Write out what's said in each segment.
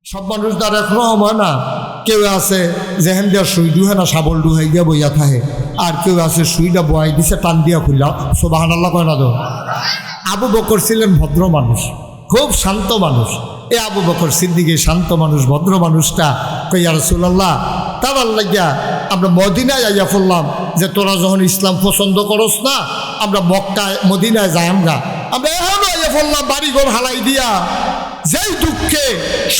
সব মানুষ তার একরকম হয় না। কেউ আছে যেহেন দিয়া সুই ডুহে না শাবল ডুহাই দিয়া বইয়া থাকে, আর কেউ আছে সুইটা বয়াই দিছে টান দিয়া খুললা সুবহানাল্লাহ কয় না তো। আবু বকর ছিলেন ভদ্র মানুষ, খুব শান্ত মানুষ। এ আবু বকর সিদ্দিক শান্ত মানুষ, ভদ্র মানুষটা কই ইয়া রাসূলুল্লাহ, তার লাগিয়া আমরা মদিনায় আইয়া পড়লাম যে তোরা যখন ইসলাম পছন্দ করস না, আমরা মক্কায় মদিনায় যাই, আমরা এখনো আইয়া পড়লাম বাড়িঘর হালাই দিয়া, যেই দুঃখে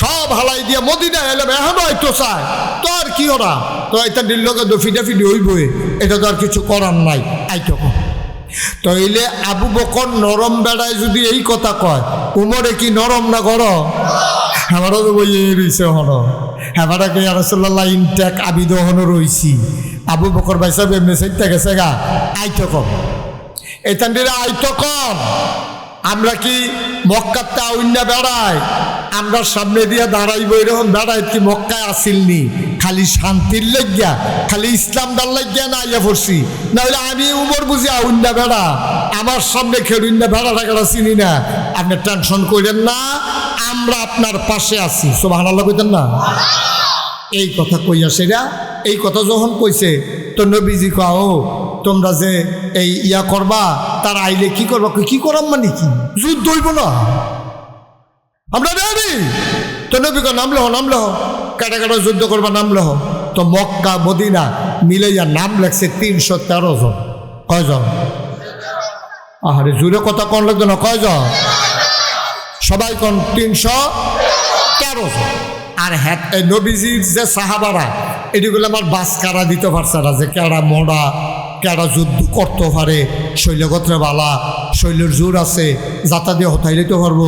সব হালাই দিয়া মদিনায় এলাম, এখনো হয়তো চায়। তো আর কি ওরা তো এটা দিল্লকে দফিডাফিডি হইবই, এটা তো আর কিছু করার নাই। আইতো তইলে আবু বকর নরম বেড়ায় যদি এই কথা কয়, উমরে কি নরম না গরম? আমারও তো বই রইছে হন, হেবাটাকে ইয়া রাসূলুল্লাহ ইনটেক আবিদ হন রইছি। আবু বকর ভাই সাহেব এমনি সাইডটা গেছে গা, আইতো কম এতান দিলে আইতো কম। আমরা কি মক্কাতে আউন্না বেড়াই, আমরা সামনে দিয়া দাঁড়াইব এরকম বেড়াই কি মক্কায় আসিলনি? খালি শান্তির লাগিয়া, খালি ইসলাম দার লাগিয়া না আইয়া পড়ছি, না হলে আমি উমর বুঝি আউন্না বেড়া, আমার সামনে খেরুন্না বেড়াটা কেটা চিনি না। আপনি টেনশন করেন না, আমরা আপনার পাশে আছি। সুবহানাল্লাহ কইতেন না? এই কথা কইয়া সেরা, এই কথা যখন কইছে তো নবীজি কাও তোমরা যে এই ইয়া করবা, তার আইলে কি করবা? কি করাম মানে কি? যুদ্ধ হইব না, আমরা রেডি। তো নবী কো নামলে কাটা কাটা যুদ্ধ করবা, নামলে তো মক্কা মদিনা মিলাইয়া নাম লেখছে 313 জন। কয়জন? আহারে জুড়ে কথা কোন লাগতো না, কয়জন? সবাই কোন 313 জন। আর হ্যাঁ নবীজির যে সাহাবারা এটিগুলো আমার বাস কারা দিতে পারছে না, যে কেডা মোড়া, কেডা যুদ্ধ করতে পারে, শৈলগত্রে বালা, শৈলের জোর আছে, যাতা দিয়ে হতাই দিতে পারবো,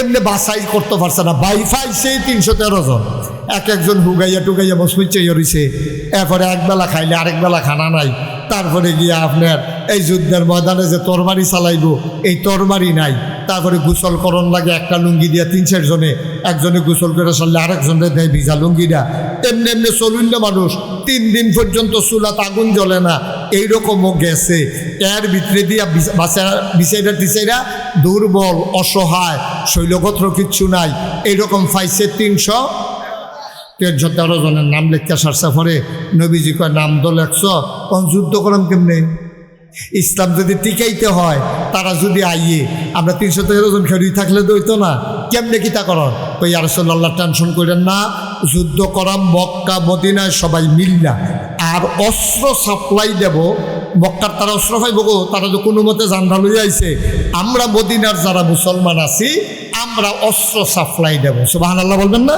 এমনি বাসাই করতে পারছে না। বাইফাই সেই 313 জন, এক একজন হুগাইয়া টুগাইয়া বসমিচ্ছে রয়েছে। এরপরে একবেলা খাইলে আরেক বেলা খানা নাই। তারপরে গিয়া আপনার এই যুদ্ধের ময়দানে যে তরবারি চালাইব, এই তরবারি নাই। তারপরে গোসল করণ লাগে একটা লুঙ্গি দিয়া 3-4 জনে, একজনে গোসল করে সারলে আরেকজনে দেয় ভিজা লুঙ্গিটা। এমনি এমনি চলুন না মানুষ, 3 দিন পর্যন্ত চুলাত আগুন জ্বলে না, এইরকমও গেছে। এর ভিতরে দিয়া বিচাইরা দুর্বল, অসহায়, শৈলগত্র কিচ্ছু নাই, এইরকম পাইছে 313 জনের নাম লেখা সারসা পরে নবীজি কয় নাম তো লেখছ, কোন যুদ্ধ করলাম কেমনে? ইসলাম যদি টিকাইতে হয়, তারা যদি আইয়ে, আমরা 313 জন খেড়ি থাকলে তো হইতো না, কেমনে কিতা করার? তো ইয়া রাসূলুল্লাহ টেনশন করেন না, যুদ্ধ করাম মক্কা মদিনায় সবাই মিল্লা, আর অস্ত্র সাপ্লাই দেব। মক্কার তারা অস্ত্র পাইব গো, তারা তো কোনো মতে জান্ডা লইয়া আইছে, আমরা মদিনার যারা মুসলমান আছি আমরা অস্ত্র সাপ্লাই দেব। সুবহানাল্লাহ বলবেন না?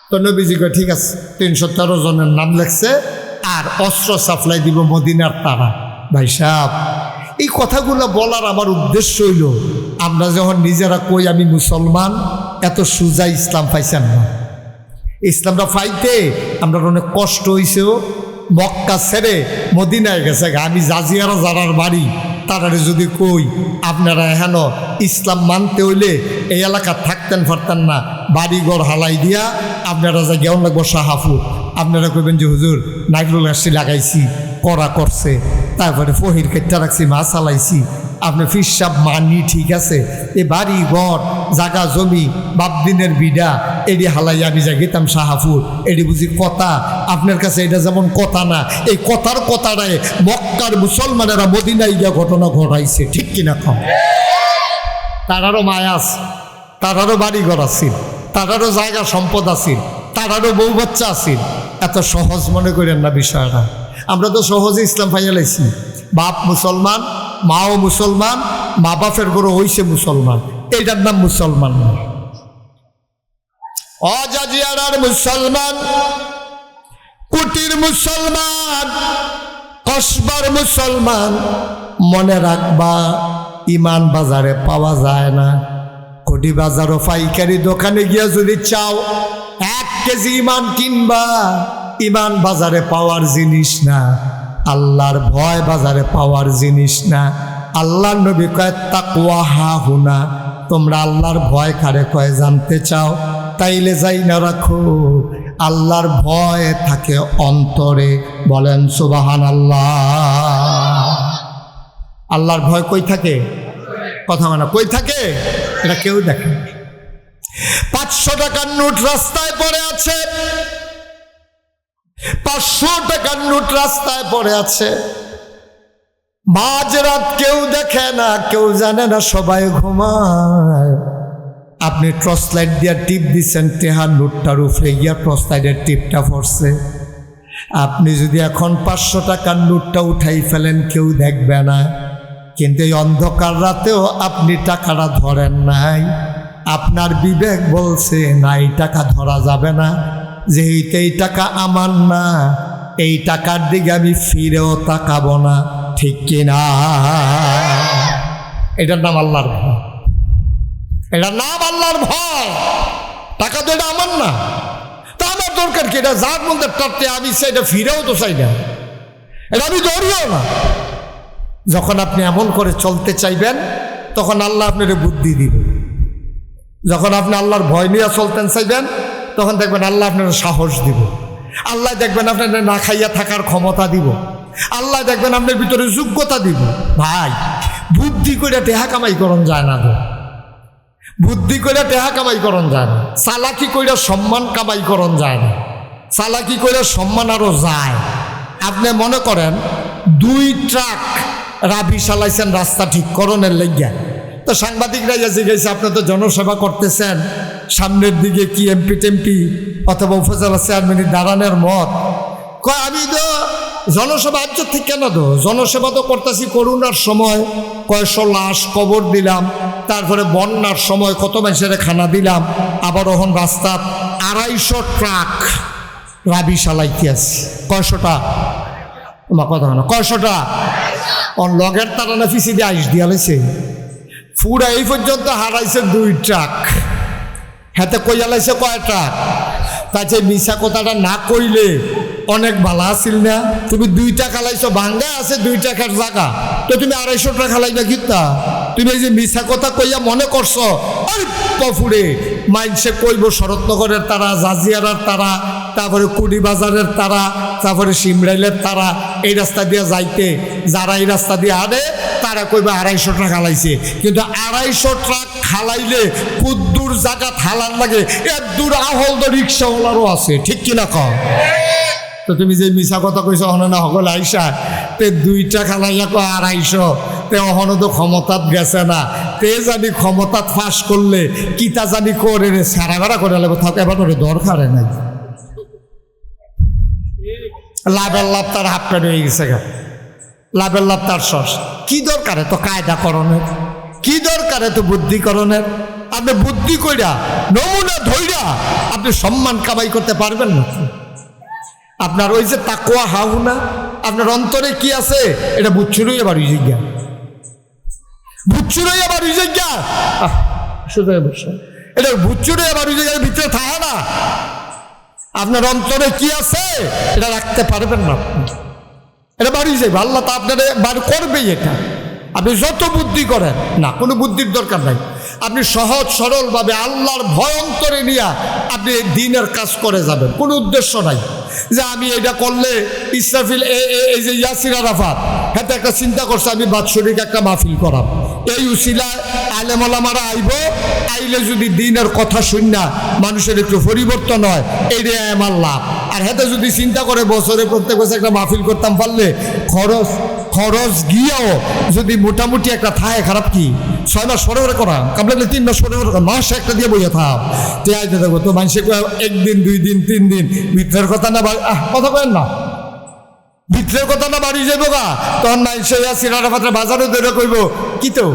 তো নবীজি কয় ঠিক আছে, 313 জনের নাম লেখছে, আর অস্ত্র সাপ্লাই দিব মদিনার তারা। ভাই সাহেব, এই কথাগুলো বলার আমার উদ্দেশ্য হইল, আমরা যখন নিজেরা কই আমি মুসলমান, এত সোজা ইসলাম পাইছেন না। ইসলামটা পাইতে আমরা অনেক কষ্ট হইছেও। মক্কা ছেড়ে মদিনায় গেছে, আমি জাজিয়ারা যারার বাড়ি তারারে যদি কই আপনারা হেন ইসলাম মানতে হইলে এই এলাকা থাকতেন পারতেন না, বাড়িঘর হালাই দিয়া আপনারা যা গেউন লাগবো শাহাপুর, আপনারা কইবেন যে হুজুর নাইট্রোল গাছটি লাগাইছি, করা করছে, তারপরে ফহির কেটটা রাখছি, মাছ চালাইছি, আপনি ফিরসাব মানি ঠিক আছে, এ বাড়ি ঘর জাগা জমি বাপদিনের বিডা এডি হালাই আমি যা গেতাম শাহাপুর, এডি বুঝি কথা? আপনার কাছে এটা যেমন কথা না, এই কথার কথাটায় মক্কার মুসলমানেরা মদিনায় গিয়া ঘটনা ঘটাইছে, ঠিক কিনা কম? তারারও মায়া আছে, তারারও বাড়িঘর আছে, তারারও জায়গা সম্পদ আছে, তারারও বউ বাচ্চা আছে। এত সহজ মনে করেন না বিষয়টা। আমরা তো সহজে ইসলাম পাইয়া লাইছি, বাপ মুসলমান, মাও মুসলমান, মা বাপের গরু হইছে মুসলমান, এইটার নাম মুসলমান না। অজাজিয়ার মুসলমান, কুটির মুসলমান, কসবার মুসলমান, মনে রাখবা ইমান বাজারে পাওয়া যায় না। কোটি বাজার ও পাইকারি দোকানে গিয়া যদি চাও 1 কেজি ইমান কিনবা, ইমান বাজারে পাওয়ার জিনিস না, আল্লাহর ভয় বাজারে পাওয়ার জিনিস না। আল্লাহর নবী কয় তাকওয়া হাহুনা, তোমরা আল্লাহর ভয় কারে কয় জানতে চাও? তাইলে যাই না রাখো, আল্লাহর ভয় থাকে অন্তরে। বলেন সুবহানাল্লাহ। আল্লাহর ভয় কই থাকে? কথা মানে কই থাকে? এটা কেউ দেখে। 500 টাকার নোট রাস্তায় পড়ে আছে, 500 টাকার নোট রাস্তায় পড়ে আছে। মাঝরাত কেউ দেখে না, কেউ জানে না, সবাই ঘুমায়। আপনি টর্চ লাইট দিয়ে টিপ দিচ্ছেন, টেহার নোটটার উপরে গিয়া টর্চ লাইটের টিপটা পড়ছে। আপনি যদি এখন 500 টাকার নোটটা উঠাই ফেলেন, কেউ দেখবে না। কিন্তু এই অন্ধকার রাতেও আপনি টাকাটা ধরেন নাই। আপনার বিবেক বলছে না, এই টাকা ধরা যাবে না, যেহেতু এই টাকা আমার না, এই টাকার দিকে আমি ফিরেও তাকাবো না। ঠিক কিনা? এটার নাম আল্লাহর ভয়। এটার নাম আল্লাহর ভয়। টাকা তো এটা আমার না, তা আমার দরকার কি? এটা যার মধ্যে টাটতে আমি সেটা ফিরেও তো চাই না, এটা আমি ধরিও না। যখন আপনি এমন করে চলতে চাইবেন, তখন আল্লাহ আপনার বুদ্ধি দিবে। যখন আপনি আল্লাহর ভয় নিয়ে চলতেন চাইবেন, তখন দেখবেন আল্লাহ আপনার সাহস দিব। আল্লাহ দেখবেন আপনার না খাইয়া থাকার ক্ষমতা দিব। আল্লাহ দেখবেন আপনার ভিতরে যোগ্যতা দিব। ভাই, বুদ্ধি করে টেহা কামাই করন যায় না, বুদ্ধি করে টেহা কামাই করন যায় না, চালাকি করে সম্মান কামাই করন যায় না, চালাকি করে সম্মান আরো যায়। আপনি মনে করেন 2 ট্রাক রাবি চালাইছেন রাস্তা ঠিক করণের লেগিয়া, তো সাংবাদিকরা জিজ্ঞাসা, আপনি তো জনসেবা করতেছেন, সামনের দিকে কি এমপি টেমপি অথবা উপজেলা চেয়ারম্যানের দাঁড়ানোর মত? কয় আমি তো জনসেবা আজ ঠিক কেন তো জনসেবা তো করতেছি, করোনার সময় কয়েকশো লাশ কবর দিলাম, তারপরে বন্যার সময় কত মানুষের খানা দিলাম, আবার ওখান রাস্তা 250 ট্রাক রাবি চালাইতে আছি। কয়শোটা? তোমার কথা না, কয়শোটা? অন লগের তারা না ফিসি দিয়ে আইস দিয়া লাইছে, পুরা এই পর্যন্ত হারাইছে 2 ট্রাক। হাতে কইয়া লাইছে কয় ট্রাক? তাই মিশা কথাটা না কইলে অনেক ভালো আছিল না। তুমি 2 টাকা লাইছো, ভাঙ্গা আছে 2 টাকার জায়গা, তো তুমি 250 টাকা লাইবা কিতা? তুমি এই যে মিশা কথা কইয়া মনে করছো পফুরে মাইনসে কইব শরৎনগরের তারা, জাজিয়ারার তারা, তারপরে কুড়িবাজারের তারা, তারপরে সিমরাইলের তারা, এই রাস্তা দিয়ে যাইতে যারা এই রাস্তা দিয়ে আনে তারা কইবা 250 টাকা লাইছে। কিন্তু 250 ট্রাক খালাইলে কুদ্দুর জায়গা থালার লাগে, এর দূর আহল তো রিক্সাওয়ালারও আছে। ঠিক কিনা কম? তো তুমি যে মিশা কথা কইছো হন না হগল আইসা, তে 2 টাকা লাইয়া কো 250, তে অহন তো ক্ষমতাত গেছে না, তে জানি ক্ষমতাত ফাঁস করলে কিতা জানি করে রে সারা ভাড়া করে লাগবে, থাক এবার ওরে দরকারে নাই। লাভের লাভ তার হাফ প্যান্ট হয়ে গেছে গা, লাভের লাভ তার সস। কি দরকারে তো কায়দা করণের, কি দরকারে তো বুদ্ধিকরণের? আপনি বুদ্ধি কইরা নমুনা ধইরা আপনি সম্মান কামাই করতে পারবেন না। আপনার ওই যে তাকওয়া হাউনা, আপনার অন্তরে কি আছে এটা বুচ্ছুরই আবার ওই জিজ্ঞা, বুচ্ছুরই আবার ওই জিজ্ঞা, এটা বুচ্ছুরই আবার ওই জায়গার ভিতরে থাকে না। আপনার অন্তরে কি আছে এটা রাখতে পারবেন না, এটা বাড়ি যাবে। আল্লাহ তা আপনার বার করবেই। এটা আপনি যত বুদ্ধি করেন না, কোনো বুদ্ধির দরকার নাই। আপনি সহজ সরলভাবে আল্লাহর ভয় অন্তরে নিয়ে আপনি দিনের কাজ করে যাবেন, কোনো উদ্দেশ্য নাই যে আমি এটা করলে ইসরাফিল এই যে ইয়াসির আরাফাত হ্যাঁ একটা চিন্তা করছে আমি বাৎসরিক একটা মাহফিল করাম, এই উসিলায় আলেম ওলামারা আইব, আইলে যদি দিনের কথা শুন না মানুষের একটু পরিবর্তন হয়, এইটাই আমার লাভ। আর হাতে যদি চিন্তা করে বছরে প্রত্যেক বছর একটা মাহফিল করতাম পারলে খরচ গিয়েও যদি মোটামুটি একটা থায়, খারাপ কি 6 মাস পরে করা কামলে 3 মাস পরে মাস একটা দিয়ে বইয়া থাক তে আইতে থাকবো। তো মানুষে 1 দিন 2 দিন 3 দিন ভিতরের কথা না, কথা কেন না, ভিতরের কথা না বাড়ি যাবো গা, তখন মানুষে সিরাটা পাত্রে বাজারে ধরে কইব কি তো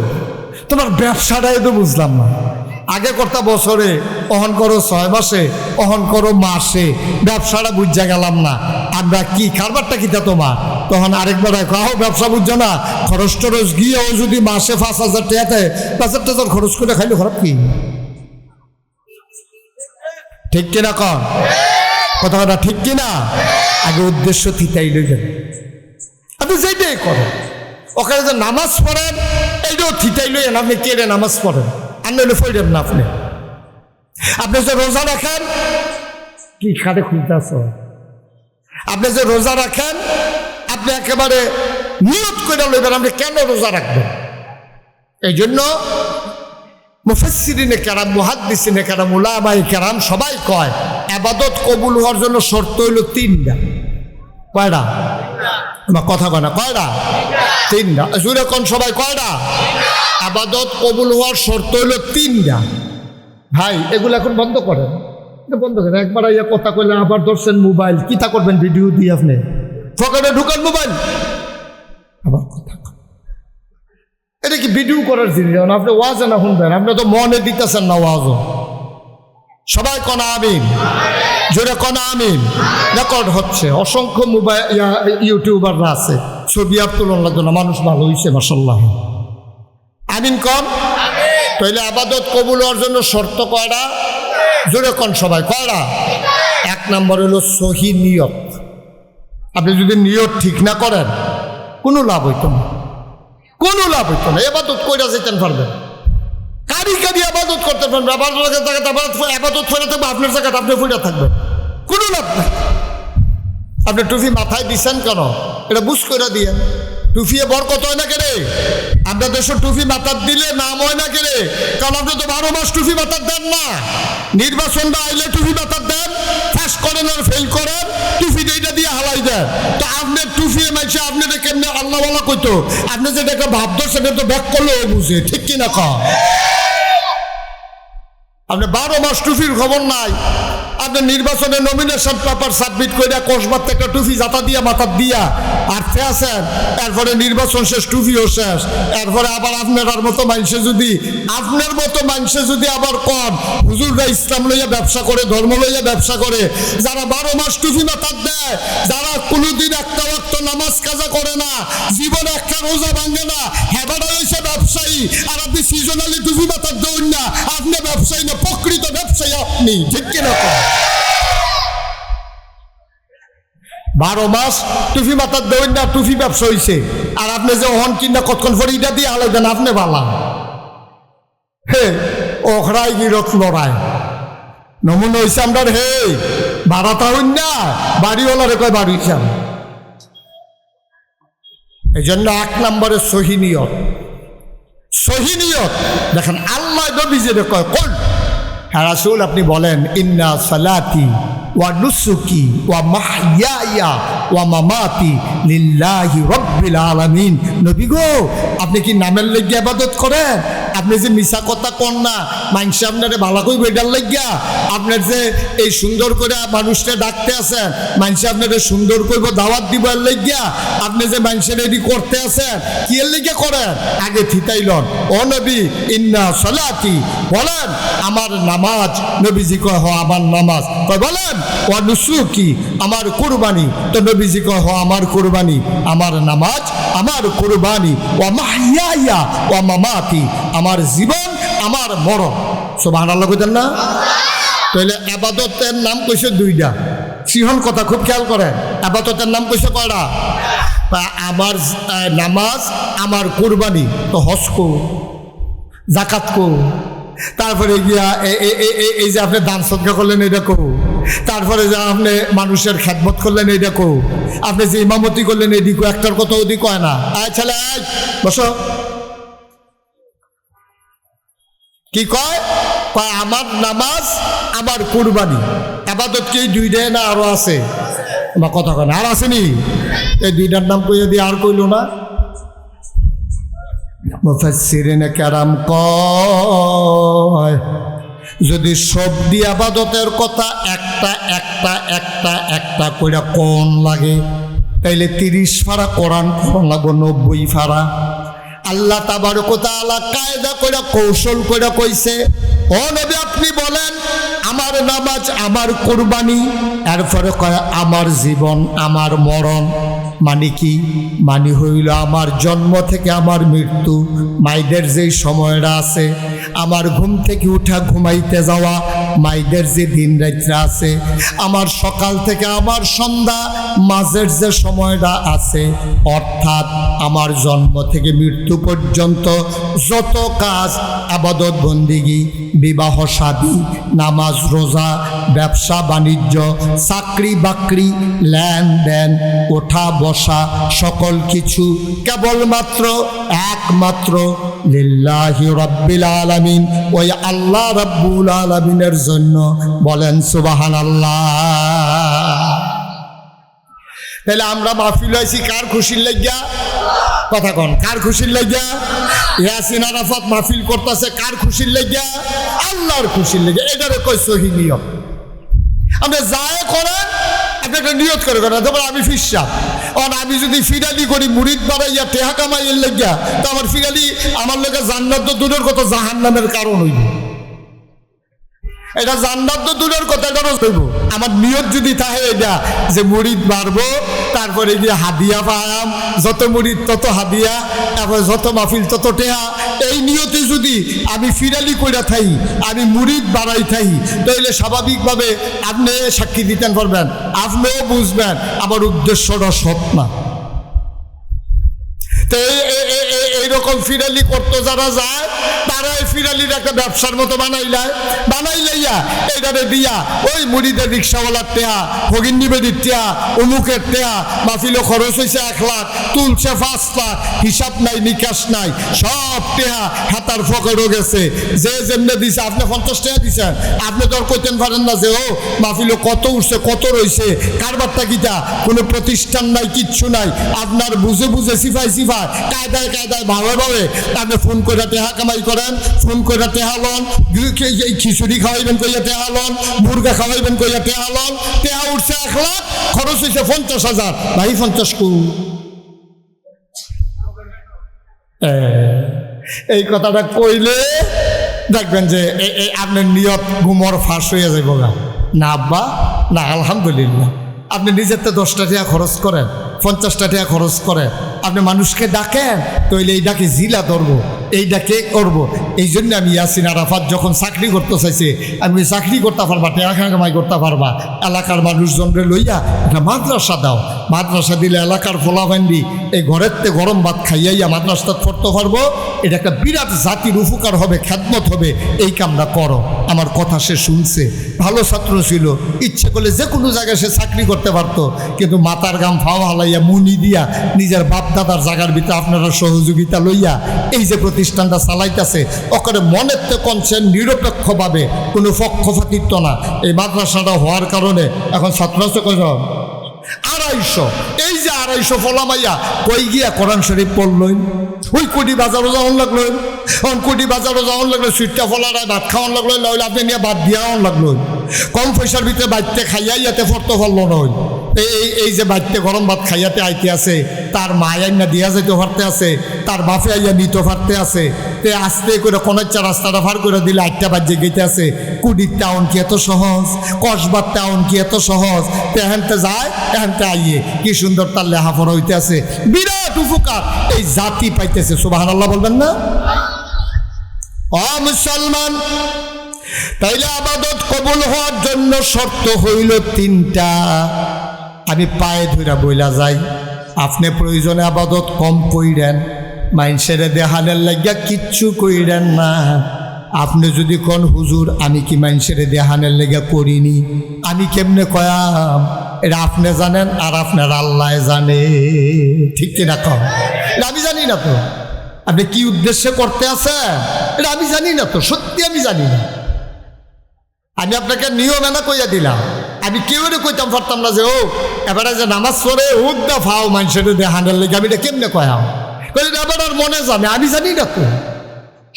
তোমার ব্যবসাটাই তো বুঝলাম না। আগে করতা বছরে, অহন করো 6 মাসে, অহন করো মাসে, ব্যবসাটা বুঝা গেলাম না। আমরা কি কারবারটা কিতা তোমার? তখন আরেকবার আহ ব্যবসা বুঝছো না, খরচ টরচ গিয়েও যদি মাসে 5,000 টাকাতে 5,000 টাকা খরচ করে খাইলে খারাপ কি? ঠিক কিনা কন কথাটা? ঠিক কিনা? আগে উদ্দেশ্য থিতাই লইলেন, আপনি যেটাই করেন ওখানে যে নামাজ পড়েন এইটাও থিতাই লইলেন। আপনি কেড়ে নামাজ পড়েন আর নইলে ফইলেন না। আপনি যে রোজা রাখেন, কি খাটে খুলতে আস, আপনি যে রোজা রাখেন আপনি একেবারে নিয়ত করে লইবেন আপনি কেন রোজা রাখবেন। এই জন্য মুফাসসিরিনে কেরাম, মুহাদ্দিসিনে কেরাম, উলামায়ে কেরাম সবাই কয় ইবাদত কবুল হওয়ার জন্য শর্ত হইল তিনটা। কয়টা? আমার কথা কয় না, কয়টা? তিনটা। জুড়ে কোন সবাই কয়টা? ইবাদত কবুল হওয়ার শর্ত হইল তিনটা। ভাই এগুলো এখন বন্ধ করেন, বন্ধ করেন। একবার আইয়া কথা কইলে আবার ধরছেন মোবাইল, কিতা করবেন? ভিডিও দিয়ে আপনি পকেটে ঢুকান মোবাইল, আবার কথা। এটা কি ভিডিও করার জিনিস? আপনি ওয়াজে না শুনবেন, আপনি তো মনে দিতেছেন না ওয়াজও। সবাই কনা আমিন, জোরে কনা আমিন। রেকর্ড হচ্ছে, অসংখ্য মোবাইল ইউটিউবাররা আছে, ছবি আর তুলন লাগতো না, মানুষ ভালো হয়েছে মাশাআল্লাহ। আমিন কন। তাইলে ইবাদত কবুল হওয়ার জন্য শর্ত কয়টা? জোরে কন সবাই, কয়টা? এক নম্বর হলো সহি নিয়ত। আপনি যদি নিয়ত ঠিক না করেন কোনো লাভ হইতো না, কোনো লাভ হইতো না। ইবাদত কইরা যেতেন পারবেন, কারি কারি ইবাদত করতে পারবেন, ইবাদত ফেরা থাকবে আপনার জায়গাতে, আপনি ফুটা থাকবেন, কোনো লাভ নাই। আপনি টুপি মাথায় দিচ্ছেন কেন? এটা বুঝ করে দিয়েন। টুপিয়ে বরকত হয় না কেরে? আপনার দেশের টুপি মাথার দিলে নাম হয় না কেরে? কারণ আপনি তো 12 মাস টুপি মাথার দেন না। নির্বাচনটা আইলে টুপি মাথার দেন, পাস করেন আর ফেল করেন, টুপি এইটা দিয়ে হালাই দেন। তো আপনার টুপি মাইছে আপনার কেমনে আল্লাহওয়ালা কইতো? আপনি যেটা একটা ভাব ধরছেন তো ব্যাক করলেও বুঝে, ঠিক কিনা কম? আপনি 12 মাস টুপির খবর নাই। আপনি নির্বাচনে নমিনেশন পেপার সাবমিট করে কসবার একটা টুপি জাতা দিয়া মাথার দিয়া আর আছেন, এরপরে নির্বাচন শেষ, টুপিও শেষ। এরপরে আবার আপনার মতো মানুষে যদি আবার কন হুজুররা ইসলাম লইয়া ব্যবসা করে, ধর্ম লইয়া ব্যবসা করে, যারা 12 মাস টুপি মাথার দেয়, যারা কোনোদিন একটা ওয়াক্ত নামাজ কাজা করে না, জীবনে একটা রোজা ভাঙে না, হেবাটা হয়েছে ব্যবসায়ী। আর আপনি সিজনালি টুপি মাথার দেন না, আপনি ব্যবসায়ী না, প্রকৃত ব্যবসায়ী আপনি, ঠিক কিনা? 12 মাস টুপি মাথার দেন না, টুপি ব্যবসা হয়েছে। আর আপনি যে হন কিনা কতক্ষণ পরে ইটা দিয়ে আলাই দেন, আপনি বালা হে ওখরাই গিরত লড়াই নমুনা হয়েছে আমরা। হে ভাড়াটা হইন না, বাড়িওয়ালারে কয় বাড়ি হইছাম। এই জন্য 1 নম্বরে সহি নিয়ত। সহি নিয়ত দেখেন, আল্লাহ নবী যেটা কয়, কোন হ্যাঁ রাসূল আপনি বলেন ইন্না সালাতি ওয়া নুসুকি ওয়া মাহইয়ায়া ওয়া মামাতি লিল্লাহি রাব্বিল আলামিন। নবী গো, আপনি কি নামের লাগিয়া ইবাদত করেন? আপনি যে মিছা কথা কন না, মানুষ আপনারে ভালো কইব এটার লাগিয়া? আপনার যে এই সুন্দর করে মানুষকে ডাকতে আছেন, মানুষ আপনারে সুন্দর কইব দাওয়াত দিব এর লাগিয়া? আপনি যে মানুষের এটি করতে আছেন, কি এর লাগিয়া করেন? আগে থিতাইলন। ও নবী, ইন্না সালাতি, বলেন আমার নামাজ। নবীজি কয় হ আমার নামাজ। কয় বলেন ওয়া নুসুকি, আমার কুরবানি। তো নবীজি কয় হ আমার কুরবানি, আমার নামাজ, আমার কুরবানি। ওয়া মাহইয়ায়া ওয়া মামাতি, আমার জীবন, আমার মরণ। সুবহানাল্লাহ কইতেন না? তাহলে ইবাদতের নাম কইছে 2টা। সিহন কথা খুব খেয়াল করেন, ইবাদতের নাম কইছে কয়টা? আমার নামাজ, আমার কুরবানি। তো হজ কো, যাকাত কো, তারপরে গিয়া এই যে আপনি দান সদকা করলেন এটা কো, তারপরে যে আপনি মানুষের খেদমত করলেন এটা কো, আপনি যে ইমামতি করলেন এদিকে একটার কথা ওদিক কয় না। আয় ছেলে আয় বসো। কি কয়? কয় আমার নামাজ, আমার কুরবানি। ইবাদত কি 2টা না আরো আছে? আমার কথা কয় না, আর আসেনি? এই 2টার নাম কইয়া দিয়ে আর কইল না। মুফাসসিরিনে কেরাম কয় যদি সব দিয়ে ইবাদতের কথা একটা কইরা কোন লাগে, তাইলে 30 ফারা কোরআন কোরআন লাগো, 90 ফারা। আল্লাহ তাবারক ওয়া তাআলা কায়দা কইরা কৌশল কইরা কইছে, ও নবী আপনি বলেন আমার নামাজ, আমার কুরবানি, এরপরে কয় আমার জীবন, আমার মরণ। মানে কি? মানে হইল আমার জন্ম থেকে আমার মৃত্যু, মাইদের যেই সময়টা আছে, আমার ঘুম থেকে উঠা ঘুমাইতে যাওয়া, মাইদের যে দিন রাত্রি আছে, আমার সকাল থেকে আমার সন্ধ্যা, মাঝের যে সময়টা আছে, অর্থাৎ আমার জন্ম থেকে মৃত্যু পর্যন্ত যত কাজ, ইবাদত বন্দেগী, বিবাহ শাদী, নামাজ রোজা, ব্যবসা বাণিজ্য, চাকরি বাকরি, লেনদেন, ওঠা ভালোবাসা সকল কিছু কেবলমাত্র একমাত্র লিল্লাহি রাব্বিল আলামিন, ওই আল্লাহ রাব্বুল আলামিনের জন্য। বলেন সুবহানাল্লাহ। তাহলে আমরা মাহফিল হয়েছি কার খুশির লাগিয়া? কথা কন, কার খুশির লাগিয়া? ইয়াসিন আরাফাত মাহফিল করতেছে কার খুশির লাগিয়া? আল্লাহর খুশির লাগিয়া। এটারে কই সহি নিয়ম। আপনি যায় করেন, আপনি একটা নিয়ত করে করেন। তারপর আমি ফিরসাম, আমি যদি ফিরালি করি মুরিদ বাড়াইয়া টেহা কামাইয়ের লাগিয়া, তো আমার ফিরালি আমার লোকে জান্নাত তো দূরের কথা জাহান্নামের কারণ হইব। এটা জান্নাত তো দূরের কথা, এটা হইব। আমার নিয়ত যদি থাকে এটা যে মুরিদ বাড়বো, তারপরে গিয়ে হাদিয়া পায়াম, যত মুরিদ তত হাদিয়া, তারপরে যত মাহফিল তত টেহা, এই নিয়তে যদি আমি ফিরালি কইরা থাই, আমি মুরিদ বাড়াই থাই, তাহলে স্বাভাবিকভাবে আপনি সাক্ষী দিতেন পারবেন, আপনিও বুঝবেন আমার উদ্দেশ্যটা সৎ না। তো এইরকম ফিরালি করতে যারা যায়, তারা এই ফিরালির একটা ব্যবসার মতো বানাইলাইয়া এইটারে দিয়া ওই মুড়িদের রিক্সাওয়ালার টেহা, ফকিন্নি বেদির টেহা, অমুকের টেহা, মাহফিলও খরচ হয়েছে 1 লাখ, তুলছে 5 লাখ, হিসাব নাই নিকাশ নাই, সব টেহা হাতার ফকেরও গেছে। যে যেমনে দিছে, আপনি 50 টাকা দিচ্ছেন, আপনি তো আর কইতেন পারেন না যে ও মাহফিলও কত উঠছে কত রয়েছে, কারবারটা কিটা, কোনো প্রতিষ্ঠান নাই, কিচ্ছু নাই। আপনার বুঝে বুঝে সিফাই কায়দায় ভাবে আপনি ফোন করে টেহা কামাই করেন, ফোন করে টেহা লন, খিচুড়ি খাওয়াইবেন কইয়া টেহা লন, মুরগা খাওয়াইবেন কইয়া টেহা লন, টেহা উঠছে 1 লাখ, খরচ হয়েছে 50,000। ভাই 50 কু, এই কথাটা কইলে দেখবেন যে আপনার নিয়ত গুমর ফাঁস হয়ে যাইব না। আব্বা না, আলহামদুলিল্লাহ। আপনি নিজের তো 10 টাকা খরচ করেন, 50 টাকা খরচ করেন, আপনি মানুষকে ডাকেন, তইলে এই ডাকে জিলা ধরবো, এই ডাকে করবো। এই জন্য আমি ইয়াসিন আরাফাত যখন চাকরি করতে চাইছে, আমি চাকরি করতে পারবা, টেকা কামাই করতে পারবা, এলাকার মানুষজনরে লইয়া একটা মাদ্রাসা দাও, মাদ্রাসা দিলে এলাকার ফোলাফান্ডি এই ঘরের গরম ভাত খাইয়াইয়া মাদ্রাসা পড়তে পারবো, এটা একটা বিরাট জাতির উপকার হবে, খেদমত হবে, এই কামটা করো। আমার কথা সে শুনছে, ভালো ছাত্র ছিল, ইচ্ছে করলে যে কোনো জায়গায় সে চাকরি করতে পারতো, কিন্তু মাথার গাম ফাও হালাইয়া মুনি দিয়া নিজের বাপ দাদার জায়গার ভিতরে আপনারা সহযোগিতা লইয়া এই যে প্রতিষ্ঠানটা চালাইতেছে, ওখানে মনের তো কনসেন নিরপেক্ষভাবে, কোনো পক্ষপাতিত্ব না। এই মাদ্রাসাটা হওয়ার কারণে এখন ছাত্র আছে কয়জন? 250। এই যে 250 ফলামাইয়া কই গিয়া কোরআন শরীফ পড়লই, ওই কোটি বাজারও যাওয়ান লাগলো, কোটি বাজারও যাওয়ান লাগলো, সুইটটা ফলারায় ভাত খাওয়ান লাগলো, নইলে আপনি নিয়ে ভাত দিয়াওয়ান লাগলো, কম পয়সার ভিতরে বাড়িতে খাইয়াই ইয়াতে ফরতে পারলো নয়। এই যে বাড়িতে গরম ভাত খাইয়াতে আইতে আছে, তার মা আইনা দিয়া যাইতে পারতে আছে, তার বাপে আইয়া নিতে পারতে আছে, তে আস্তে করে কোনাচ্চা রাস্তাটা ফার করে দিলে 8টা বাজে গেতে আছে। কুড়ির টাউন কি এত সহজ? কসবার টাউন কি এত সহজ? তে এখানতে যায়, এখানতে আইয়ে কি সুন্দর তার লেহাপড়া হইতে আছে, বিরাট উপকার এই জাতি পাইতেছে। সুবহানাল্লাহ বলবেন না? ও মুসলমান, তাইলে আবাদত কবুল হওয়ার জন্য শর্ত হইল 3টা। আমি পায়ে ধইরা বইলা যাই, আপনি প্রয়োজনে আবাদত কম কইরেন, মাইনসেরে দেহানের লাগিয়া কিচ্ছু কইরেন না। আপনি যদি কোন হুজুর আমি কি মাইনসেরে দেহানের লাগিয়া করিনি, আমি কেমনে কয়াম? এটা আপনি জানেন আর আপনার আল্লাহ জানে, ঠিক কিনা কম? এটা আমি জানি না তো, আপনি কি উদ্দেশ্যে করতে আছেন এটা আমি জানি না তো, সত্যি আমি জানি না। আমি আপনাকে নিয়ম এনা কইয়া দিলাম, আমি কেউ কইতাম পারতাম না যে ও এবারে যে নামাজ পড়ে উদ্দা ফাও মানুষের দেহানের লেগে, আমি এটা কেমনে কয়াম? এবার আর মনে জানে, আমি জানি না তো,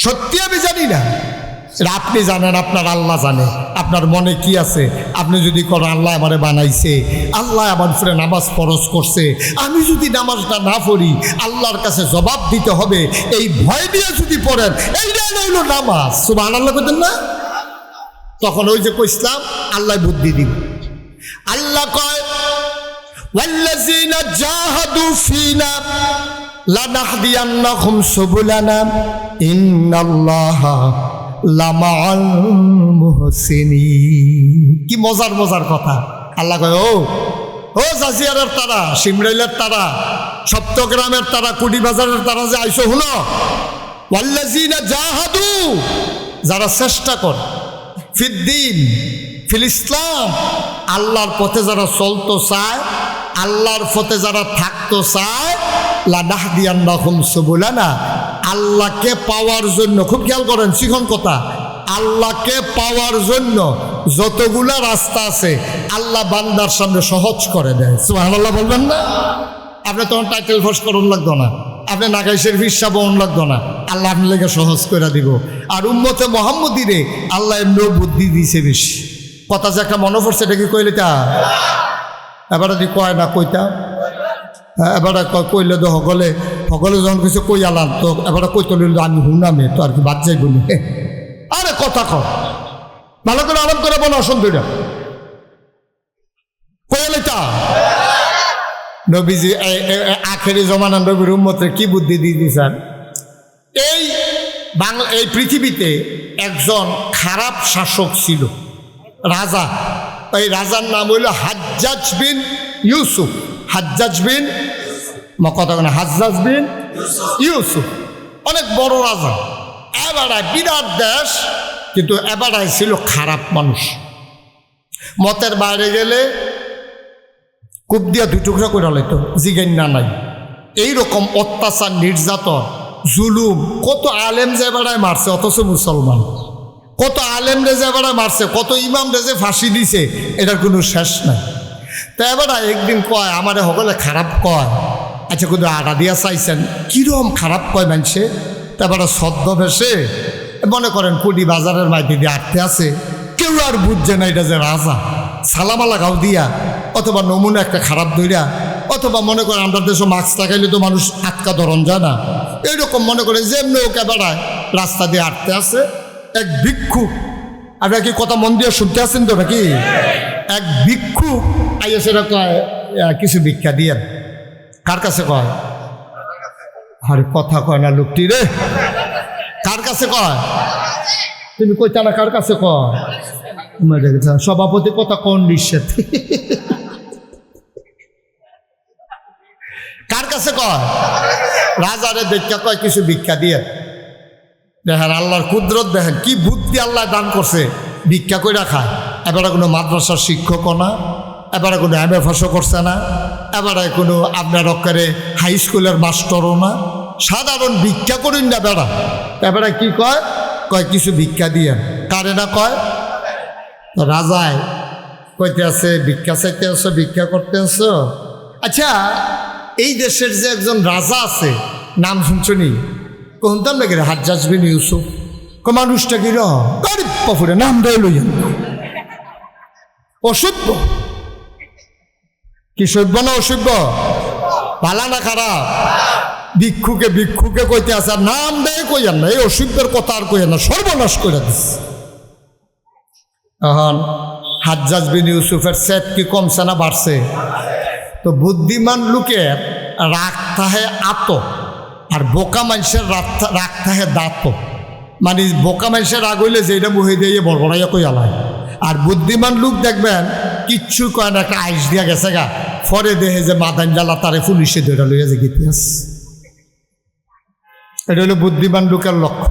সত্যি আমি জানি না। আপনি জানেন, আপনার আল্লাহ জানে আপনার মনে কি আছে। আপনি যদি করেন আল্লাহ আমারে বানাইছে, আল্লাহ আমার উপরে নামাজ ফরজ করছে, আমি যদি নামাজটা না পড়ি আল্লাহর কাছে জবাব দিতে হবে, এই ভয় দিয়ে যদি পড়েন, এইটাই হইল নামাজ। সুবহানাল্লাহ কইতেন না? তখন ওই যে কইসলাম আল্লাহ বুদ্ধি দিব। আল্লাহ কয় ওয়াল্লাযীনা জাহাদু ফীনা লানাহদিয়ান্নাহুম সুবুলানা ইন্নাল্লাহা লামাআল মুহসিনিন। কি মজার মজার কথা। আল্লাহ কয় ও জাজিয়ারের তারা, সিমরাইলের তারা, সপ্তগ্রামের তারা, কুটিবাজারের তারা যে আইসো হুনো, ওয়াল্লাযীনা জাহাদু, যারা চেষ্টা কর, ফিদ্দিন ফিল ইসলাম, আল্লাহর পথে যারা চলতে চায়, আল্লাহর পথে যারা থাকতো চায় লানাহদিয়ান্নাহুম সুবুলানা, আল্লাহকে পাওয়ার জন্য, খুব খেয়াল করেন শিখন কথা, আল্লাহকে পাওয়ার জন্য যতগুলা রাস্তা আছে আল্লাহ বান্দার সামনে সহজ করে দেয়। সুবহানাল্লাহ বলবেন না? আপনি তখন টাইটেল ফোর্স করুন লাগতো না, আপনি নাগাইশের ভিসা বহন লাগতো না, আল্লাহ আপনি লেগে সহজ করে দিব। আর উম্মতে মোহাম্মদীরে আল্লাহ এমনিও বুদ্ধি দিয়েছে বেশি। কথা যে একটা মনে পড়ছে, এটা কি কইলে তা এবারে দি কয় না কইতা, এবারে কইলে তো সকলে যখন কিছু কই আলাম তো এবারে কইতে লইল আমি হুনামে তো আর কি বাদ যাই বলি। আরে কথা কর, ভালো করে আরাম করে বলো, অসুবিধা কইলে তা নবীজি আখেরি জমানা নবীর উম্মতের কি বুদ্ধি দিয়ে দিয়েছেন। এই পৃথিবীতে একজন খারাপ শাসক ছিল, রাজা। এই রাজার নাম হইল হাজ্জাজ বিন ইউসুফ। হাজ্জাজ বিন কথা না, হাজ্জাজ বিন ইউসুফ অনেক বড় রাজা। এবারায় বিরাট দেশ, কিন্তু এবারায় ছিল খারাপ মানুষ। মতের বাইরে গেলে কূপ দিয়া দুই টুকরা করে লাইতো, জিজ্ঞান না নাই। এইরকম অত্যাচার, নির্যাতন, জুলুম, কত আলেম যে বেড়ায় মারছে অথচ মুসলমান, কত আলেম রেজে বেড়ায় মারছে, কত ইমাম রেজে ফাঁসি দিছে, এটার কোনো শেষ নাই। তা এবারে একদিন কয় আমারে সকলে খারাপ কয়, আচ্ছা কিন্তু আড়া দিয়া চাইছেন কিরম খারাপ কয় মানছে। তারপরে সদ্য ভেসে মনে করেন কুড়ি বাজারের মাইতে দিয়ে আটতে আছে, কেউ আর বুঝছে না এটা যে রাজা। সালামালা গাও দিয়া অথবা নমুনা একটা খারাপ ধইরা, অথবা মনে করেন আমরা দেশে মাস্ক লাগাইলে তো মানুষ আটকা ধরন যায় না, এইরকম মনে করেন যেমনি ওকে বেড়ায় রাস্তা দিয়ে আটতে আছে এক ভিক্ষুক। আপনারা কি কথা মন দিয়ে শুনতে আসেন তো নাকি? এক ভিক্ষুক আইয়া সেটা কয় কিছু ভিক্ষা দিয়ে। কার কাছে কয়? আরে কথা কয় না লোকটি রে, কার কাছে কয়? তুমি কইতা না কার কাছে কয়? সভাপতি কথা কোন নিষেধ, কার কাছে কয়? রাজারে ভিক্ষা কয় কিছু ভিক্ষা দিয়ে। দেখেন আল্লাহর কুদরত, দেখেন কি বুদ্ধি আল্লাহ দান করছে, ভিক্ষা করে খায়। এবারে কোনো মাদ্রাসার শিক্ষকও না, এবারে কোনো MFSও করছে না, এবারে কোনো আপনার অক্ষরে হাই স্কুলের মাস্টারও না, সাধারণ ভিক্ষা করুন না বেড়া। এবারে কি কয়? কয় কিছু ভিক্ষা দিয়ে। কারে না কয়? রাজায় কইতে আছে ভিক্ষা চাইতে আছো, ভিক্ষা করতে আছো। আচ্ছা এই দেশের যে একজন রাজা আছে, নাম শুনছনি? কোনতাম নাকি রে, হাজ্জাজ বিন ইউসুফ। মানুষটা কি গরিব পফুরে নাম দেয় লইয়া, অসভ্য। কি সভ্য না অসভ্য? ভালা না খারাপ? ভিক্ষুকে কইতে আছে, আর নাম দেয় কইয়ান না, এই অসভ্যের কথা আর কইয়ান না, সর্বনাশ করে দিস। এখন হাজ্জাজ বিন ইউসুফের সেট কি কমছে না বাড়ছে? তো বুদ্ধিমান লোকের রাগ থাহে আত, আর বোকা মানুষের রাগ থাহে দাঁত। মানে বোকা মানুষের রাগ হইলে যেটা মুহে দিয়ে বড়বড়াইয়া কই আলায়, আর বুদ্ধিমান লোক দেখবেন কিচ্ছু কয় না, একটা আইস দিয়া গেছে গা, পরে দেখে যে মাদান জ্বালা তারে পুলিশে ধরে লইয়া যে গিতিহাস। এটা হলো বুদ্ধিমান লোকের লক্ষ্য।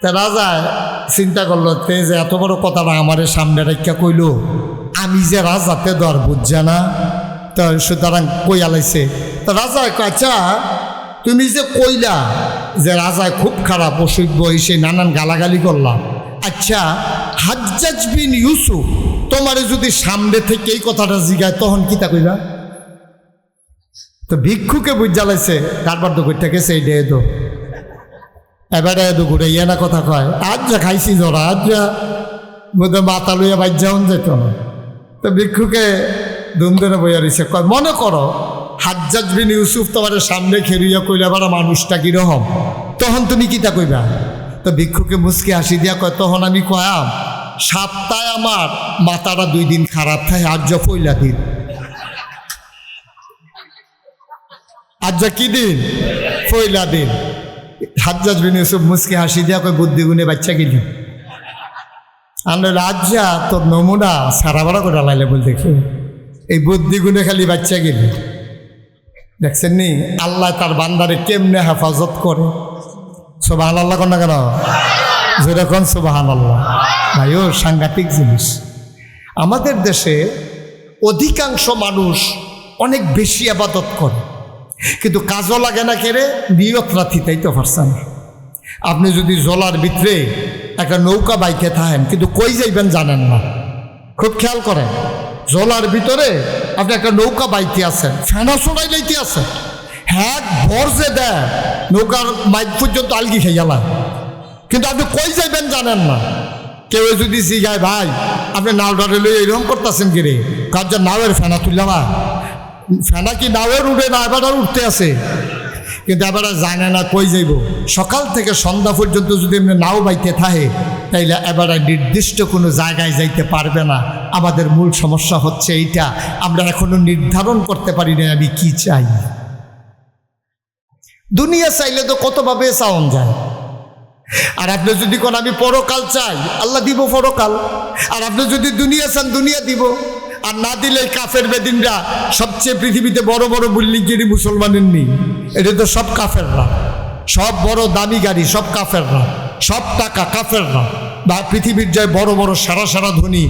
তা রাজা চিন্তা করলো, তে যে এত বড় কথাটা আমারে সামনে রেখা কইল, আমি যে রাজাতে দর বুঝছে না, তো সুতরাং কই আলাইছে। তা রাজা আচ্ছা তুমি যে কইলা যে রাজায় খুব খারাপ, অসভ্য, এসে নানান গালাগালি করলাম, আচ্ছা হাজ্জাজ বিন ইউসুফ তোমারে যদি সামনে থেকে এই কথাটা জিগায় তখন কিতা কইলা? তো ভিক্ষুকে বুঝ জ্বালাইছে, কারবার তো করতে গেছে এই ডে তো এবারে ঘুরে ইয়ে না কথা কয়, আজ যা খাইছি জরা, আজ যা বোধ মাথা লইয়া বাইর যাওন যেত না। তো ভিক্ষুকে ধুম ধরে বইয়া রয়েছে, কয় মনে করো হাজ্জাজ বিন ইউসুফ তোমার সামনে খেরিয়া কইলে আবার মানুষটা কিরকম, তখন তুমি কিতা কইবা? তো ভিক্ষুকে মুসকে হাসি দিয়া কয়, তখন আমি কয়াম সপ্তাহে আমার মাথাটা 2 দিন খারাপ থাকে, আজ যা পয়লা দিন। আজ যা কি দিন? পয়লা দিন। হাজ্জাজ বিন ইউসুফ মুসকে হাসি দিয়া কয়, বুদ্ধি গুণে বাচ্চা গেলি আমরা রাজ্যা তোর নমুনা সারা বাড়া করে লাইলে বল, দেখি এই বুদ্ধি গুণে খালি বাচ্চা গেলি। দেখছেন নি আল্লাহ তার বান্দারে কেমনে হেফাজত করে। সুবহানাল্লাহ কন না কেন? যেরকম সুবহানাল্লাহ। ভাই ও সাংঘাতিক জিনিস। আমাদের দেশে অধিকাংশ মানুষ অনেক বেশি আবাদত করে, কিন্তু কাজও লাগে না, কেড়ে নিয়ত রাথিতেই তো পারছেন। আপনি যদি জলার ভিতরে একটা নৌকা বাইকে থাকেন, কিন্তু কই যাইবেন জানেন না, খুব খেয়াল করেন। জলার ভিতরে আপনি একটা নৌকা বাইতে আছেন, ফেনা ছড়াই লইতে আছেন, হ্যাঁ ভর যে দেয় নৌকার মাইক পর্যন্ত আলগি খেয়ালা, কিন্তু আপনি কই যাইবেন জানেন না। কেউ যদি জিগায় ভাই আপনি নাও ডালে লই এরকম করতেছেন কি রে, কার যে নাওয়ের ফেনা তুললাম, ফেনা কি নাওয়ের উঠে না, এবার আর উঠতে আছে, কিন্তু এবার জানে না কই যাইব। সকাল থেকে সন্ধ্যা পর্যন্ত যদি এমনি নাও বাইতে থাকে, তাইলে এবার নির্দিষ্ট কোনো জায়গায় যাইতে পারবে না। আমাদের মূল সমস্যা হচ্ছে এইটা, আমরা এখনো নির্ধারণ করতে পারি না আমি কি চাই। দুনিয়া চাইলে তো কতভাবে চাওন যায়। আর আপনি যদি কোন আমি পরকাল চাই, আল্লাহ দিব পরকাল। আর আপনি যদি দুনিয়া চান, দুনিয়া দিব। আর না দিলে কাফের বেদিনরা সবচেয়ে পৃথিবীতে বড় বড় বিল্ডিং মুসলমানের নেই, এটা তো সব কাফেররা, সব বড় দামি গাড়ি সব কাফেররা, সব টাকা কাফেররা। বা পৃথিবীর যায় বড় বড় সারা সারা ধনী,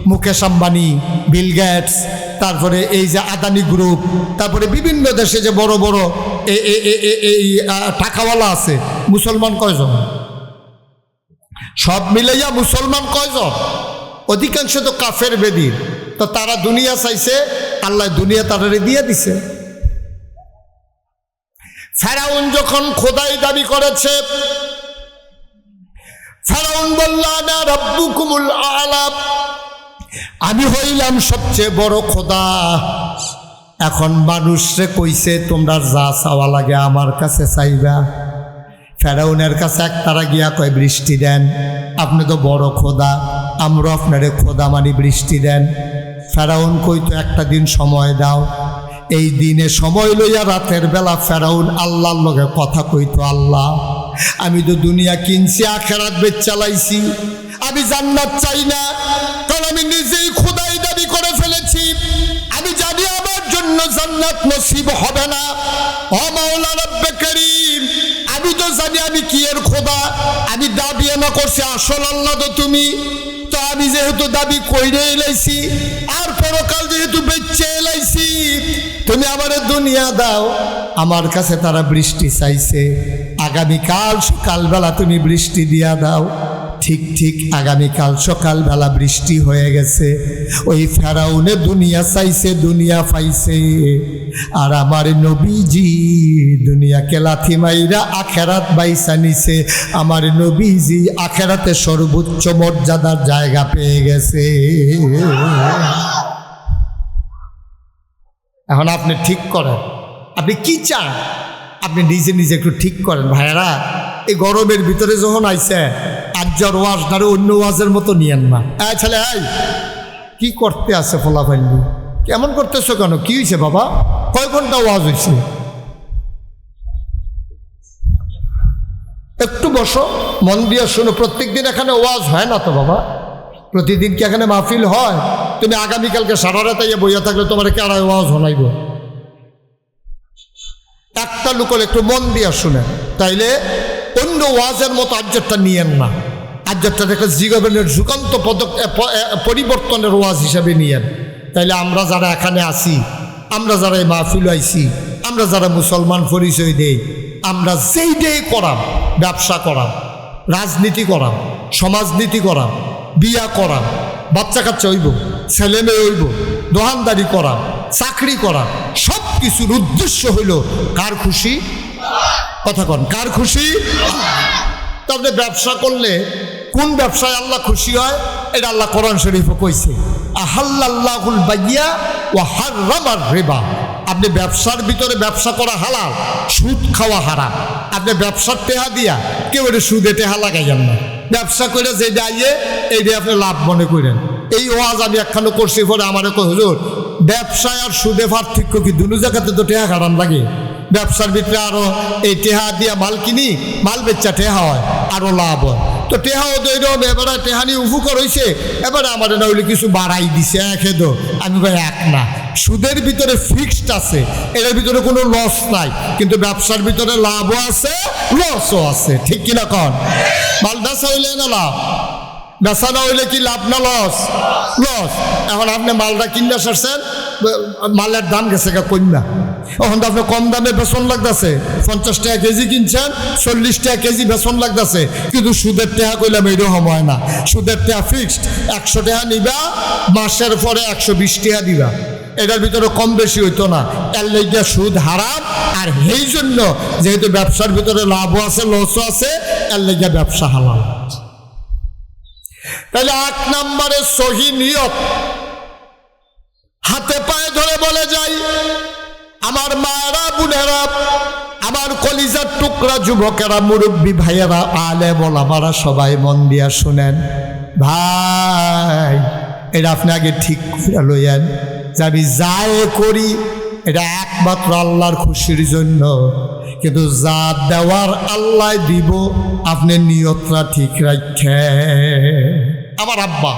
মুকেশ আম্বানি, বিল গেটস, তারপরে এই যে আদানি গ্রুপ, তারপরে বিভিন্ন দেশে যে বড় বড় এই টাকাওয়ালা আছে, মুসলমান কয়জন? সব মিলাইয়া মুসলমান কয়জন? অধিকাংশ তো কাফের বেদির। তো তারা দুনিয়া চাইছে, আল্লাহ দুনিয়া তারারে দিয়ে দিছে। ফেরাউন যখন খোদাই দাবি করেছে, ফেরাউন বলল আনা রাব্বুকুমুল আ'লা, আমি হইলাম সবচেয়ে বড় খোদা। এখন মানুষরে কইছে তোমরা যা চাওয়া লাগে আমার কাছে চাইবা। ফেরাউনের কাছে একতারা গিয়া কয় বৃষ্টি দেন, আপনি তো বড় খোদা, আমরা আপনারে খোদা মানি, বৃষ্টি দেন। ফেরাউন কইতো একটা দিন সময় দাও। এই দিনে সময় লইয়া রাতের বেলা ফেরাউন আল্লাহর লগে কথা কইতো, আল্লাহ আমি তো দুনিয়া কিনছি, আখিরাত বেচা লাইছি, আমি জান্নাত চাই না, কারণ আমি নিজেই খোদাই দাবি করে ফেলেছি। আমি জানি আমার জন্য জান্নাত নসিব হবে না। ও মাওলা রব্বে করিম, আমি তো জানি আমি কি এর খোদা, আমি দাবি না করছি আসল আল্লাহ তো তুমি। তো আমি যেহেতু দাবি কইরে এলাইছি, আর পরকাল যেহেতু বেচে এলাইছি, তুমি আমারে দুনিয়া দাও। আমার কাছে তারা বৃষ্টি চাইছে, আগামীকাল সকালবেলা তুমি বৃষ্টি দিয়া দাও। ঠিক ঠিক আগামীকাল সকালবেলা বৃষ্টি হয়ে গেছে। ওই ফেরাউনে দুনিয়া চাইছে, দুনিয়া পাইছে। আর আমার নবীজি দুনিয়াকে লাথি মাইরা আখেরাত বাইসা নিছে। আমার নবীজি আখেরাতে সর্বোচ্চ মর্যাদার জায়গা পেয়ে গেছে। এখন আপনি ঠিক করেন, আপনি কি চান, আপনি নিজে নিজে একটু ঠিক করেন। ভাইয়েরা, এই গরমের ভিতরে যখন আইছে, আজ্জার ওয়াজ ধরে অন্য ওয়াজের মতো নিয়েন না। ছেলে কি করতে আছে ফলাফাইলি, কেমন করতেছো কেন, কি হয়েছে বাবা, কয় ঘন্টা ওয়াজ হয়েছে? একটু বসো, মন দিয়ে শোনো। প্রত্যেক দিন এখানে ওয়াজ হয় না তো বাবা, প্রতিদিন কি এখানে মাহফিল হয়? তুমি আগামীকালকে সারা রাতে বইয়া থাকলে তোমার কে আর ওয়াজ শোনাইব? একটা লোকের একটু মন দিয়ে শুনে, তাইলে অন্য ওয়াজের মতো আজ্জারটা নিয়েন না। আজ্জারটা একটা জীবনের যুগান্ত পরিবর্তনের ওয়াজ হিসাবে নিয়েন। তাইলে আমরা যারা এখানে আছি, আমরা যারা এই মাহফিল আইছি, আমরা যারা মুসলমান পরিচয় দেই, আমরা যেই ডে করাম, ব্যবসা করাম, রাজনীতি করাম, সমাজনীতি করাম, বিয়া করাম, বাচ্চা কাচ্চা হইব, ছেলে মেয়ে হইব, দোকানদারি করাম, চাকরি করাম, সব কিছুর উদ্দেশ্য হইল কার খুশি? কথা কন, কার খুশি? তবে ব্যবসা করলে কোন ব্যবসায় আল্লাহ খুশি হয় এটা আল্লাহ কোরআন শরীফে কইছে, আহাল্লাল্লাহুল বাইয়া ওয়া হাররামার রিবা। আপনি ব্যবসার ভিতরে ব্যবসা করা হালাল, সুদ খাওয়া হারাম। আপনি ব্যবসার টেহা দিয়া কেউ সুদে টেহা লাগাইয়েন না। ব্যবসা করে যে যাইয়ে এইটা আপনি লাভ মনে করেন। এই ওয়াজ আমি একখানো করছি, পরে আমার কই হুজুর ব্যবসায় আর সুদে পার্থক্য কি? দুনো জায়গাতে তো টেহা হারাম লাগে। ব্যবসার ভিতরে আরো এই টেহা দিয়া মাল কিনি, মাল বেচা টেহা হয়, আরো লাভ হয়। তো টেহাও দৈরম, এবারে টেহানি উপকার হয়েছে, এবারে আমার না হইলে কিছু বাড়াই দিছে, একে দো। আমি ভাই এক না, সুদের ভিতরে ফিক্সড আছে, এর ভিতরে কোনো লস নাই, কিন্তু ব্যবসার ভিতরে লাভও আছে, লসও আছে। ঠিক কিনা কন? মাল বেচা হইলে না লাভ, বেচা না হইলে কি লাভ না লস? লস। এখন আপনি মালটা কিনে সারছেন, মালের দাম গেছে গা কন্যা, এখন তো আপনার কম দামে বেতন লাগতেছে, 50 টাকা কেজি কিনছেন, 40 টাকা কেজি বেতন লাগতেছে, কিন্তু সুদের টাকা কইলাম এইরকম হয় না। সুদের টাকা ফিক্সড, 100 টাকা নিবা, মাসের পরে 120 টাকা দিবা, এটার ভিতরে কম বেশি হইতো না। এর লেগে সুদ হারাম, আর এই জন্য যেহেতু ব্যবসার ভিতরে লাভও আছে লসও আছে, এর লেগে ব্যবসা হালাল। তাহলে 1 নম্বরে সহি নিয়ত। হাতে পায়ে ধরে বলে যাই, আমার মায়েরা, বোনেরা, আমার কলিজার টুকরা যুবকেরা, মুরব্বী ভাইয়েরা, আলেম ওলামারা, সবাই মন দিয়া শুনেন। ভাই, এটা আপনি আগে ঠিক করে লইয়েন যে আমি যাই করি এটা একমাত্র আল্লাহর খুশির জন্য, কিন্তু যা দেওয়ার আল্লাহ দিব, আপনি নিয়তটা ঠিক রাখেন। আমার আব্বা,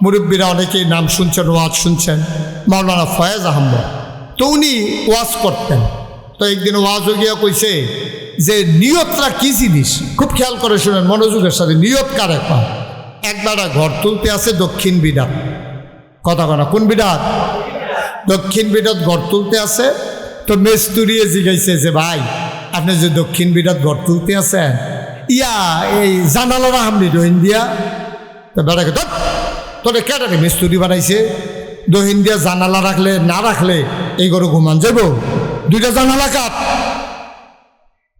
মুরব্বীরা অনেকেই নাম শুনছেন, ওয়াজ শুনছেন, মাওলানা ফয়েজ আহমদ, তো উনি ওয়াজ করতেন। তো একদিন ওয়াজও গিয়া কইছে যে নিয়তটা কি জিনিস, খুব খেয়াল করে শুনেন মনোযোগের সাথে। নিয়ত কারে কয়? একবার ঘর তুলতে আছে দক্ষিণ বিরাট, কথা কনা কোন বিরাট? দক্ষিণ বিরাট ঘর তুলতে আছে। তো মেস্তুরিয়ে জিগাইছে যে ভাই, আপনি যে দক্ষিণ বিরাট ঘর তুলতে আছেন, ইয়া এই জানালারা হামনি দহিন দিয়া। তো বেড়াকে তোরে কেটাকে মিস্তুরি বানাইছে, দহিন দিয়া জানালা রাখলে না রাখলে এই ঘরে ঘুমান যাব, 2টা জানালা কাট।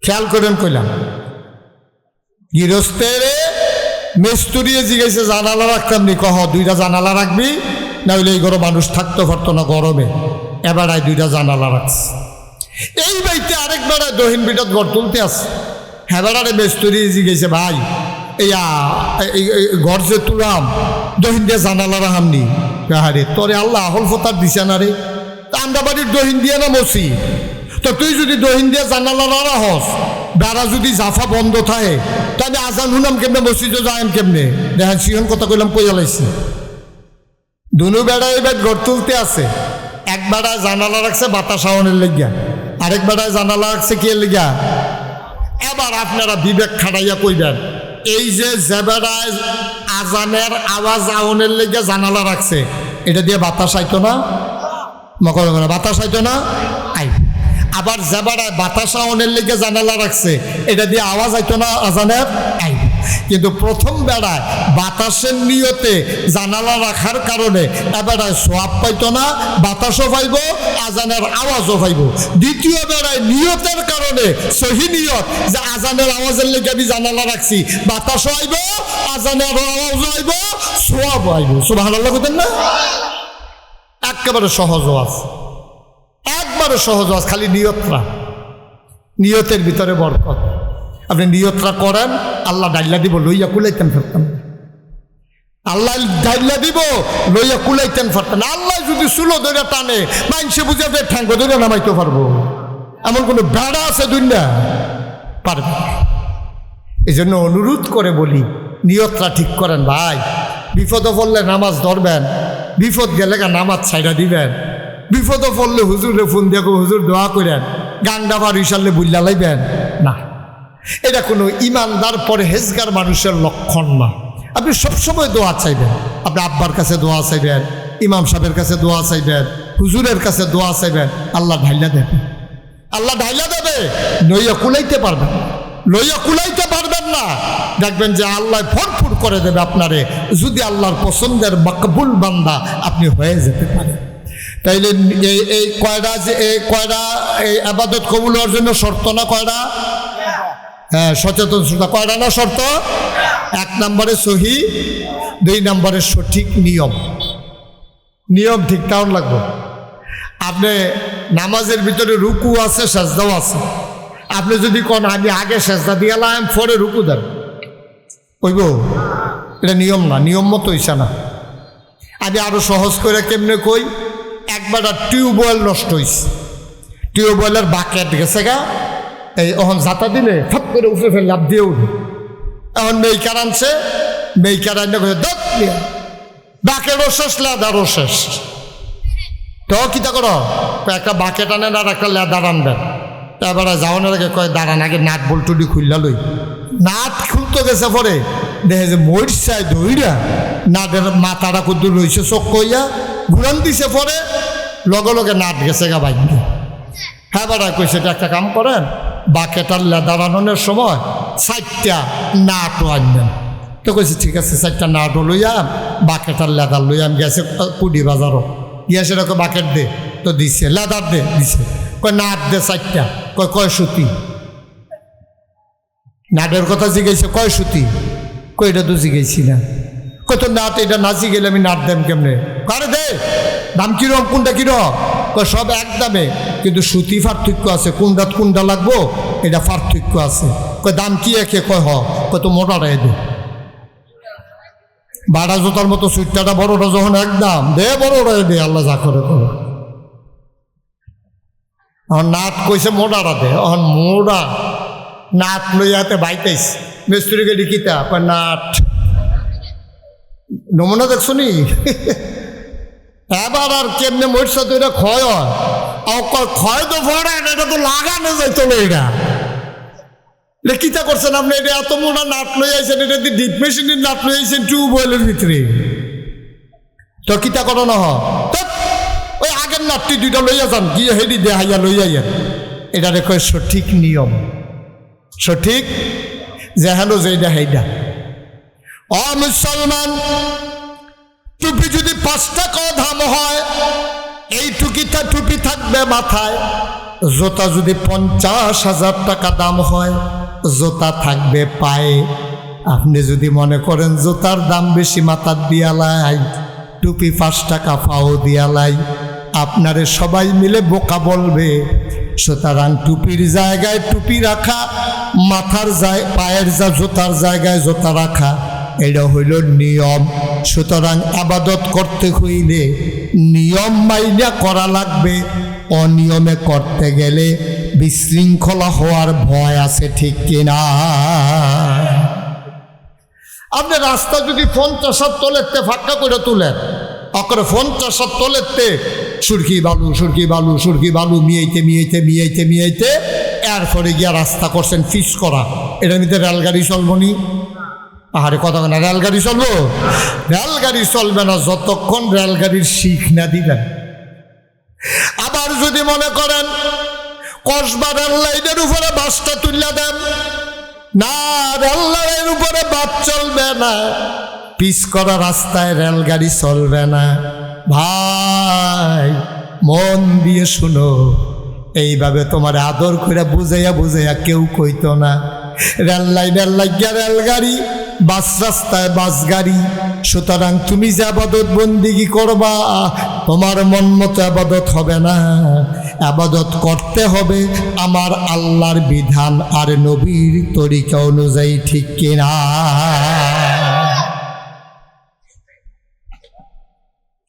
খেয়াল করেন কইলাম, গৃহস্থের মিস্তুরিয়ে জিগাইছে জানালা রাখতাম নি, কহ 2টা জানালা রাখবি, না হইলে এই ঘরে মানুষ থাকতে পারতো না গরমে, এবারায় 2টা জানালা রাখছে। এই বাড়িতে আরেক বেড়ায় দহিন বিটাত ঘর তুলতে আছে, হ্যাঁ বেড়ারে মিস্তুরি জিগাইছে ভাই, এই ঘর যে তুলাম দহিন দিয়ে জানালা রাহামনি, রে তোরে আল্লাহ আহল ফতার দিছে না রে, আমরা বাড়ির দহিন দিয়ে না মসি, তো তুই যদি দহিন দিয়ে জানালা রাহস, বেড়া যদি জাফা বন্ধ থাকে, তাহলে আজান হুনাম কেমনে, মসজিদে যাইম কেমনে? দেখেন সিহন কথা কইলাম কইয়া লাইছি। দুনু বেড়া এবার ঘর তুলতে আছে, এক বেড়ায় জানালা রাখছে বাতাস আওয়ানের লেগিয়া, আরেক বেড়ায় জানালা রাখছে কি লেগিয়া? এবার আপনারা বিবেক খাটাইয়া কইবেন, এই যে বেড়ায় আজানের আওয়াজ আওয়ানের লেগে জানালা রাখছে, এটা দিয়ে বাতাস আইতো না? মকর বাতাস আইতো না? আই। আবার যে বেড়ায় বাতাস আওয়ানের লেগে জানালা রাখছে, এটা দিয়ে আওয়াজ আইতো না আজানের? আই। কিন্তু প্রথম বেড়ায় বাতাসের নিয়তে জানালা রাখার কারণে এবারে সোয়াব পাইতো না, বাতাসও পাইব, আজানের আওয়াজও পাইব। দ্বিতীয় বেড়ায় নিয়তের কারণে সহি নিয়ত যে আজানের আওয়াজের লেগে আমি জানালা রাখছি, বাতাসও আইব, আজানের আওয়াজও আইব, সোয়াবও আইব। সুবহানাল্লাহ বলেন না? একেবারে সহজ ওয়াজ, একবারে সহজ ওয়াজ, খালি নিয়তরা, নিয়তের ভিতরে বরকত। আপনি নিয়তরা করেন, আল্লাহ ডাইলা দিব, লইয়া কুলাইতেন ফেরতেন। আল্লাহ ডাইলা দিব, লইয়া কুলাইতেন ফেরতেন। আল্লাহ যদি চুলো ধরে টানে, মাইনসে বুঝে ঠ্যাঙ্গ ধরে নামাইতে পারবো, এমন কোনো বেড়া আছে দুনিয়া? পারবে। এই জন্য অনুরোধ করে বলি, নিয়তরা ঠিক করেন ভাই। বিপদে পড়লে নামাজ ধরবেন, বিপদ গেলে নামাজ ছাইড়া দিবেন। বিপদে পড়লে হুজুরে ফোন দিয়ে হুজুর দোয়া করেন, গাংডা বাড়ি সারলে বুল্লা লাইবেন না। এটা কোনো ইমানদার পরহেজগার মানুষের লক্ষণ না। আপনি সবসময় দোয়া চাইবেন, আপনি আব্বার কাছে দোয়া চাইবেন, ইমাম সাহেবের কাছে দোয়া চাইবেন, হুজুরের কাছে দোয়া চাইবেন, আল্লাহ ঢাইলা দেবে, আল্লাহ ঢাইলা দেবে। লইয়া কুলাইতে পারবেন, লইয়া কুলাইতে পারবেন না, দেখবেন যে আল্লাহ ভরপুর করে দেবে আপনারে, যদি আল্লাহর পছন্দের মকবুল বান্দা আপনি হয়ে যেতে পারেন। তাইলে এই কয়টা যে এই আবাদত কবুল হওয়ার জন্য শর্ত না কয়টা? হ্যাঁ, সচেতন শ্রোতা, কয়টা না শর্ত? 1 নম্বরে সহি, 2 নম্বরে সঠিক নিয়ম। নিয়ম ঠিক কেমন লাগবে? আপনি নামাজের ভিতরে রুকু আছে, সেজদাও আছে। আপনি যদি কোন আমি আগে সেজদা দিয়ালাম পরে রুকু দেন, কইব? এটা নিয়ম না, নিয়ম মতো হইছে না। আমি আরো সহজ করে কেমনে কই, একবার টিউবওয়েল নষ্ট হয়েছে, টিউবওয়েলের বাকেট গেছে গা, এই ওখান জাতা দিলে ফাপ করে উঠে ফেলে লাভ দিয়ে উঠে, এখন মেইকার আনছে, মেইকার আনলে দত বাকেটও শেষ, লেদারও শেষ। তো কিতা করো, একটা বাকেট আনেন আর একটা লেদার আনবেন। এবারে যাওয়ানোর আগে কয় দাঁড়ান, আগে নাট বল্টুটি খুললা লই। নাট খুলতে গেছে পরে দেখে যে মরিচায় ধইরা নাটের মাথাটা কুদ্দুর রয়েছে, চোখ কইয়া ঘুরান দিছে, পরে লগে লগে নাট গেছে গা বাইকে। হ্যাঁ বাড়া কইছে এটা একটা কাম করেন, বাকেটার লেদার আননের সময় 4টা নাটও আনবেন। তো কইছে ঠিক আছে, 4টা নাটও লইয়াম, বাকেটার লেদার লইয়াম। গেছে কুডি বাজারও, গিয়ে সেরকম বাকেট দে, তো দিছে, লেদার দে দিছে, কয় নাট দে 4টা, কয় সুতি। নাটের কথা জিজ্ঞেস, কয় সুতি, কইটা তো জিজ্ঞেসি না। কই তো নাট, এটা নাচি গেলে আমি নাট দেম কেমনে? কারে দে, দাম কিরম, কোনটা কিরম? কয় সব এক দামে, কিন্তু সুতি পার্থক্য আছে, কোনটা লাগবো এটা পার্থক্য আছে। কয় দাম কি একে? কয় কয় তো মোটাটাই দে। বাড়া জোতার মতো সুইটটা বড়টা যখন একদম দে, বড়টাই দে, আল্লাহ যা করে করো। এখন নাট কইছে মোটাটা দে, এখন মোড়া নাট লইয়াতে বাইতেছ মিস্ত্রিকে লিখিতা, কয় নাট নমুনা দেখছো নি? এবার আর কেমনে মরছে তো এটা ক্ষয় হয়, ক্ষয় তো পড়ে, এটা তো লাগানো যাইতো না। এটা কিতা করছেন আপনি? এটা এত মোটা নাট লই আইছেন, এটা দিয়ে ডিপ মেশিনের নাট লই আইছেন টিউবওয়েলের ভিতরে, তো কিতা করো না? ওই আগের নাটটি 2টা লইয়া যান, গিয়ে হেডি দেহাইয়া লইয়া যান। এটা রেখে সঠিক নিয়ম, সঠিক যেহেন যেইটা হেইডা। অ মুসলমান, টুপি যদি 5 টাকা দাম হয়, এই টুকিটা টুপি থাকবে মাথায়। জোতা যদি 50,000 টাকা দাম হয়, জোতা থাকবে পায়ে। আপনি যদি মনে করেন জোতার দাম বেশি, মাথার দিয়ালাই, টুপি 5 টাকা পাও দিয়ালাই, আপনারে সবাই মিলে বোকা বলবে। সুতরাং টুপির জায়গায় টুপি রাখা, মাথার পায়ের জোতার জায়গায় জোতা রাখা, এটা হইল নিয়ম। সুতরাং আবাদত করতে হইলে নিয়ম মাইনা করা লাগবে। অনিয়মে করতে গেলে বিশৃঙ্খলা হওয়ার ভয় আছে, ঠিক কিনা? আপনি রাস্তা যদি 50 তলেতে ফাঁকা করে তুলেন, অকরে 50 তলেতে সুরকি বালু মিয়াইতে এরপরে গিয়া রাস্তা করছেন ফিস করা। এটার মধ্যে রেলগাড়ি চলবো নি? আহারে কথা না, রেলগাড়ি চলবো? রেলগাড়ি চলবে না যতক্ষণ রেলগাড়ির শিখ না দিবেন। আবার যদি মনে করেন কসবা রেল লাইনের উপরে বাসটা তুললে দেন, না, রেল লাইনের উপরে বাস চলবে না, পিস করা রাস্তায় রেলগাড়ি চলবে না। ভাই মন দিয়ে শুনো, এইভাবে তোমার আদর করে বুঝাইয়া কেউ কইতো না। রেল লাইনের লাগিয়া রেলগাড়ি, বাস রাস্তায় বাস গাড়ি। সুতরাং তুমি যে আবাদত বন্দিগি করবা, তোমার মন মতো আবাদত হবে না। আবাদত করতে হবে আমার আল্লাহর বিধান আর নবীর তরিকা অনুযায়ী, ঠিক কিনা?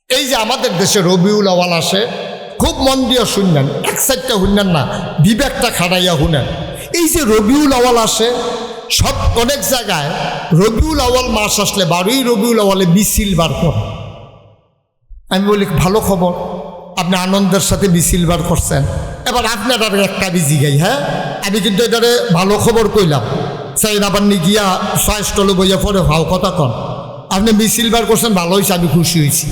এই যে আমাদের দেশে রবিউল আওয়াল আসে, খুব মন দিয়ে শুনলেন, এক সাইডটা শুনলেন না, বিবেকটা খাটাইয়া শুনেন। এই যে রবিউল আওয়াল আসে, সব অনেক জায়গায় রবিউল আওয়াল মাস আসলে 12ই রবিউল আওয়ালে মিছিল বার করে। আমি বলি ভালো খবর, আপনি আনন্দের সাথে মিছিল বার করছেন। এবার আপনার একটা বিজি গাই, হ্যাঁ আমি কিন্তু এটারে ভালো খবর কইলাম, চাই আবার নি গিয়া 6 স্টলে বইয়া পরে ভাও কথা কন। আপনি মিছিল বার করছেন, ভালো হয়েছে, আমি খুশি হয়েছি।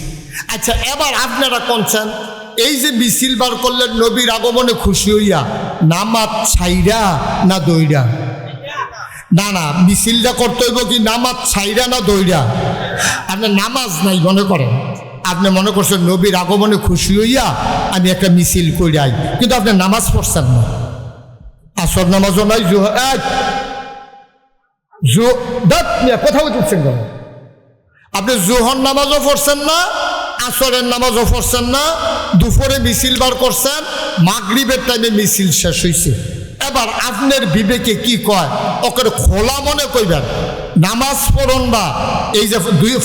আচ্ছা, এবার আপনারা কনছেন এই যে মিছিল বার করলেন নবীর আগমনে খুশি হইয়া, নামাজ ছাইরা না দইরা? না, মিছিলটা করতে হইব কি নামাজ ছাইরা না দইরা? আপনি নামাজ নাই মনে করেন, আপনি মনে করছেন নবীর আগমনে খুশি হইয়া আমি একটা মিছিল কইরাই, কিন্তু আপনি নামাজ পড়ছেন না। আসর নামাজও নাই, কোথাও উঠছেন কেন? আপনি জোহর নামাজও পড়ছেন না, আসরের নামাজও পড়ছেন না, দুপুরে মিছিল বার করছেন, মাগরিবের টাইমে মিছিল শেষ হয়েছে। এবার আপনার বিবেকে কি কয়? ওকে খোলা মনে কইবেন নামাজ পড়ন না, এই যে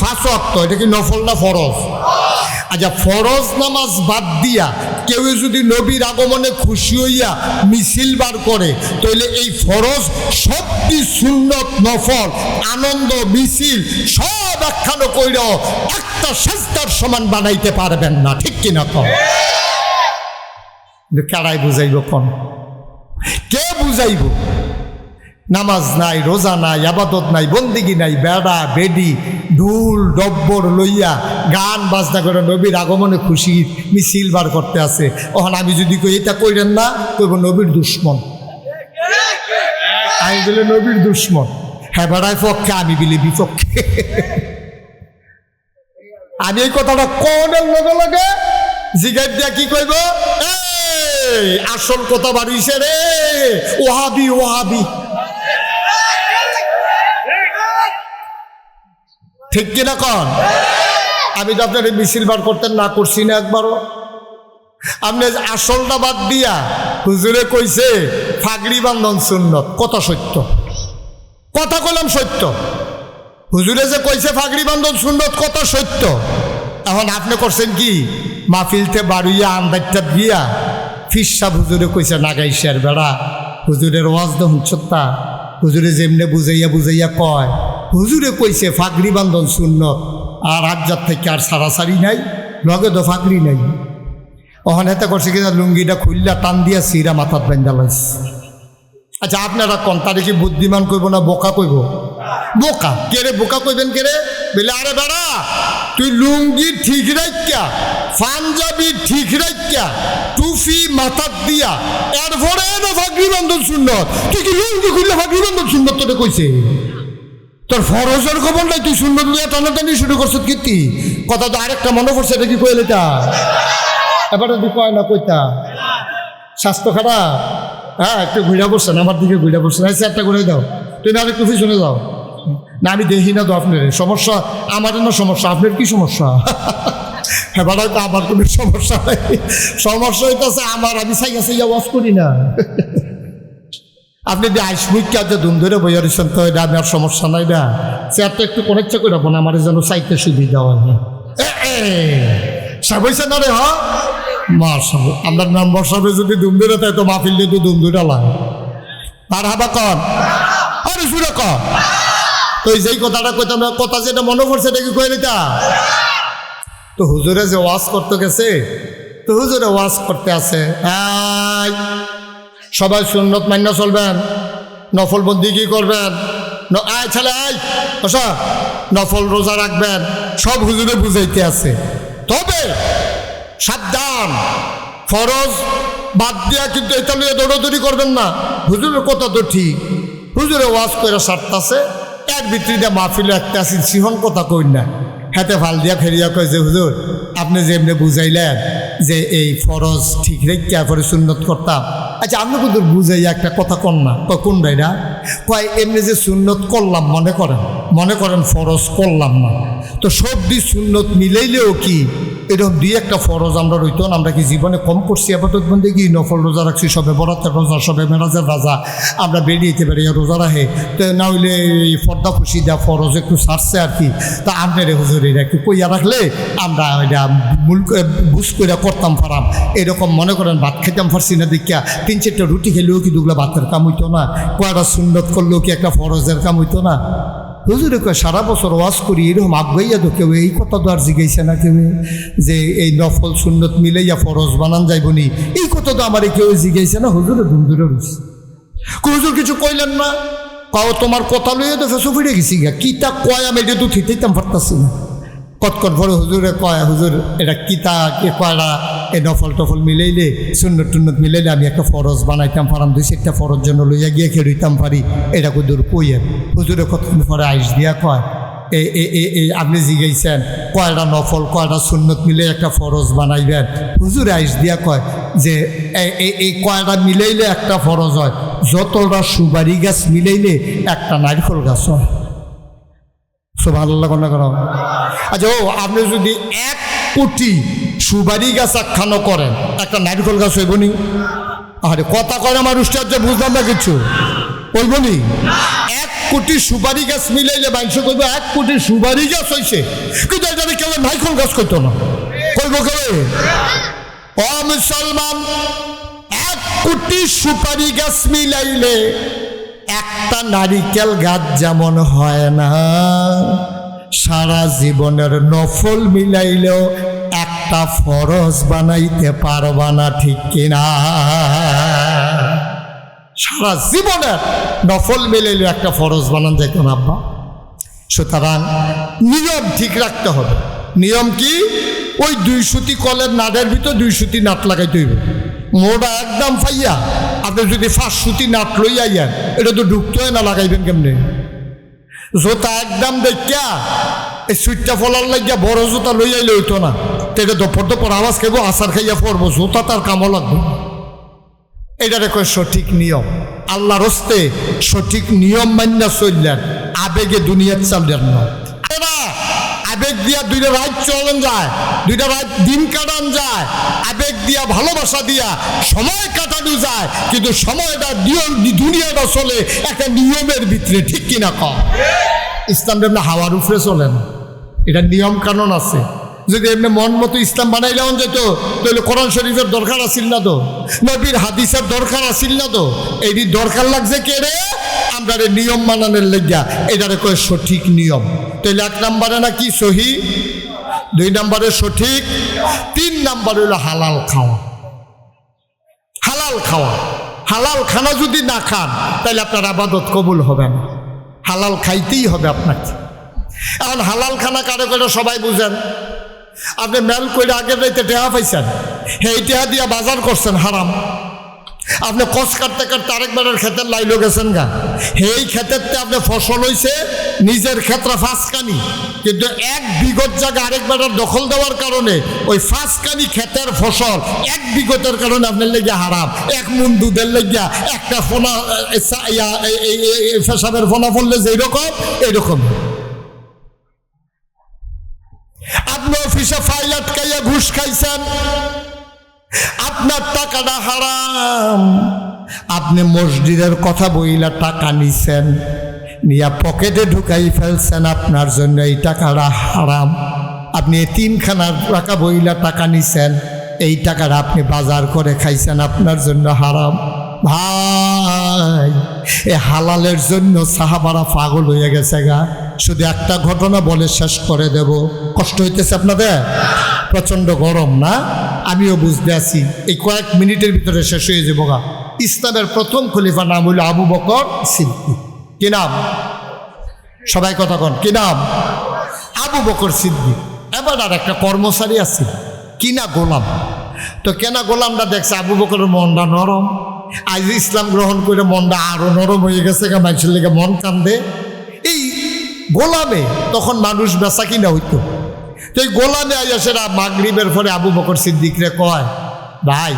5 ওয়াক্ত, এটা কি নফল না ফরজ? আচ্ছা, ফরজ নামাজ বাদ দিয়া কেউ যদি নবীর আগমনে খুশি হইয়া মিছিল বার করে, তাহলে এই ফরজ সবটি সুন্নত নফল আনন্দ মিছিল সব একখানো কইরাও একটা সাজদার সমান বানাইতে পারবেন না, ঠিক কিনা? তো কারাই বুঝাইব কোন? কে বুঝাইব? নামাজ নাই, রোজা নাই, আবাদত নাই, বন্দিগি নাই, বেড়া বেডি ঢুল ডব্বর লইয়া গান বাজনা করে নবীর আগমনে খুশি মিছিল বার করতে আছে। ওখানে আমি যদি কই এটা কইরেন না, কইব নবীর দুশ্মন। আমি বলে নবীর দুশ্মন, হ্যাঁ বেড়ায় পক্ষে, আমি বলি বিপক্ষে। আমি এই কথাটা কোনের লগে লগে জিগার দিয়া কি কইব, আসল কথা বাড়িছে রে, ওহাবি ওহাবি। ঠিক কিনা কন? আমি তো আপনার মিছিল বার করতেন না, করছি না একবারও। আপনি আসলটা বাদ দিয়া হুজুরে কইছে ফাগড়ি বান্ধন সুন্নত, কথা সত্য, কথা কইলাম সত্য। হুজুরে যে কইছে ফাগড়ি বান্ধন সুন্নত, কথা সত্য। এখন আপনি করছেন কি, মাহফিলতে বাড়ুইয়া আন্দাজটা দিয়া ফিরসা হুজুরে কইছে নাগাইশার বেড়া, হুজুরের ওয়াজ দহন সত্তা, হুজুরে যেমনে বুঝাইয়া বুঝাইয়া কয়, হুজুরে কইছে ফাগড়ি বান্ধন সুন্নত, আর আজ্জার থেকে আর সারাসারি নাই, লগে তো ফাগড়ি নাই। ওখানে এতে করছে কিনা লুঙ্গিটা খুললা টান দিয়া সিরা মাথাত বান্ধা লাইছে। আচ্ছা আপনারা কোন তারে কি বুদ্ধিমান কইব না বোকা কইব? বোকা। কেরে বোকা কইবেন কেরে? বলে আরে বেড়া তুই লুঙ্গি ঠিক রাখিয়া, পাঞ্জাবি ঠিক রাখিয়া, টুফি মাথাত দিয়া, এরপরে না ফাগড়ি বান্ধন সুন্নত, তুই কি লুঙ্গি খুললে ফাগড়ি বান্ধন সুন্নত তোরে কইছে? তোর ফরজের খবর নাই, তুই সুন্নত লিয়া টানাটানি শুরু করছ কীর্তি। কথা তো আরেকটা মনে পড়ছে, এটা কি কইলে তা এবারে তুই কয় না কইতা স্বাস্থ্য খারাপ? হ্যাঁ একটু ঘুরে বসছেন, আমার দিকে ঘুরে বসছেন, আচ্ছা একটা ঘুরে দাও, তুই না আরেকটু পিছনে যাও না, আমি দেখি না তো আপনার সমস্যা, আমার না সমস্যা, আপনার কি সমস্যা? হ্যাঁ বাড়াই তো আমার কোনো সমস্যা নাই, সমস্যা হইতেছে আমার, আমি সাইয়া সাইয়া ওয়াশ করি না। আপনি যে আইসমুখকে আজ ধুম ধরে বইয়া দিচ্ছেন তো, এটা আমি আর সমস্যা নাই না, চেয়ারটা একটু কনেকচা করে রাখবো না, আমার যেন চাইতে সুবিধা হয়। সাবইছে না রে? হ্যাঁ মাশাআল্লাহ, আপনার নম্বর সবে যদি ধুম ধরে তাই তো মাহফিল দিয়ে তো ধুম ধরে লাগে। আর হাবা কন, আরে শুনে কন তো, যেই কথাটা কইতাম, কথা যেটা মনে পড়ছে এটা কি কয়ে নিতা? তো হুজুরে যে ওয়াজ করতে গেছে, তো হুজুরে ওয়াজ করতে আছে, সবাই সুন্নত মান্য চলবেন, নফল বন্দি কি করবেন, আয় ছেলে আয় বসা, নফল রোজা রাখবেন, সব হুজুরে বুঝাইতে আছে। তবে সাবধান, ফরজ বাদ দিয়া কিন্তু এটা নিয়ে দৌড়াদৌড়ি করবেন না। হুজুরের কথা তো ঠিক, হুজুরে ওয়াজ করে সারতাছে, এক ভিতরিটা মাহফিলে একটা আসি সিহন কথা কই না, হাতে ফাল দিয়া ফেরিয়া কয় যে হুজুর আপনি যে এমনি বুঝাইলেন যে এই ফরজ ঠিক রেখা করে সুন্নত করতাম, আচ্ছা আপনি কিন্তু বুঝাইয়া একটা কথা কন না। কয় কোন ভাইরা? কয় এমনি যে সুন্নত করলাম, মনে করেন ফরজ করলাম না, তো সব দি সুন্নত মিলাইলেও কি এরকম দুই একটা ফরজ আমরা রইত না? আমরা কি জীবনে কম করছি? আপাতত বন্ধে কি নফল রোজা রাখছি, সবে বরাতের রোজা, সবে মেরাজের রোজা, আমরা বেরিয়েতে পারি রোজা রাখে, তো না হইলে এই ফর্দা খুশি দেওয়া ফরজ একটু সারছে আর কি। তা আপনার হুজুরের একটু কইয়া রাখলে আমরা এটা মূল বুঝ করে করতাম পারাম, এরকম মনে করেন ভাত খেতাম পারছি না দেখিয়া 3-4টা রুটি খেলেও কি দুগুলা ভাতের কাম হইতো না? কয়টা সুন্নত করলেও কি একটা ফরজের কাম হইতো না? হুজুরে কয় সারা বছর ওয়াজ করি, এরকম আগাইয়া তো কেউ এই কথা তো আর জিগাইছে না কেউ, যে এই নফল সুন্নত মিলাইয়া ফরজ বানান যাইবনি, এই কথা তো আমার কেউ জিগাইছে না। হুজুরে ধুম ধরে রয়েছে, হুজুর কিছু কইলেন না, কাও তোমার কথা লইয়া তো ফেসো ফিরে গেছি গা, কিতা কয় আমি এটা তো ঠিকইতাম পারতাছি না। কতক্ষণ পরে হুজুরে কয়, হুজুর এটা কিতা কে কয়রা এই নফল টফল মিলাইলে সুন্নত টুন্নত মিলাইলে আমি একটা ফরজ বানাইতাম পারাম, 2-4টা ফরজ জন্য লইয়া গিয়ে খেলইতাম পারি, এটা কুদুর কইয়া। হুজুরে কতক্ষণ পরে আইস দিয়া কয়, এই আপনি জিগাইছেন কয়টা নফল কয়টা সুন্নত মিলে একটা ফরজ বানাইবেন। হুজুরে আইস দিয়া কয় যে এই কয়টা মিলাইলে একটা ফরজ হয়, যতটা সুপারি গাছ মিলাইলে একটা নারকেল গাছ হয়। সুবহানাল্লাহ করা। আচ্ছা ও আপনি যদি 1 কোটি সুপারি গাছ একখানো করেন, একটা নারকেল গাছ হইবনি? আরে কথা কয় আমার উস্তাদ, বুঝলাম না কিছু, হইবনি? 1 কোটি সুপারি গাছ মিলাইলে মানুষ কইব 1 কোটি সুপারি গাছ হয়েছে, কিন্তু এটা কেউ নারকেল গাছ কইতো না, কইব কেউ? ও মুসলমান, 1 কোটি সুপারি গাছ মিলাইলে একটা নারিকেল গাছ যেমন হয় না, সারা জীবনের নফল মিলাইলেও একটা ফরজ বানাইতে পারবা না, ঠিক কিনা? সারা জীবনের নফল মিলাইলে একটা ফরজ বানান যাইত না আব্বা। সুতরাং নিয়ম ঠিক রাখতে হবে। নিয়ম কি? ওই 2 সুতি কলের নাটের ভিতর 2 সুতি নাট লাগাইতে হইবে। মোটা একদম ফাইয়া আপনি যদি 5 সুতি নাট লই আইয়েন, এটা তো ঢুকতে হয় না, লাগাইবেন কেমনে? জোতা একদম দেখা এই সুইটটা ফলার লাগিয়া বড় জোতা লই আইলে হইতো না, তো এটা দপর আওয়াজ খাইব, আচার খাইয়া পড়বো, জোতা তার কামও লাগবে। এটারে কয় সঠিক নিয়ম। আল্লাহর হস্তে সঠিক নিয়ম মান্না চললেন, আবেগে দুনিয়ার চাললেন না। আবেগ দিয়া 2টা রাত চলেন যায়, 2টা রাত দিন কাটান যায়, আবেগ দিয়া ভালোবাসা দিয়া সময় কাটানো যায়, কিন্তু সময়টা দুনিয়াটা চলে একটা নিয়মের ভিতরে, ঠিক কিনা কম? ইসলাম এমনি হাওয়ার উপরে চলে না, এটা নিয়ম কানুন আছে। যদি এমনি মন মতো ইসলাম বানাইলেও যেত, তাহলে কোরআন শরীফের দরকার আসিল না তো, নবীর হাদিসের দরকার আসিল না তো। এইটি দরকার লাগছে কে রে? আমরা নিয়ম মানানোর লেগা। এটারে কয় সঠিক নিয়ম। তাহলে 1 নম্বরে না কি সহি, 2 নম্বরে সঠিক, 3 নম্বর হইল হালাল খাওয়া। হালাল খাওয়া, হালাল খানা যদি না খান তাহলে আপনার আবাদত কবুল হবে না। হালাল খাইতেই হবে আপনাকে। এখন হালাল খানা কারো করে সবাই বুঝেন। আপনি মেল করে আগের রাইতে টেহা পাইছেন, এই টেহা দিয়া বাজার করছেন হারাম। আপনি কষ কাটতে কাটতে আরেকবারের ক্ষেতের লাইলো গেছেন গা, এই ক্ষেতেরতে আপনি ফসল হয়েছে নিজের ক্ষেত্রে 5 কানি, কিন্তু 1 বিঘত জায়গা আরেকবারের দখল দেওয়ার কারণে ওই 5 কানি ক্ষেতের ফসল 1 বিঘতের কারণে আপনার লেগে হারাম। 1 মুন দুধের লেগিয়া একটা ফোনা পেশাবের ফোনা ফললে যেরকম এইরকম। আপনি অফিসে ফাইল আটকাইয়া ঘুষ খাইছেন, আপনার টাকাটা হারাম। আপনি মসজিদের কথা বইলা টাকা নিছেন, নিয়া পকেটে ঢুকাই ফেলছেন, আপনার জন্য এই টাকাটা হারাম। আপনি এতিমখানার টাকা বইলা টাকা নিছেন, এই টাকাটা আপনি বাজার করে খাইছেন, আপনার জন্য হারাম। ভাই, এ হালালের জন্য সাহাবারা পাগল হয়ে গেছে গা। শুধু একটা ঘটনা বলে শেষ করে দেব। কষ্ট হইতেছে আপনাদের? প্রচণ্ড গরম না? আমিও বুঝতে আছি, এই কয়েক মিনিটের ভিতরে শেষ হয়ে যাবো গা। ইসলামের প্রথম খলিফা নাম হইল আবু বকর সিদ্দিক। কি নাম? সবাই কথা কন, কি নাম? আবু বকর সিদ্দিক। এবার আর একটা কর্মচারী আছে কিনা গোলাম। তো কেনা গোলামটা দেখছে আবু বকরের মনটা নরম, আজ ইসলাম গ্রহণ করে মনটা আরো নরম হয়ে গেছে, মানুষের লেগে মন কান্দে। এই গোলামে তখন মানুষ বেচা কিনা হইতো। তো এই গোলামে আইয়াসেরা মাগরিবের পরে আবু বকর সিদ্দিকরে কয়, ভাই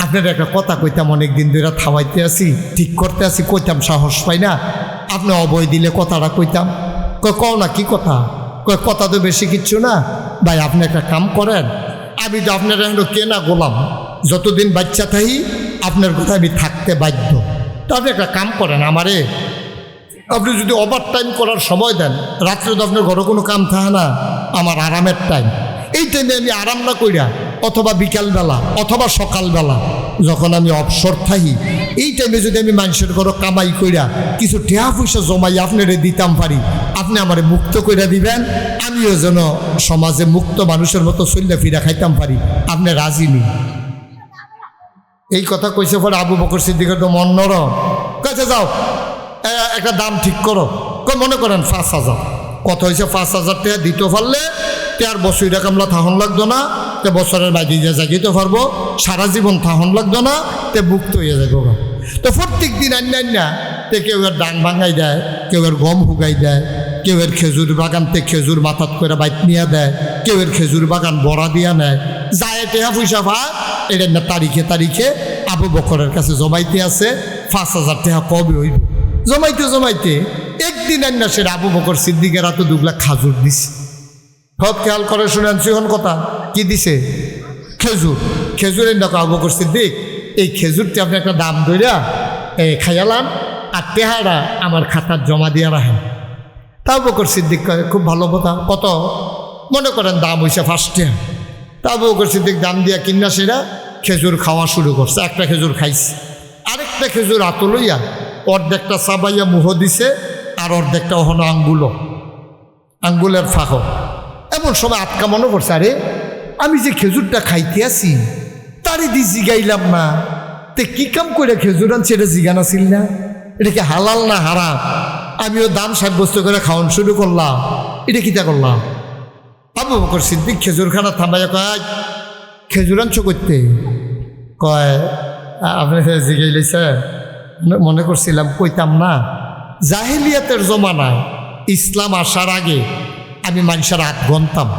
আপনার একটা কথা কইতাম, অনেকদিন ধরে থামাইতে আসি, ঠিক করতে আসি, কইতাম সাহস পাই না। আপনি অবয় দিলে কথাটা কইতাম। কও না, কি কথা? কয় কথা তো বেশি কিচ্ছু না ভাই, আপনি একটা কাম করেন, আমি তো আপনার এখন কেনা গোলাম, যতদিন বাচ্চা থাকি আপনার কথা আমি থাকতে বাধ্য। তো আপনি একটা কাম করেন, আমারে আপনি যদি ওভার টাইম করার সময় দেন, রাত্রে তো আপনার ঘরে কোনো কাম থাকে না, আমার আরামের টাইম, এই টাইমে আমি আরাম না কইরা অথবা বিকালবেলা অথবা সকালবেলা যখন আমি অবসর থাকি, এই টাইমে যদি আমি মানুষের ঘরে কামাই কইরা কিছু টেহা পয়সা জমাই আপনারে দিতাম পারি, আপনি আমারে মুক্ত কইরা দিবেন, আমিও যেন সমাজে মুক্ত মানুষের মতো চল্লা ফিরা খাইতাম পারি, আপনি রাজি নি? এই কথা কইছে পরে আবু বকর সিদ্দিকের তো মন নরম। কাছে যাও, একটা দাম ঠিক করো। মনে করেন 5,000। কত হয়েছে? 5,000 টাকা দিতে পারলে আর বছরটা কামলা থাহন লাগতো না, তে বছরের বাইরে যা জাগিতে পারবো, সারা জীবন থাহন লাগতো না, তে মুক্ত হয়ে যাবো। তো প্রত্যেক দিন আন্যা তে কেউ এর ডান ভাঙাই দেয়, কেউ এর গম হুগাই দেয়, কেউ এর খেজুর বাগানতে খেজুর মাথাত করে বাইত নিয়ে দেয়, কেউ এর খেজুর বাগান বড়া দিয়া নেয়, যায় টেহা পয়সা ভাত এটা না তারিখে তারিখে আবু বকরের কাছে জমাইতে আছে। 5,000 টাকা কবে হইব? জমাইতে জমাইতে একদিন আন্যা সেটা আবু বকর সিদ্দিকের হাতে 2 লাখ খাজুর দিছে। সব খেয়াল করে শুনেন সিহন কথা, কি দিছে? খেজুর। খেজুরের দেখো আবু বকর সিদ্দিক, এই খেজুরটি আপনি একটা দাম ধইরা খাইয়ালাম, আর তেহারা আমার খাতার জমা দিয়ে রাখেন। তা আবু বকর সিদ্দিক খুব ভালো কথা। কত? মনে করেন দাম হয়েছে 5 টাকা। তা আবু বকর সিদ্দিক দাম দিয়া কিনা সেরা খেজুর খাওয়া শুরু করছে। একটা খেজুর খাইছে, আরেকটা খেজুর হাতে লইয়া অর্ধেকটা চাবাইয়া মুহ দিছে, আর অর্ধেকটা ওখানে আঙ্গুলের ফাঁক। এমন সময় আটকা মনে করছে, আরে আমি যে খেজুরটা খাইতে আসি তারই দি জিগাইলাম না, তে কি কাম করে খেজুর আনছে এটা জিজ্ঞানা ছিল না? এটা কি হালাল না হারাম? আমিও দাম সাব্যস্ত করে খাওয়ান শুরু করলাম। এটা কিতা করলাম? আবু বকর সিদ্দিক খেজুর খানা থামাইয়া কয়, খেজুর আনছো করতে? কয় আপনি জিগাইলেছে, মনে করছিলাম কইতাম না। জাহেলিয়াতের জমানায় ইসলাম আসার আগে আমি মানুষের হাত গণতাম।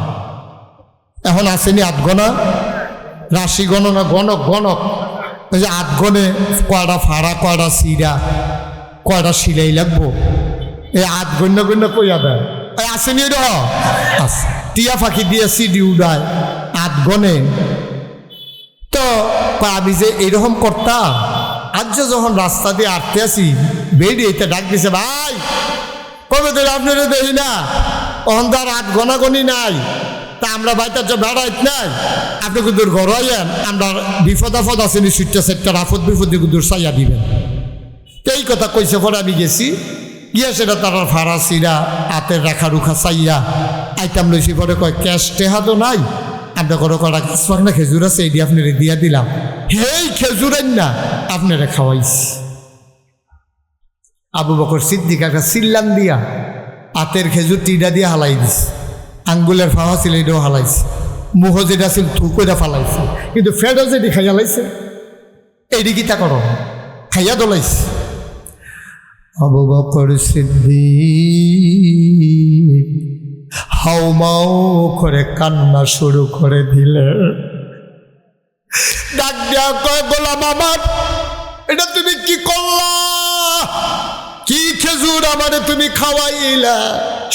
এখন আসেনি হাত গণা, রাশি গণনা, গণক গণক। ওই যে হাত গণে কয়টা ফাড়া, কয়টা সিরা, কয়টা সিলাই লাগবো, এই হাত গণ্য গণ্য কইয়া দেয়। আসেনি র টিয়া ফাঁকি দিয়ে সিডি উড়ায়, হাত গণে। তো আমি যে এইরকম করতাম, আজ যখন রাস্তা দিয়ে আটতে আসি বেরিয়ে এটা ডাক দিছে, ভাই কবে ধরে আপনারা দেখি না, অহন তার হাত গণাগণি নাই, তা আমরা বাইতার যে বেড়াইত নাই, আপনি কুদুর ঘর আইয়েন, আমরা বিপদ আপদ আসেনি সুইটটা সেটটা আপদ বিপদ কুদুর চাইয়া দিবেন। তো এই কথা কইছে। পরে আমি গেছি, গিয়া সেটা তারা ফারাসিরা হাতের রাখা রুখা চাইয়া আইটাম লইছি। পরে কয় ক্যাশ টেহা তো নাই, আমরা করো কটা গাছ পাক না খেজুর আছে, এটি আপনারে দিয়া দিলাম। হেই খেজুরেন না, আপনারা খাওয়াইছি। আবু বকর সিদ্দিক একটা সিল্লান দিয়া হাতের খেজুর টিডা দিয়ে হালাই দিছে, আঙ্গুলের ফাওয়া ছিল এটাও হালাইছে, মুহ যেটা ছিল থুকোটা ফালাইছে, কিন্তু ফেডও যেটি খাইয়া লাইছে এইটি কিতা করো খাইয়া দলাইছে। আবু বকর সিদ্দিক হাউমাউ করে কান্না শুরু করে দিলে। ডাক দেয়া কয়, গোলাম আমার, এটা তুমি কি করলা? কি খেজুর আমারে তুমি খাওয়াইলা?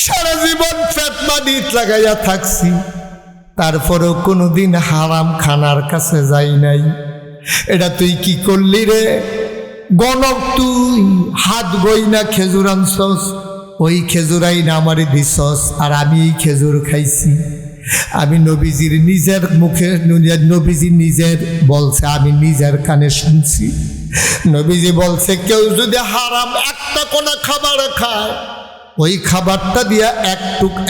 সারা জীবন পেট মানিত লাগাইয়া থাকছি, তারপরেও কোনোদিন হারাম খানার কাছে যাই নাই। এটা তুই কি করলি রে? গণক তুই হাত গই না খেজুর আনছস, ওই খেজুরাই না আমারে দিছস, আর আমি এই খেজুর খাইছি। আমি নবীজির নিজের মুখে, নবীজি নিজের বলছে, আমি নিজের কানে শুনছি। নবীজি বলছে, কেউ যদি হারাম একটা কোনা খাবার খায়, ওই খাবারটা দিয়া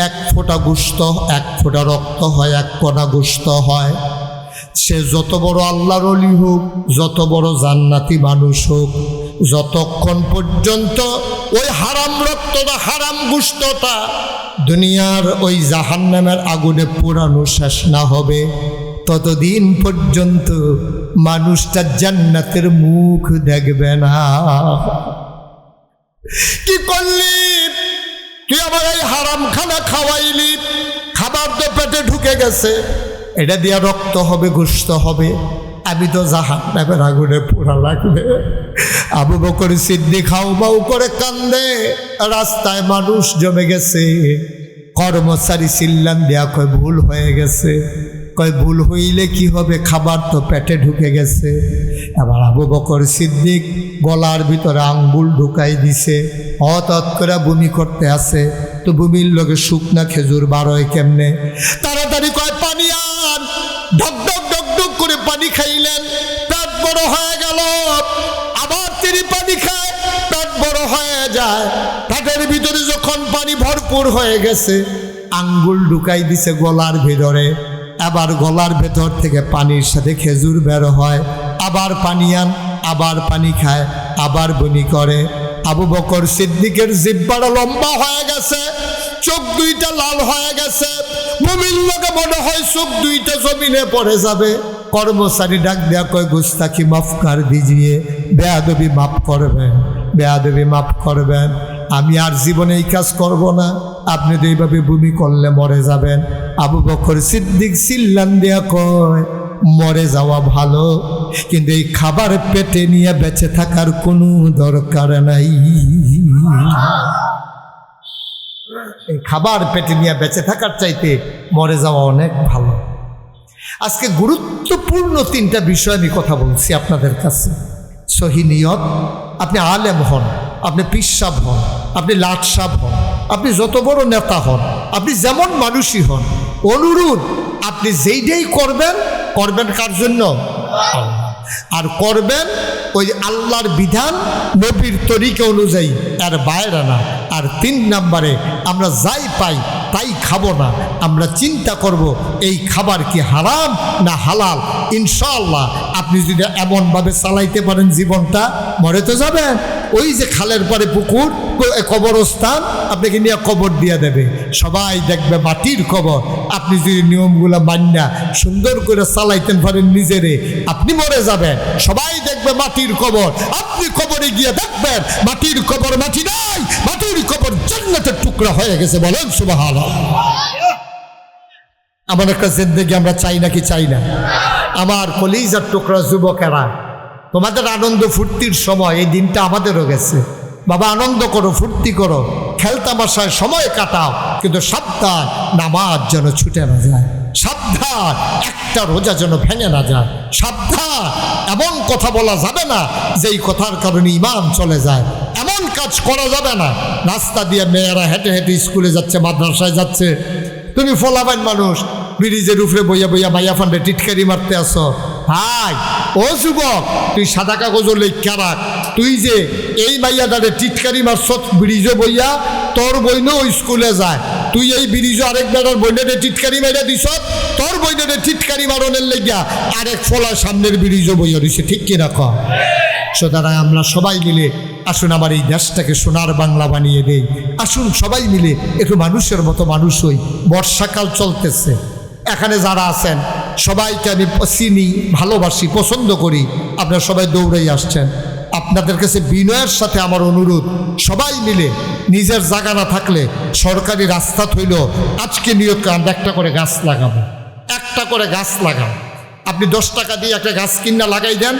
এক ফোঁটা গোশত, এক ফোঁটা রক্ত হয়, এক কণা গোশত হয়। সে যত বড় আল্লাহর ওলি হোক, যত বড় জান্নাতি মানুষ হোক, যতক্ষণ পর্যন্ত ওই হারাম রক্তটা, হারাম গোশতটা দুনিয়ার ওই জাহান্নামের আগুনে পোড়ানো শেষ না হবে, ততদিন পর্যন্ত মানুষটা জান্নাতের মুখ দেখবে না। কি করলি তুই? আমার এই হারাম খানা খাওয়াইলি, খাবার তো পেটে ঢুকে গেছে, এটা দিয়া রক্ত হবে, গোশত হবে, আমি তো জাহান্নামের আগুনে পোড়া লাগবে। আবু বকর সিদ্দিক হাউমাউ করে কান্দে, রাস্তায় মানুষ জমে গেছে। কর্মচারী চিল্লান দেয়া কয়, ভুল হয়ে গেছে। কয়, ভুল হইলে কি হবে, খাবার তো পেটে ঢুকে গেছে। আবার আবু বকর সিদ্দিক গলার ভিতরে আঙ্গুল ঢুকাই দিছে, হঠাৎ করে বমি করতে আছে। তো বমির লগে শুকনা খেজুর বারোয় কেমনে? তাড়াতাড়ি কয়, পানি আন। ঢক ঢক ঢক ঢক করে পানি খাইলেন, পেট বড় হয়ে গেল। আবার তিনি পানি খায়, পেট বড় হয়ে যায়। পেটের ভিতরে যখন পানি ভরপুর হয়ে গেছে, আঙ্গুল ঢুকাই দিছে গলার ভিতরে। আবার গলার ভেতর থেকে পানির সাথে খেজুর বের হয়। আবার পানি আন, আবার পানি খায়, আবার বমি করে। আবু বকর সিদ্দিকের জিহ্বাটা লম্বা হয়ে গেছে, চোখ দুইটা লাল হয়ে গেছে। বমির লগে মনে হয় চোখ দুইটা জমিনে পড়ে যাবে। কর্মচারী ডাক দেয়া কয়, গুস্তাখি মাফ কর দিজিয়ে, বেয়াদবি মাফ করবেন, বেয়াদবি মাফ করবেন। আমি আর জীবনে এই কাজ করব না, আপনি তো এইভাবে বমি করলে মরে যাবেন। আবু বকর সিদ্দিক চিল্লান দেয়া কয়, মরে যাওয়া ভালো, কিন্তু এই খাবার পেটে নিয়ে বেঁচে থাকার কোনো দরকার নাই। এই খাবার পেটে নিয়ে বেঁচে থাকার চাইতে মরে যাওয়া অনেক ভালো। আজকে গুরুত্বপূর্ণ তিনটা বিষয় আমি কথা বলছি আপনাদের কাছে। সহি নিয়ত, আপনি আলেম হন, আপনি পিসাব হন, আপনি লাটসাব হন, আপনি যত বড় নেতা হন, আপনি যেমন মানুষই হন, অনুরোধ আপনি যেইটাই করবেন, করবেন কার জন্য? আর করবেন ওই আল্লাহর বিধান, নবীর তরিকা অনুযায়ী, আর বাইরে না। আর 3 নম্বরে, আমরা যাই পাই তাই খাবো না। আমরা চিন্তা করব এই খাবার কি হারাম না হালাল। ইনশাআল্লাহ আপনি যদি এমনভাবে চালাইতে পারেন জীবনটা, মরে তো যাবেন। ওই যে খালের পরে পুকুর, কবরস্থান আপনাকে নিয়ে কবর দিয়ে দেবে, সবাই দেখবে মাটির কবর। আপনি যদি নিয়মগুলো মান্না সুন্দর করে চালাইতেন পারেন নিজেরে, আপনি মরে যাবেন, সবাই দেখবে মাটির কবর। আপনি কবরে গিয়ে দেখবেন মাটির কবর মাটি নাই, মাটির কবর জান্নাতের টুকরা হয়ে গেছে। বলেন সুবহানাল্লাহ। এমন একটা জিন্দেগি আমরা চাই নাকি চাই না? আমার কলিজার টুকরা যুবকেরা, তোমাদের আনন্দ ফুর্তির সময়, এই দিনটা আমাদেরও গেছে। বাবা আনন্দ করো, ফুর্তি করো, খেলতামাশায় সময় কাটাও, কিন্তু সাবধান নামাজ যেন ছুটে না যায়, সাবধান একটা রোজা যেন ভেঙে না যায়, সাবধান এমন কথা বলা যাবে না যেই কথার কারণে ঈমান চলে যায়, এমন কাজ করা যাবে না। রাস্তা দিয়ে মেয়েরা হেঁটে হেঁটে স্কুলে যাচ্ছে, মাদ্রাসায় যাচ্ছে, তুমি ফলাবান মানুষ ব্রিজের উপরে বইয়া বইয়া মাইয়া ফান্ডে টিটকারি মারতে আসো। হাই ও যুবক, তুই সাদা কাগজও লেখা রাখ, তুই যে এই মাইয়াটারে টিটকারি মারছ ব্রিজে বইয়া, তোর বইনও ওই স্কুলে যায়, তুই এই ব্রিজে আরেক বেড়ার বইনেরে টিটকারি মাইরা দিস, তোর বইনেরে টিটকারি মারনের লেগিয়া আরেক ফলা সামনের ব্রিজে বইয়া দিছে, ঠিক কিনা ক? সুতরাং আমরা সবাই মিলে আসুন আমার এই দেশটাকে সোনার বাংলা বানিয়ে দেই। আসুন সবাই মিলে একটু মানুষের মতো মানুষ হই। বর্ষাকাল চলতেছে, এখানে যারা আছেন সবাইকে আমি চিনি, ভালোবাসি, পছন্দ করি। আপনারা সবাই দৌড়েই আসছেন। আপনাদের কাছে বিনয়ের সাথে আমার অনুরোধ, সবাই মিলে নিজের জায়গা না থাকলে সরকারি রাস্তা হইল আজকে নিয়োগ করে আমরা একটা করে গাছ লাগাবো, একটা করে গাছ লাগাবো। আপনি 10 টাকা দিয়ে একটা গাছ কিনা লাগাই দেন,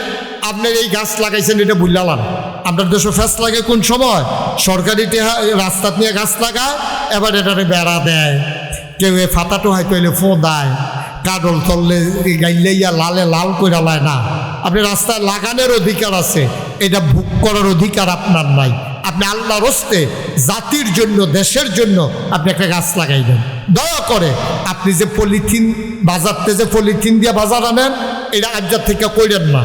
আপনার এই গাছ লাগাইছেন এটা বুঝলাম। আপনার দেশে ফ্যাস লাগে কোন সময়? সরকারি রাস্তা নিয়ে গাছ লাগায়, এবার এটারে বেড়া দেয়, কেউ এ ফাতাটো হয়তো এলে ফো দেয়, কাডল তললে গাইলেইয়া লালে লাল করে লায় না। আপনি রাস্তায় লাগানোর অধিকার আছে, এটা ভোগ করার অধিকার আপনার নাই। আপনি আল্লাহর হস্তে জাতির জন্য, দেশের জন্য আপনি একটা গাছ লাগাই দেন। দয়া করে আপনি যে পলিথিন বাজারতে যে পলিথিন দিয়ে বাজার আনেন, এটা আজ্জার থেকে কইরেন না।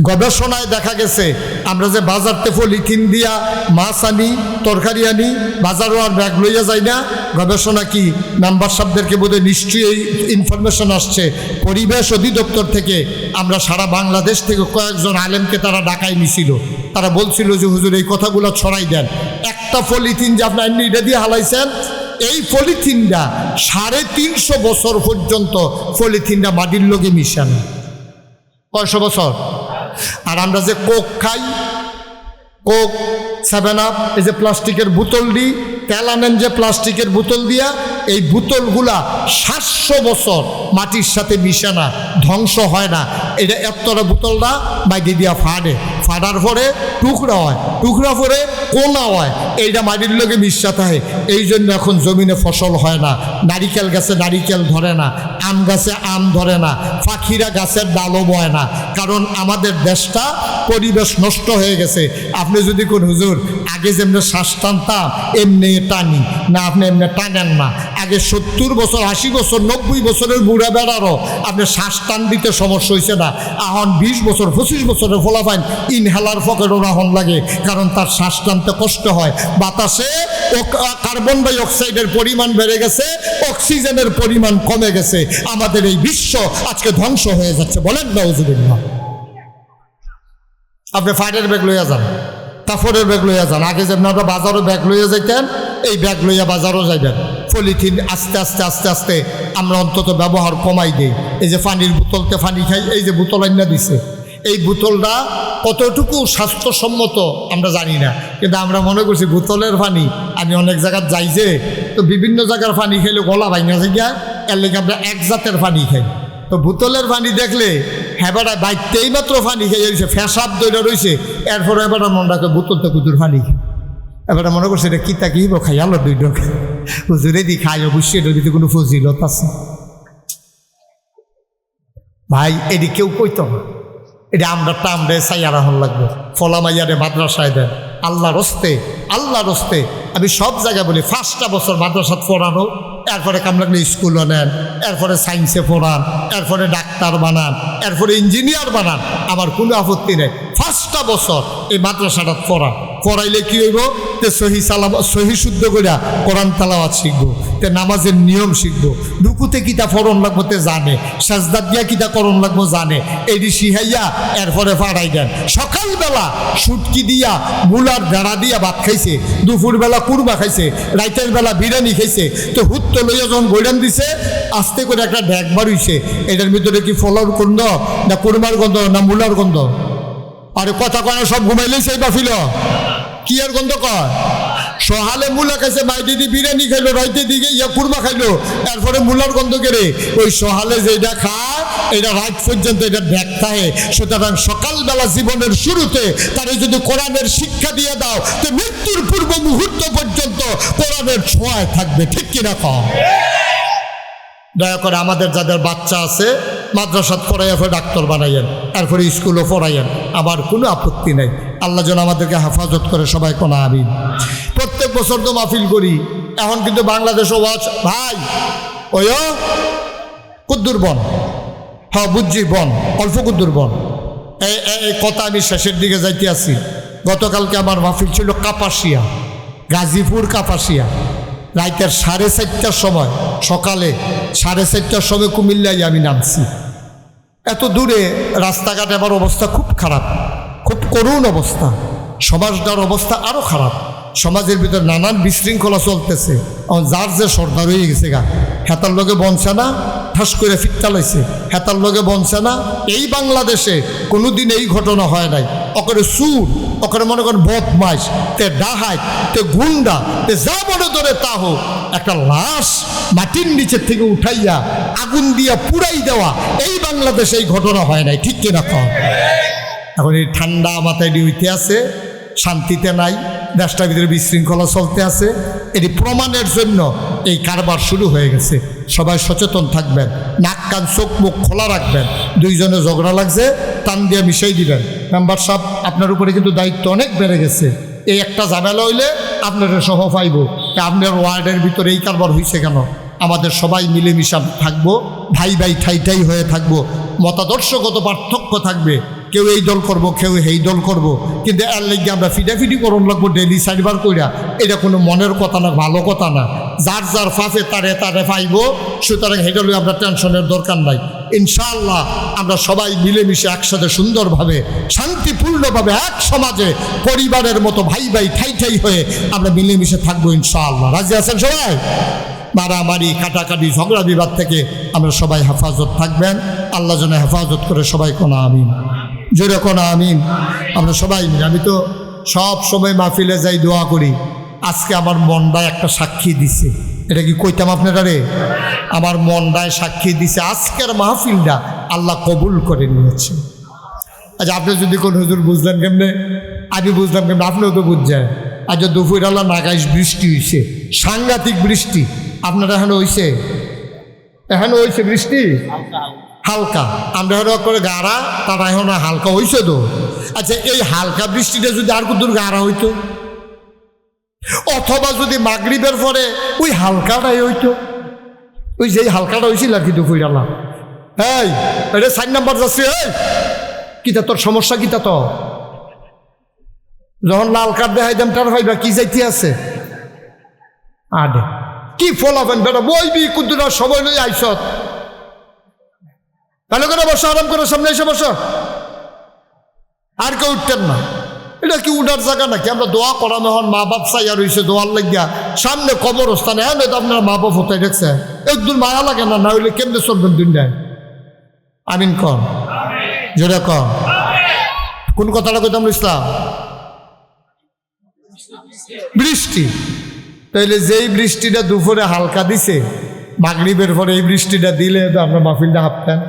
গবেষণায় দেখা গেছে আমরা যে বাজারতে পলিথিন দিয়া মাছ আনি, তরকারি আনি, বাজারও আর ব্যাগ লইয়া যাই না। গবেষণা কি, মেম্বার সাহেবদেরকে বোধহয় নিশ্চয়ই এই ইনফরমেশন আসছে পরিবেশ অধিদপ্তর থেকে। আমরা সারা বাংলাদেশ থেকে কয়েকজন আলেমকে তারা ডাকাই নিছিল, তারা বলছিল যে হুজুর এই কথাগুলো ছড়াই দেন। একটা পলিথিন যে আপনার এটা দিয়ে হালাইছেন, এই পলিথিনটা 350 বছর পর্যন্ত পলিথিনটা মাটির লগে মিশানো। 100 বছর। আর আমরা যে কোক খাই, কোক, 7 আপ, এই যে প্লাস্টিকের বোতল দিই, তেল আনেন যে প্লাস্টিকের বোতল দিয়া, এই বোতলগুলা 700 বছর মাটির সাথে মিশে না, ধ্বংস হয় না। এটা এতটা বোতলটা মাটি দিয়া ফাটার পরে টুকরা হয়, টুকরা পরে কোনা হয়, এইটা মাটির লোকে মিশাতে হয়। এই জন্য এখন জমিনে ফসল হয় না, নারিকেল গাছে নারিকেল ধরে না, আম গাছে আম ধরে না, পাখিরা গাছের ডালও বয় না, কারণ আমাদের দেশটা পরিবেশ নষ্ট হয়ে গেছে। আপনি যদি কোন হুজুর আগে যেমনি শ্বাস টানতাম এমনি টানি না, আপনি এমনি টানেন না। আগে 70 বছর, 80 বছর, 90 বছরের বুড়া বেড়ারও আপনি শ্বাস টান দিতে সমস্যা হয়েছে না। এখন 20 বছর 25 বছরের ফলাফাইন ইনহেলার পকেটও রাহন লাগে, কারণ তার শ্বাস টানতে কষ্ট হয়। বাতাসে কার্বন ডাই অক্সাইডের পরিমাণ বেড়ে গেছে, অক্সিজেনের পরিমাণ কমে গেছে। আমাদের এই বিশ্ব আজকে ধ্বংস হয়ে যাচ্ছে। বলেন নাউজুবিল্লাহ। আপনি ফাইটের ব্যাগ লইয়া যান, কাপড়ের ব্যাগ লইয়া যান। আগে যেমন আমরা বাজারও ব্যাগ লইয়া যাইতেন, এই ব্যাগ লইয়া বাজারও যাইবেন। পলিথিন আস্তে আস্তে আস্তে আস্তে আমরা অন্তত ব্যবহার কমাই দিই। এই যে পানির বোতলতে পানি খাই, এই যে বোতল আইনা দিছে, এই বোতলটা কতটুকু স্বাস্থ্যসম্মত আমরা জানি না, কিন্তু আমরা মনে করছি বোতলের পানি। আমি অনেক জায়গায় যাই যে, তো বিভিন্ন জায়গার পানি খেলে গলা ভাঙা যায়, এর লেগে আমরা এক জাতের পানি খাই। তো বোতলের পানি দেখলে হেবাটা বাইতেই মাত্র পানি খেয়ে রয়েছে, ফেসাব দইটা রয়েছে, এরপরে এবারে মনটাকে বোতলতে কুতুর পানি খাই। এবারে মনে করছে এটা কিতা কি খাই, আলো দুই ডোকা হুজুরে দি খাই, অবশ্যই এটা দিতে কোনো ফজিলত আছে ভাই? এটি কেউ কইতো না, এটা আমরা টামরে চাইয়া রাখুন লাগবে। ফলা মাইয়ারে মাদ্রাসায় দেন, আল্লাহর হস্তে, আল্লাহর হস্তে। আমি সব জায়গায় বলি 5টা বছর মাদ্রাসাত পড়ানো, এরপরে কাম লাগলে স্কুলও নেন, এরপরে সায়েন্সে পড়ান, এরপরে ডাক্তার বানান, এরপরে ইঞ্জিনিয়ার বানান, আমার কোনো আপত্তি নেই। 5টা বছর এই মাদ্রাসাটা পড়াইলে কি হইব? তে সহি শুদ্ধ কইরা কোরআন তেলাওয়াত শিখবো, তে নামাজের নিয়ম শিখবো, রুকুতে কিতা ফরন লাগবো তে জানে, সাজদা দিয়া কিতা করণ লাগবো জানে, এটি শিহাইয়া এরপরে ফাড়াই দেন। সকালবেলা সুটকি দিয়া মুলার ভেড়া দিয়া ভাত খাইছে, দুপুরবেলা কুরমা খাইছে, রাইতের বেলা বিরিয়ানি খাইছে, তো হুত্ত লইয়া যখন বইরান দিছে আস্তে করে একটা ঢেক বাড়িছে, এটার ভিতরে কি ফলার গন্ধ না কুরমার গন্ধ না মুলার গন্ধ? আরে কথা কয় সব ঘুমাইলেই সেই বাফিল কি আর গন্ধ কয়? সহালে মুলা খাইছে, মাই দিদি বিরিয়ানি খাইলো, রাইতে দিকে ইয়া কুরমা খাইলো, এরপরে মুলার গন্ধ কেড়ে ওই সহালে যেটা খায় এটা রাত পর্যন্ত এটা ঢেক থাকে। সুতরাং সকালবেলা জীবনের শুরুতে তারে যদি কোরআনের শিক্ষা দিয়ে দাও তো মৃত্যুর পূর্ব মুহূর্ত পর্যন্ত কোরআনের ছোঁয়ায় থাকবে, ঠিক কিনা কম? দয়া করে আমাদের যাদের বাচ্চা আছে মাদ্রাসাত পড়াইয়া ফের ডাক্তার বানাইয়েন, এরপরে স্কুলও পড়াইয়েন, আমার কোনো আপত্তি নেই। আল্লাহ যেন আমাদেরকে হেফাজত করে, সবাই কোনো আমিন। প্রত্যেক বছর তো মাহফিল করি, এখন কিন্তু বাংলাদেশও ওয়াজ ভাই ওই কুদ্দুর বন, হ্যাঁ বুঝছি বন, অল্প কুদ্দুর বন। এই কথা আমি শেষের দিকে যাইতে আছি। গতকালকে আমার মাহফিল ছিল কাপাসিয়া, গাজীপুর কাপাসিয়া। রাইতের 4:30টার সময়, সকালে 4:30টার সময় কুমিল্লায় আমি নামছি। এত দূরে রাস্তাঘাট আমার অবস্থা খুব খারাপ, খুব করুণ অবস্থা। সমাজটার অবস্থা আরও খারাপ। সমাজের ভিতরে নানান বিশৃঙ্খলা চলতেছে। যার যে সর্দার হয়ে গেছে গা, হেতার লগে বনছে না, ঠাস করে ফিটতালাইছে, হেতার লগে বনছে না। এই বাংলাদেশে কোনোদিন এই ঘটনা হয় নাই। ওখানে সুর, ওখানে মনে করেন বদমাইশ, তে ডাহাত, তে গুন্ডা, তে যা মনে ধরে তা হোক, একটা লাশ মাটির নিচের থেকে উঠাইয়া আগুন দিয়া পুড়াই দেওয়া, এই বাংলাদেশে এই ঘটনা হয় নাই, ঠিক কিনা কম? এখন এই ঠান্ডা মাথায় হইতে আছে, শান্তিতে নাই, দেশটার ভিতরে বিশৃঙ্খলা চলতে আছে। এটি প্রমাণের জন্য এই কারবার শুরু হয়ে গেছে। সবাই সচেতন থাকবেন, নাক কান চোখ মুখ খোলা রাখবেন। দুইজনে ঝগড়া লাগছে, টান দিয়ে মিশাই দিবেন। মেম্বার সাহেব আপনার উপরে কিন্তু দায়িত্ব অনেক বেড়ে গেছে। এই একটা ঝামেলা হইলে আপনারা সহ পাইব, আপনার ওয়ার্ডের ভিতরে এই কারবার হয়েছে কেন? আমাদের সবাই মিলেমিশা থাকবো, ভাই ভাই ঠাই ঠাই হয়ে থাকবো। মতাদর্শগত পার্থক্য থাকবে, কেউ এই দল করব, কেউ এই দল করব, কিন্তু এর লেগে আমরা ফিডাফিডি করণ লাগবো ডেলি সাইবার কইরা, এটা কোনো মনের কথা না, ভালো কথা না। যার যার ফাঁফে তারে তারে পাইব। সুতরাং এটা লই আমরা টেনশনের দরকার নাই। ইনশাআল্লাহ আমরা সবাই মিলেমিশে একসাথে সুন্দরভাবে শান্তিপূর্ণভাবে এক সমাজে পরিবারের মতো ভাই ভাই ঠাই ঠাই হয়ে আমরা মিলেমিশে থাকবো ইনশাআল্লাহ। রাজি আছেন সবাই? মারামারি কাটাকাটি ঝগড়া বিবাদ থেকে আমরা সবাই হেফাজত থাকবেন। আল্লাহ যেন হেফাজত করে, সবাই কোনো আমিন, জোরে কোনো আমিন। আমরা সবাই মিলে, আমি তো সব সময় মাহফিলে যাই, দোয়া করি। আজকে আমার মনটায় একটা সাক্ষী দিছে, এটা কি কইতাম আপনারা রে? আমার মনটায় সাক্ষী দিছে, আজকের মাহফিলটা আল্লাহ কবুল করে নিয়েছে। আচ্ছা আপনি যদি কোন হুজুর বুঝলেন কেমনে, আমি বুঝলাম কেমনে, আপনিও তো বুঝছেন। আজ দুপুর আল্লাহ নাগাইশ বৃষ্টি হয়েছে, সাংঘাতিক বৃষ্টি। আপনারা এখানে হয়েছে? এখানে হয়েছে বৃষ্টি হালকা, আমরা এখন করে গাড়া, তারা এখন হালকা হয়েছে তো। আচ্ছা এই হালকা বৃষ্টিটা যদি আর কত গাড়া হইতো, অথবা যদি মাগরিবের পরে ওই হালকাটাই হইতো, ওই যে হালকাটা হয়েছিল আর কি দুপুর আল্লাহ। এই এটা 4 নাম্বার যাচ্ছে, এই কিতা তোর সমস্যা কিতা? তো যখন লাল কার্ড দেখাই দাম তার ভাইবা কি যাইতে আছে আডে কি ফলাফেন বেটা বইবি কুদ্দুরা সময় লই আইসত। ভালো করে বসো, আরাম করে সামনে এসে বসো, আর কেউ উঠতেন না। এটা কি উঠার জায়গা নাকি? আমরা দোয়া করানো হন, মা বাপ চাই আর হইছে দোয়ার লাগিয়া সামনে কবরস্থানে। হ্যাঁ তো আপনার মা বাপ হতে দেখছে, একদম মায়া লাগে না, না হইলে কেমনে চলবেন দুনিয়ায়? আমিন কন, জোরে কন। কোন কথাটা কইতাম ইসলাম? বৃষ্টি। তাইলে যেই বৃষ্টিটা দুপুরে হালকা দিছে, মাগরিবের পরে এই বৃষ্টিটা দিলে আমরা মাহফিলটা হাঁপতেন।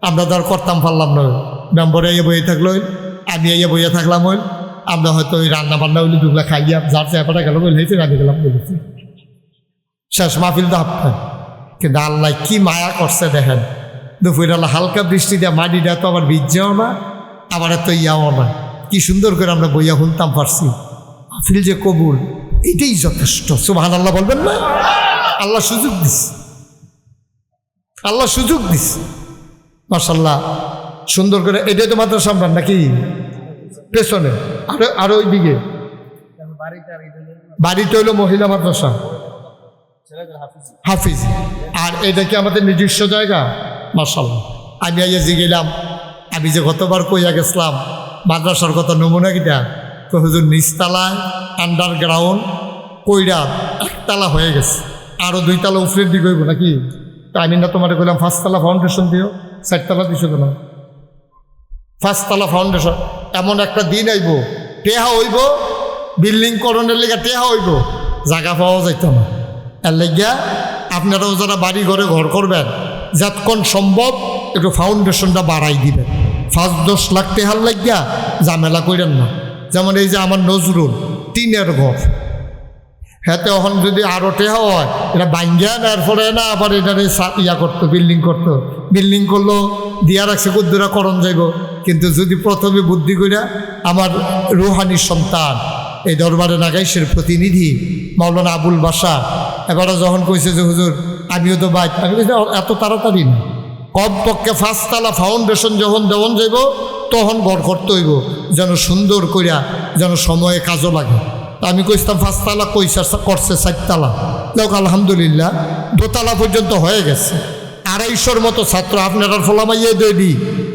আমরা তো আর করতাম পারলাম না। মেম্বরে এ বইয়ে থাকলো, আমি এ বইয়ে থাকলাম, হইল আমরা হয়তো ওই রান্না বান্না হইলে দুগুলা খাইয়া যার চেপাটা গেল বলে হয়েছে, রাঁধে গেলাম বলেছি, শেষ মাহফিল তো হাঁপতেন। কিন্তু আল্লাহ কি মায়া করছে দেখেন, দুপুরে আল্লাহ হালকা বৃষ্টি দেয়, মাটিটা তো আবার ভিজছেও না, আবার এত ইয়াও না, কি সুন্দর করে আমরা বইয়া শুনতাম পারছি। মাহফিল যে কবুল, এটাই যথেষ্ট। সুবহানাল্লাহ বলবেন না? আল্লাহ সুযোগ দিস, আল্লাহ সুযোগ দিস, মাশাআল্লাহ সুন্দর করে। এটাই তো মাত্র সামনে নাকি পেছনে? আরো ওই দিকে বাড়িটা হইল মহিলা মাদ্রাসা হাফিজ। আর এটা কি আমাদের নিজস্ব জায়গা? মাশাআল্লাহ। আমি আইয়া গেলাম, আমি যে গতবার কইয়া গেছিলাম মাদ্রাসার কথা নমুনা কিটা, তো হুজুর নিচতলায় আন্ডারগ্রাউন্ড কইরা একতলা হয়ে গেছে, আরও 2 তলা উপরের দিকে হইব নাকি? তা আমি না তোমার কইলাম 5 তলা ফাউন্ডেশন দিও, 4 তলা দিছো কেন? 5 তলা ফাউন্ডেশন। এমন একটা দিন আইব টেহা হইব, বিল্ডিং করণের লেগে টেহা হইব, জায়গা পাওয়া যাইত না। এর লেগিয়া আপনারাও যারা বাড়ি ঘরে ঘর করবেন, যতক্ষণ সম্ভব একটু ফাউন্ডেশনটা বাড়াই দিবেন। 5-10 লাখ টেহার লাগিয়া ঝামেলা করেন না। যেমন এই যে আমার নজরুল টিনের ঘর, হ্যাঁ এখন যদি আরও টেহা হয় এটা ভাঙ্গিয়া না, এরপরে না আবার এটারে ইয়া করতো, বিল্ডিং করতো। বিল্ডিং করলো দিয়া রাখছে কুদ্দুরা করণ যাইব। কিন্তু যদি প্রথমে বুদ্ধি করিয়া আমার রুহানির সন্তান এই দরবারে নাগাইশের প্রতিনিধি মাওলানা আবুল বাশার এবারে যখন কইছে যে হুজুর আমিও তো বাইক, আমি এত তাড়াতাড়ি না, কমপক্ষে 5 তলা ফাউন্ডেশন যখন দেওয়ান যাইব তখন ঘর করতে হইব, যেন সুন্দর করিয়া, যেন সময়ে কাজও লাগে। আমি কইতাম 5 তলা কইসা করছে 4 তলা। লোক আলহামদুলিল্লাহ 2 তলা পর্যন্ত হয়ে গেছে। 250 মতো ছাত্র আপনার ফলামাইয়ে দৈডি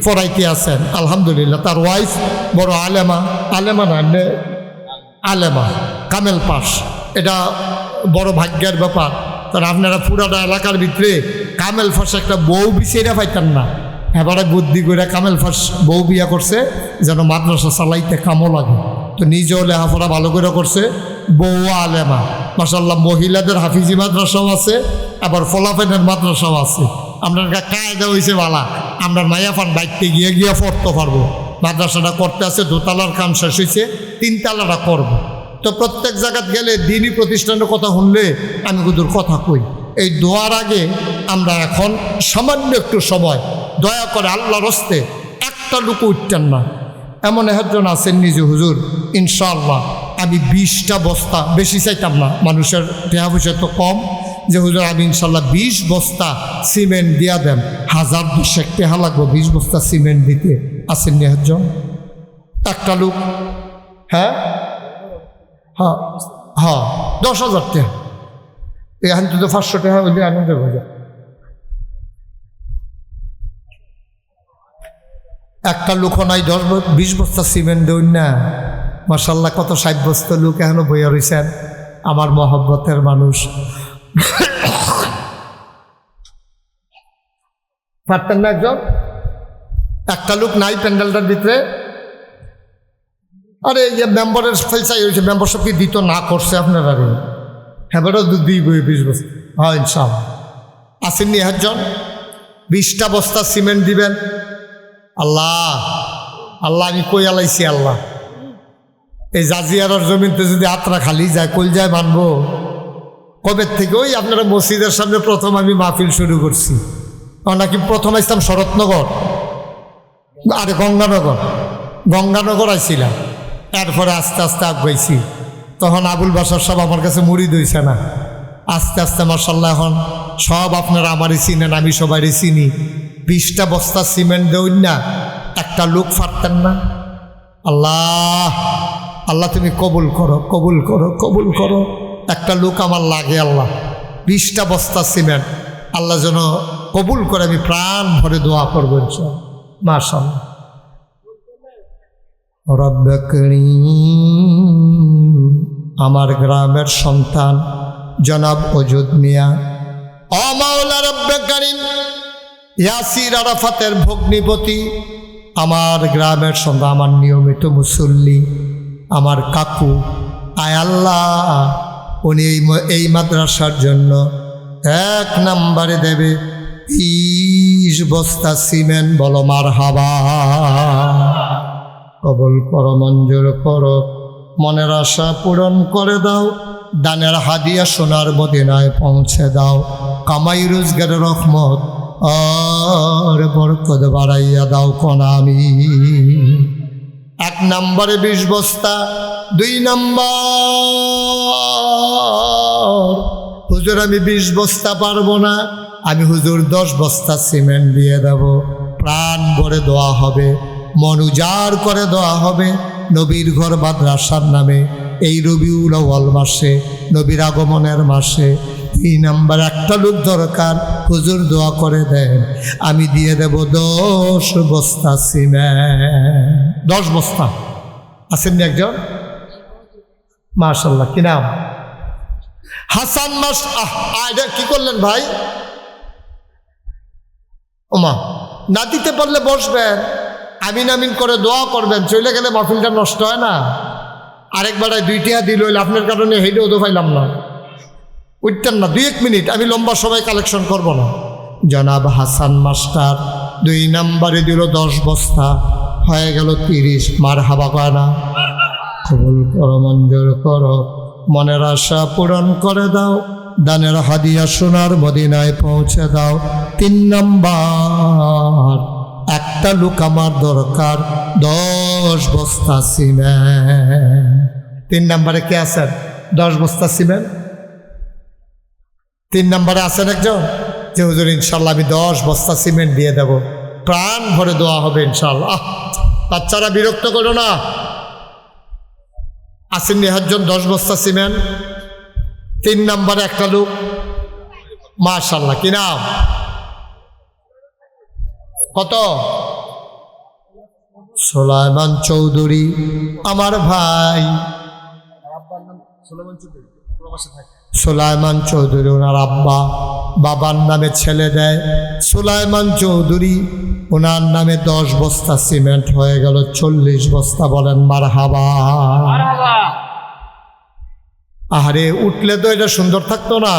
পড়াইতে আছেন আলহামদুলিল্লাহ। তার ওয়াইফ বড় আলেমা, আলেমা না আলেমা, কামেল পাস। এটা বড় ভাগ্যের ব্যাপার। কারণ আপনারা পুরাটা এলাকার ভিতরে কামেল ফাঁস একটা বউ বিছেরা পাইতেন না, এবারে বুদ্ধি করে কামেল ফাঁস বউ বিয়া করছে যেন মাদ্রাসা চালাইতে কামও লাগে। তো নিজেও লেখাপড়া ভালো করে করছে, বউ আলেমা মাশাআল্লাহ। মহিলাদের হাফিজি মাদ্রাসাও আছে, আবার ফলাফেনের মাদ্রাসাও আছে। আপনার কায়দা হয়েছে বালা, আপনার মায়াফান বাইকতে গিয়ে গিয়ে পড়তে পারবো। মাদ্রাসাটা করতে আছে, 2 তলার কাম শেষ হয়েছে, 3 তলাটা করবো। তো প্রত্যেক জায়গায় গেলে দিনই প্রতিষ্ঠানের কথা শুনলে আমি কুদুর কথা কই। এই দোয়ার আগে আমরা এখন সামান্য একটু সময় দয়া করে আল্লাহর হস্তে একটা লুকু উঠতেন না। এমন একজন আছেন নিজে হুজুর ইনশাআল্লাহ আমি 20টা বস্তা, বেশি চাইতাম না, মানুষের টাকা পয়সা তো কম, যে হুজুর আমি ইনশাআল্লাহ 20 বস্তা সিমেন্ট দিয়া দেন, 1000-200 টাকা লাগবো 20 বস্তা সিমেন্ট দিতে। আছেন নি একজন? একটা লোক? হ্যাঁ হ্যাঁ হ্যাঁ 10,000 টাকা। এখন তো 500 টাকা হইলে আনন্দের হয়ে যায়। একটা লোক নাই 10-20 বস্তা সিমেন্ট দেন না। মাশাআল্লাহ কত 60 বস্তা লোক এখনো বইয়া রয়েছেন, আমার মহব্বতের মানুষ। পারতেন না একজন? একটা লোক নাই প্যান্ডেলটার ভিতরে। আরে এই মেম্বারের ফেলসাই হয়েছে, মেম্বারশিপ কি দিত না করছে আপনার? আরে হ্যাঁ বেটা দিই 20 বস্তা। হ্যাঁ ইনশাআল্লাহ আসেননি একজন? 20টা বস্তা সিমেন্ট দিবেন। আল্লাহ আল্লাহ আমি কই আলাইছি আল্লাহ, এই জাজিয়ারার জমিনতে যদি আত্রা খালি যায় কল যায় মানবো কবে থেকে? ওই আপনারা মসজিদের সামনে প্রথম আমি মাহফিল শুরু করছি, নাকি প্রথম আসতাম শরৎনগর, আরে গঙ্গানগর আইছিলাম, এরপরে আস্তে আস্তে আগাইছি। তখন আবুল বাশার সব আমার কাছে মুরিদ হইছে না, আস্তে আস্তে মাশাআল্লাহ এখন সব আপনারা আমারই চিনেন, আমি সবারই চিনি। 20টা বস্তা সিমেন্ট দেউন না, একটা লোক পারতেন না? আল্লাহ আল্লাহ তুমি কবুল করো, কবুল করো, কবুল করো। একটা লোক আমার লাগে আল্লাহ, 20টা বস্তা সিমেন্ট আল্লাহ যেন কবুল করে, আমি প্রাণ ভরে দোয়া করবো ইনশাআল্লাহ। মাশাআল্লাহ। রব্বে করিম, আমার গ্রামের সন্তান জনাব অজুদ মিয়া, ও মাওলা রব্বে করিম, ইয়াসির আরাফাতের ভগ্নিপতি, আমার গ্রামের সন্তান, আমার নিয়মিত মুসল্লি, আমার কাকু, আয় আল্লাহ উনি এই মাদ্রাসার জন্য 1 নম্বরে দেবে 30 বস্তা সিমেন্ট। বলো মারহাবা। কবুল করো, মঞ্জুর করো, মনের আশা পূরণ করে দাও, দানের হাদিয়া সোনার মদিনায় পৌঁছে দাও, কামাই রোজগারের রহমত আর বরকত বাড়াইয়া দাও কোন আমি। 1 নম্বরে 20 বস্তা। 2 নম্বর, হুজুর আমি 20 বস্তা পারবো না, আমি হুজুর 10 বস্তা সিমেন্ট দিয়ে দেব। প্রাণ ভরে দোয়া হবে, মন উজাড় করে দোয়া হবে, নবীর ঘর মাদ্রাসার নামে এই রবিউল আউয়াল মাসে, নবীর আগমনের মাসে 3 নাম্বার একটা লোক দরকার, হুজুর দোয়া করে দেন, আমি দিয়ে দেব 10 বস্তা সিমেন্ট। 10 বস্তা। আসেননি একজন? মাশাআল্লাহ, কি নাম? হাসান মাস। এটা কি করলেন ভাই? ওমা, না দিতে পারলে বসবেন, আমিন আমিন করে দোয়া করবেন, চলে গেলে মাহফিলটা নষ্ট হয় না। আরেকবারে 2 টাকা দিল হইলে আপনার কারণে হেঁটেও তো পাইলাম না, উঠতেন না। 2-1 মিনিট, আমি লম্বা সময় কালেকশন করব না। জনাব হাসান মাস্টার 2 নাম্বারে দিল 10 বস্তা, হয়ে গেল 30। মারহাবা কয় না? কবুল করো, মঞ্জুর করো, মনের আশা পূরণ করে দাও, দানের হাদিয়া সোনার মদিনায় পৌঁছে দাও। 3 নাম্বার একটা লোক আমার দরকার, 10 বস্তা সিমেন্ট। 3 নাম্বারে কে আছেন? 10 বস্তা সিমেন্ট। 3 নাম্বারে আছেন একজন যে হুজুর ইনশাল্লাহ আমি 10 বস্তা সিমেন্ট দিয়ে দেব, প্রাণ ভরে দোয়া হবে ইনশাল্লাহ। বাচ্চারা বিরক্ত করো না। আসেননি একজন 10 বস্তা সিমেন্ট? 3 নাম্বারে একটা লোক, মাশাআল্লাহ, কি নাম? কত? সুলাইমান চৌধুরী আমার ভাই। সুলাইমান চৌধুরী ওনার আব্বা, বাবার নামে ছেলে দেয় সুলাইমান চৌধুরী, ওনার নামে 10 বস্তা সিমেন্ট হয়ে গেল 40 বস্তা। বলেন মারহাবা। আরে উঠলে তো এটা সুন্দর থাকতো না,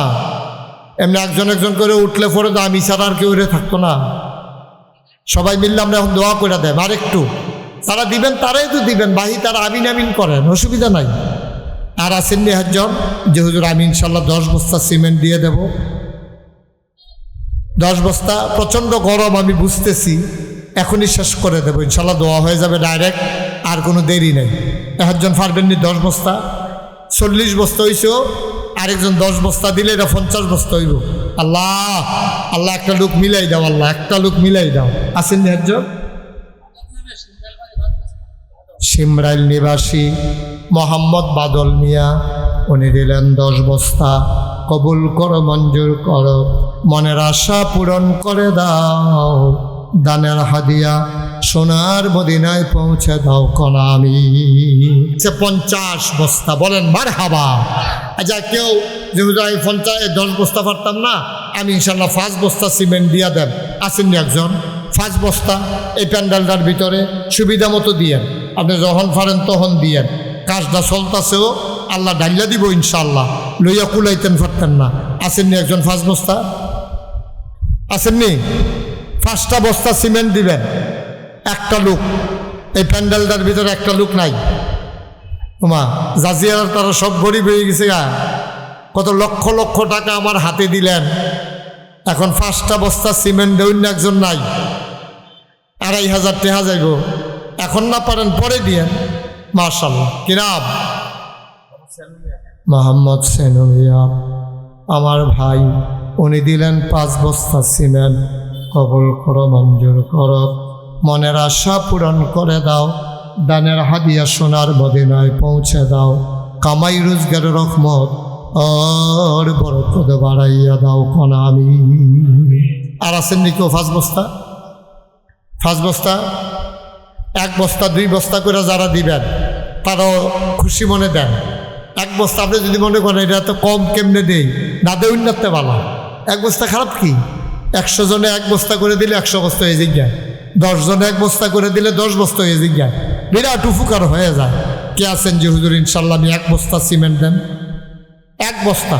এমনি একজন একজন করে উঠলে পরে তো আমি ছাড়া আর কেউ থাকতো না। সবাই মিললে আমরা এখন দোয়া করে দেব। আর একটু তারা দিবেন, তারাই তো দিবেন, বাহি তারা আমিন আমিন করেন, অসুবিধা নাই। আর আসেননি একজন যে হুজুর আমি ইনশাল্লাহ 10 বস্তা সিমেন্ট দিয়ে দেব। 10 বস্তা, প্রচণ্ড গরম আমি বুঝতেছি, এখনই শেষ করে দেবো ইনশাল্লাহ, দোয়া হয়ে যাবে ডাইরেক্ট, আর কোনো দেরি নেই। একজন পারবেননি 10 বস্তা? 40 বস্তা হইছ, আরেকজন 10 বস্তা দিলে এটা 50 বস্তা হইব। আল্লাহ আল্লাহ, একটা লোক মিলাই দাও, আল্লাহ একটা লোক মিলাই দাও। আসেননি একজন? সিমরাইল নিবাসী মোহাম্মদ বাদল মিয়া, উনি দিলেন 10 বস্তা। কবুল করো, মঞ্জুর করো, মনের আশা পূরণ করে দাও, দানের হাদিয়া সোনার মদিনায় পৌঁছে দাও কোনা আমি। 50 বস্তা। বলেন মারহাবা। আচ্ছা, কেউ যে আমি 10 বস্তা পারতাম না, আমি ইনশাল্লাহ 5 বস্তা সিমেন্ট দিয়া দেন। আসেননি একজন? 5 বস্তা এই প্যান্ডেলটার ভিতরে সুবিধা মতো দিয়েন, আপনি যখন পারেন তখন দিয়েন। কাজটা চলতেছেও, আল্লাহ ডাইলা দিব ইনশাল্লাহ, লইয়া কুলাইতেন পারতেন না। আসেননি একজন 5 বস্তা? আসেননি? 5টা বস্তা সিমেন্ট দিবেন। একটা লোক এই প্যান্ডেলটার ভিতরে একটা লোক নাই। ওমা, জাজিয়ার তারা সব গরিব হয়ে গেছে গা, কত লক্ষ লক্ষ টাকা আমার হাতে দিলেন, এখন 5টা বস্তা সিমেন্ট দেউন একজন নাই, 2,500 টাকা যাইব। এখন না পারেন পরে দিয়েন। মাশাআল্লাহ, কি নাম? মোহাম্মদ সেনুমিয়া আমার ভাই, উনি দিলেন 5 বস্তা সিমেন্ট। কবুল করো, মঞ্জুর করো, মনের আশা পূরণ করে দাও, দানের হাদিয়া সোনার মদিনায় পৌঁছে দাও, কামাই রোজগারের রহমত আর বরকত বাড়াইয়া দাও কোনা আমি। আর আসেননি কেউ 5 বস্তা? 5 বস্তা, 1 বস্তা 2 বস্তা করে যারা দিবেন তারাও খুশি মনে দেন। 1 বস্তা আপনি যদি মনে করেন এটা তো কম, কেমনে দেই, না দেয় উন্নতে ভালো। 1 বস্তা খারাপ কি? 100 জনে 1 বস্তা করে দিলে 100 বস্তা হয়ে যায়, 10 জনে 1 বস্তা করে দিলে 10 বস্তা হয়ে যায়, বিরাট উপকার হয়ে যায়। কে আছেন যে হুজুর ইনশাল্লাহ আমি 1 বস্তা সিমেন্ট দেন? 1 বস্তা।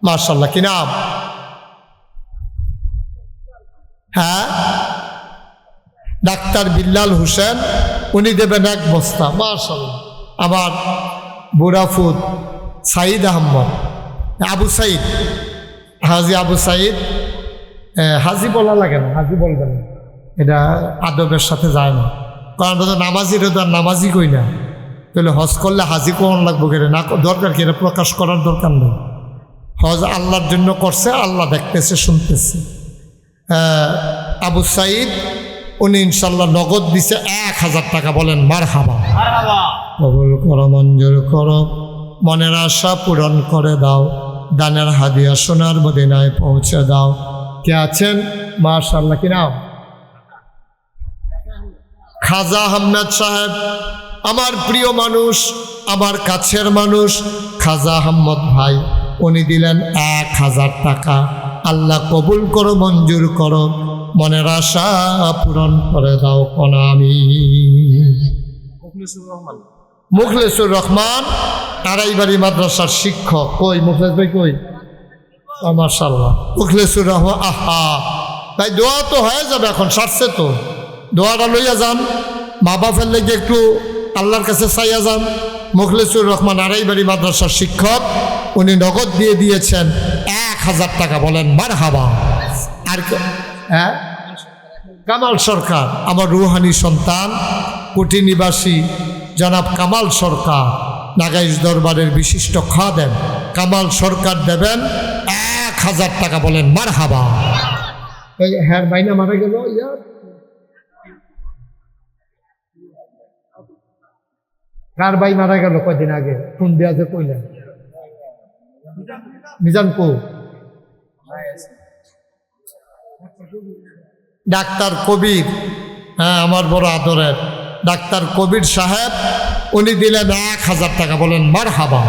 মাশাআল্লাহ, কি নাম? হ্যাঁ, ডাক্তার বিল্লাল হোসেন, উনি দেবেন 1 বস্তা। মাশাআল্লাহ। আমার বুড়াফুদ সাইদ আহমদ, আবু সাইদ, হাজি আবু সাইদ, হাজি বলা লাগে না, হাজি বলবেন না, এটা আদবের সাথে যায় না, কারণ নামাজির তো আর নামাজি কই না, তাহলে হজ করলে হাজি কোন লাগবো কেন? না দরকার কি, এটা প্রকাশ করার দরকার নেই। হজ আল্লাহর জন্য করছে, আল্লাহ দেখতেছে শুনতেছে। আবু সাইদ উনি ইনশাল্লাহ নগদ দিছে 1,000 টাকা। বলেন মারহাবা। কবুল করো, মঞ্জুর করো, মনের আশা পূরণ করে দাও, দানের হাদিয়া সোনার মদিনায় পৌঁছে দাও। কে আছেন? মাশাআল্লাহ, কি নাম? খাজা আহমেদ সাহেব, আমার প্রিয় মানুষ, আমার কাছের মানুষ খাজা আহমদ ভাই, উনি দিলেন 1000 টাকা। আল্লাহ কবুল করো, মঞ্জুর করো, মনের আশা পূরণ করে দাও। কোন আমিন। মুখলেসুর রহমান আড়াইবাড়ি মাদ্রাসার শিক্ষক। কই মুখলেস ভাই, কই? মাশাআল্লাহ, মুখলেসুর রহমান। আহা ভাই, দোয়া তো হয়ে যাবে, এখন সারছে তো, দোয়াটা লইয়া যান, মা বাপের লেগে একটু আল্লাহর কাছে চাইয়া যান। মুখলেসুর রহমান আড়াইবাড়ি মাদ্রাসার শিক্ষক, উনি নগদ দিয়ে দিয়েছেন 1000 টাকা। বলেন মারহাবা। আর হ্যাঁ, কামাল সরকার, আমার রুহানি সন্তান, কুটি নিবাসী জনাব কামাল সরকার, নাগাইশ দরবারের বিশিষ্ট খাদেম কামাল সরকার দেবেন 1000 টাকা। বলেন মারহাবা। এই হ্যাঁ বাইনা মারা গেল। কার ভাই মারা গেল কয়দিন আগে? ফোন দেওয়া যে কইলেন মিজান কো? ডাক্তার কবির, হ্যাঁ আমার বড় আদরের ডাক্তার কবির সাহেব, উনি দিলেন 1000 টাকা। বলেন মারহাবা।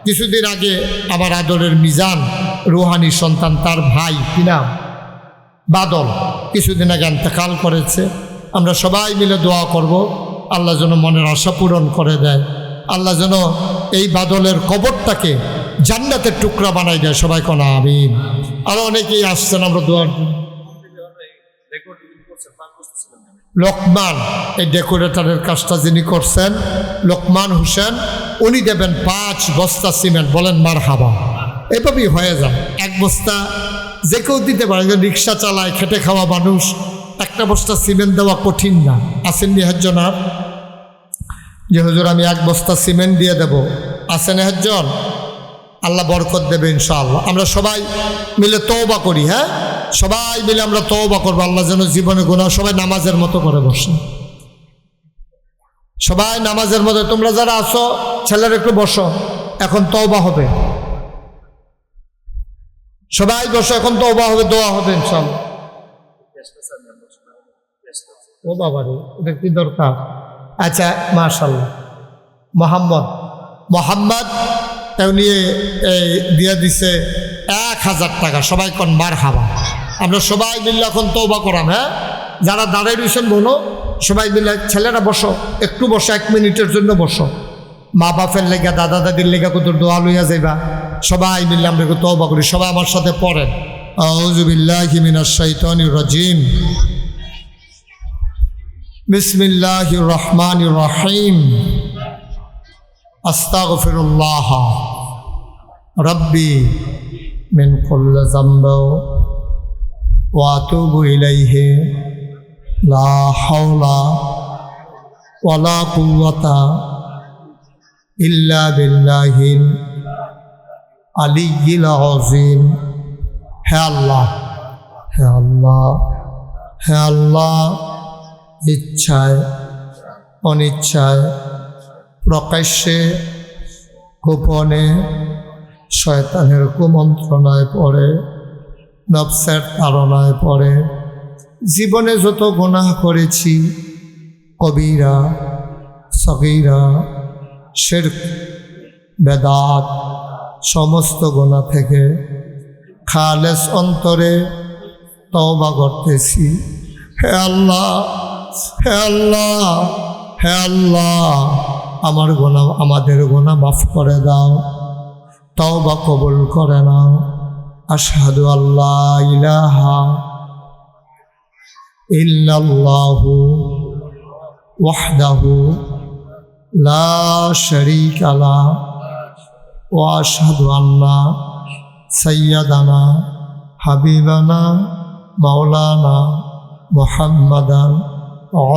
কিছুদিন আগে আমার আদরের মিজান রুহানি সন্তান, তার ভাই কি নাম? বাদল, কিছুদিন আগে ইন্তেকাল করেছে। আমরা সবাই মিলে দোয়া করব, আল্লাহ যেন মনের আশা পূরণ করে দেয়, আল্লাহ যেন এই বাদলের কবরটাকে জান্নাতের টুকরা বানাই দেয়। সবাই কোন আমিন। আরো অনেকেই আসছেন আমরা দোয়ার জন্য। লোকমান, এই ডেকোরেটরের কাজটা যিনি করছেন, লোকমান হোসেন, উনি দেবেন 5 বস্তা সিমেন্ট। বলেন মারহাবা। এভাবেই হয়ে যায়। 1 বস্তা যে কেউ দিতে পারে, রিক্সা চালায়, খেটে খাওয়া মানুষ, 1 বস্তা সিমেন্ট দেওয়া কঠিন না। আসেননি হেজ্জনার যে হুজুর আমি 1 বস্তা সিমেন্ট দিয়ে দেব? আসেন হেজ্জন? আল্লাহ বরকত দেবে ইনশাআল্লাহ। আমরা সবাই মিলে তওবা করি। হ্যাঁ, সবাই মিলে আমরা তওবা করবো, আল্লাহ যেন জীবনে গুনাহ। সবাই নামাজের মতো করে বসে, সবাই নামাজের মতো। তোমরা যারা আসো ছেলেরা একটু বসো, এখন তওবা হবে। সবাই বসো, এখন তওবা হবে, দোয়া হবে ইনশাআল্লাহ। ও বাবা রে, এটা কি দরকার? আচ্ছা মাশাআল্লাহ। মোহাম্মদ নিয়ে দিয়ে দিছে 1000 টাকা। সবাই কোন মারহাবা। আমরা সবাই মিলে এখন তওবা করাম। হ্যাঁ, যারা দাঁড়াই রয়েছেন বলো, সবাই মিলে। ছেলেরা বসো, একটু বসো, 1 মিনিটের জন্য বসো। মা বাপের লেগা, দাদা দাদির লেগা কত দোয়া লইয়া যাইবা। সবাই মিলে আমরা একটু তওবা করি। সবাই আমার সাথে পড়েন, আউযু বিল্লাহি মিনাশ শাইতানির রাজিম, বিসমিল্লাহির রহমানির রহিম, আস্তাগফিরুল্লাহ রব্বি মিন কুল্লি যামবি ওয়া আতুবু ইলাইহি, লা হাওলা ওয়ালা কুওয়াতা ইল্লা বিল্লাহিল আলিয়্যিল আযীম। হে আল্লাহ, হে আল্লাহ, হে আল্লাহ, ইচ্ছায় অনিচ্ছায়, প্রকাশ্যে গোপনে শয়তানের কুমন্ত্রণায় পড়ে, নফসের তাড়নায় পড়ে জীবনে যত গুনাহ করেছি, কবিরা সগীরা, শিরক বেদাত, সমস্ত গুনাহ থেকে খালেস অন্তরে তওবা করতেছি। হে আল্লাহ, হে আল্লাহ, হে আল্লাহ, আমার গুনাহ, আমাদের গুনাহ মাফ করে দাও, তওবা কবুল করে নাও। আশহাদু আল্লা ইলাহা ইল্লাল্লাহু ওয়াহদাহু লা শারীকা লাহু ওয়া আশহাদু আন্না সাইয়্যিদানা হাবিবানা মাওলানা মুহাম্মাদান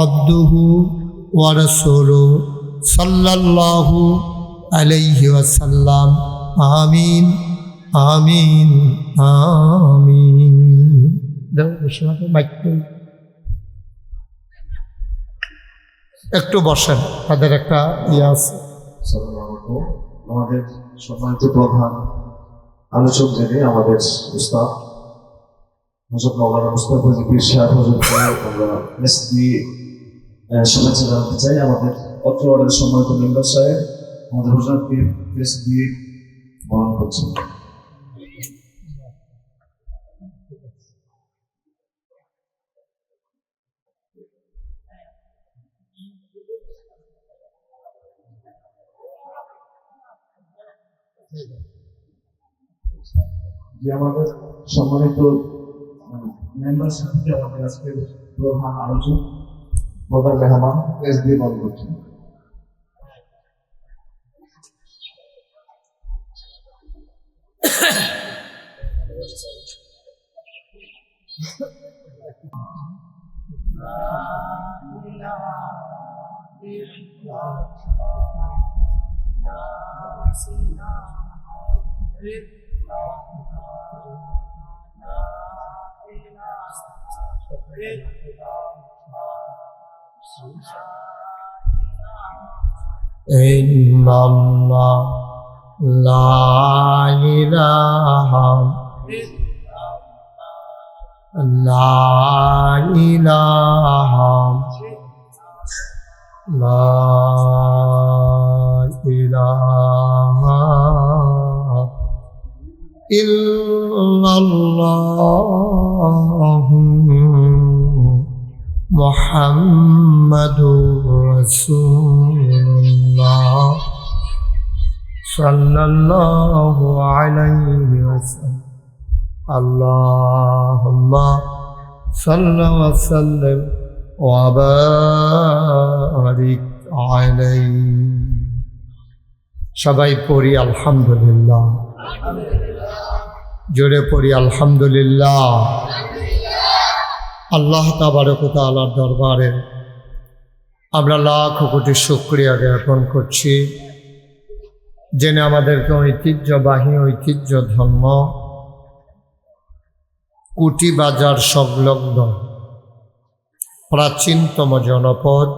আবদুহু ওয়া রাসূলুহু সাল্লাল্লাহু আলাইহি ওয়াসাল্লাম। আমিন, আমিন, আমিন। দাও বিশ্বনাথ বাক্য। একটু বসেন, তাদের একটা ইয়ে আছে। আমাদের সম্মানিত প্রধান আলোচক যিনি আমাদের উস্তাদ হযরত মাওলানা মুস্তাফা পীর সাহেব হুজুরকে আমরা মেসদি শুভেচ্ছা জানাতে চাই। আমাদের অত্র ওয়ার্ডের সম্মানিত মেম্বার সাহেব আমাদের হুজুরকে মেসদি বরণ করছেন। যে আমাদের সম্মানিত মেম্বার সাথে আমাদের আজকের প্রধান আলোচক প্রধান মেহমান প্রেস দিয়ে বন্ধ করছেন। ইল্লাল্লাহ লা ইলাহা লা ইলাহা লা ইলাহা ইল্লাল্লাহু মুহাম্মাদুর রাসূলুল্লাহ সাল্লাল্লাহু আলাইহি ওয়াসাল্লাম। আল্লাহুম্মা সাল্লি ওয়া সাল্লিম ওয়া বারিক আলাইহি। সবাই পড়ি আলহামদুলিল্লাহ, জোরে পড়ি আলহামদুলিল্লাহ। আল্লাহ তাবারক ওয়া তাআলার দরবারে আমরা লাখ কোটি শুকরিয়া জ্ঞাপন করছি, জেনে আমাদেরকে ঐতিহ্যবাহী ঐতিহ্য ধর্ম কুটি বাজার সংলগ্ন প্রাচীনতম জনপদ,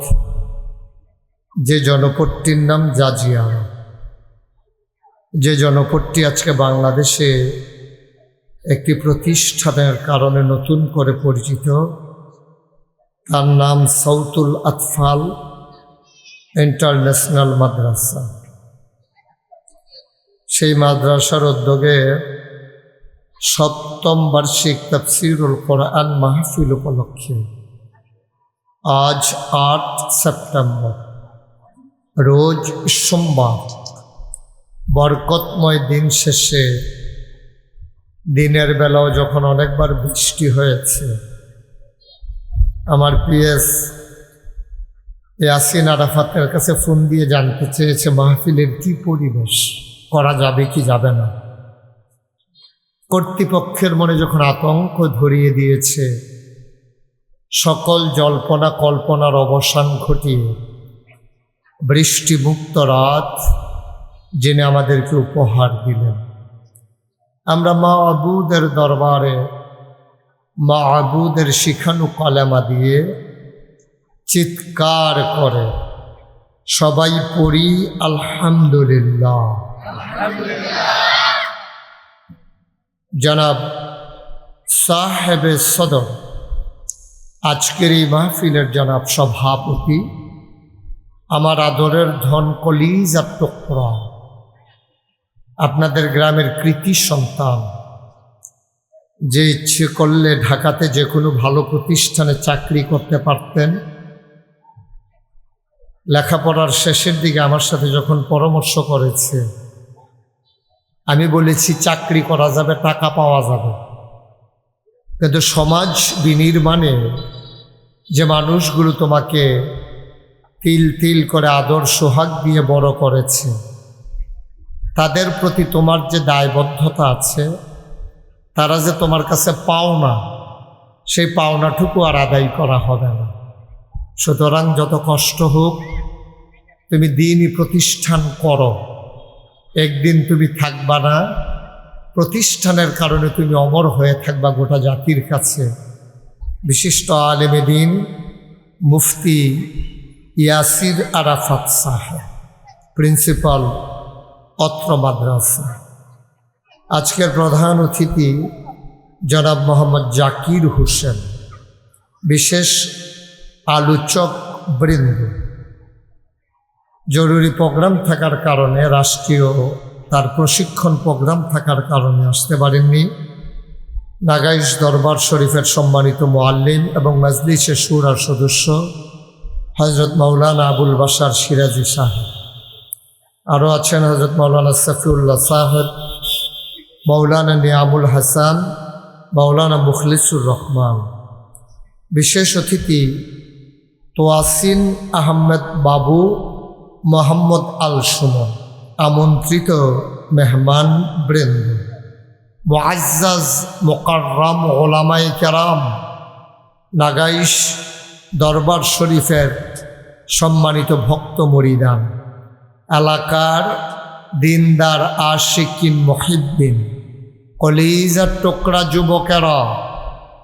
যে জনপদটির নাম জাজিয়া, যে জনপদটি আজকে বাংলাদেশে একটি প্রতিষ্ঠানের কারণে নতুন করে পরিচিত। তার নাম সাউতুল আতফাল ইন্টারন্যাশনাল মাদ্রাসা। সেই মাদ্রাসার উদ্যোগে ৭ম বার্ষিক তাফসীরুল কোরআন মাহফিল উপলক্ষে আজ ৮ সেপ্টেম্বর রোজ সোমবার বরকতময় দিন শেষে দিনের বেলাও যখন অনেকবার বৃষ্টি হয়েছে, আমার পিএস ইয়াসিন আরাফাতের কাছে ফোন দিয়ে জানতে চেয়েছে মাহফিলের কি পরিবেশ, করা যাবে কি যাবে না। কর্তৃপক্ষের মনে যখন আতঙ্ক ধরিয়ে দিয়েছে, সকল জল্পনা কল্পনার অবসান ঘটিয়ে বৃষ্টিমুক্ত রাত যিনি আমাদেরকে উপহার দিলেন, আমরা মা'বুদের দরবারে মা'বুদের শিখানো কালেমা দিয়ে চিৎকার করে সবাই পড়ি আলহামদুলিল্লাহ। জনাব সাহেবে সদর, আজকের এই মাহফিলের জনাব সভাপতি, আমার আদরের ধন কলিজার টুকরা, আপনাদের গ্রামের কৃতি সন্তান, যে ইচ্ছে করলে ঢাকাতে যে কোনো ভালো প্রতিষ্ঠানে চাকরি করতে পারতেন। লেখাপড়ার শেষের দিকে আমার সাথে যখন পরামর্শ করেছে, আমি বলেছি চাকরি করা যাবে, টাকা পাওয়া যাবে, কিন্তু সমাজ বিনির্মাণে যে মানুষগুলো তোমাকে তিল তিল করে আদর সোহাগ দিয়ে বড় করেছে, তাদের প্রতি তোমার যে দায়বদ্ধতা আছে, তারা যে তোমার কাছে পাওনা, সেই পাওনাটুকু আর আদায় করা হবে না। সুতরাং যত কষ্ট হোক, তুমি দিনই প্রতিষ্ঠান করো, একদিন তুমি থাকবা না, প্রতিষ্ঠানের কারণে তুমি অমর হয়ে থাকবা গোটা জাতির কাছে। বিশিষ্ট আলেমে দ্বীন মুফতি ইয়াসির আরাফাত সাহেব, প্রিন্সিপাল, অত্র মাদ্রাসা। আজকের প্রধান অতিথি জনাব মোহাম্মদ জাকির হোসেন, বিশেষ আলোচক বৃন্দ। জরুরি প্রোগ্রাম থাকার কারণে, রাষ্ট্রীয় তার প্রশিক্ষণ প্রোগ্রাম থাকার কারণে আসতে পারেননি। নাগাইশ দরবার শরীফের সম্মানিত মুআল্লিম এবং মজলিসে শুরার সদস্য হজরত মাওলানা আবুল বাশার সিরাজি সাহেব, আরও আছেন হজরত মাওলানা সফিউল্লাহ সাহেব, মাওলানা নিয়ামুল হাসান, মাওলানা মুখলিসুর রহমান। বিশেষ অতিথি তোয়াসিন আহমেদ বাবু, মোহাম্মদ আল সুমন, আমন্ত্রিত মেহমান বৃন্দ, মুআজ্জাজ মুকাররম ওলামায়ে কেরাম, নাগাইশ দরবার শরীফের সম্মানিত ভক্ত মুরিদান, এলাকার দিনদার আশিকিন মুহিব্বিন, কলিজার টুকরা যুবকেরা,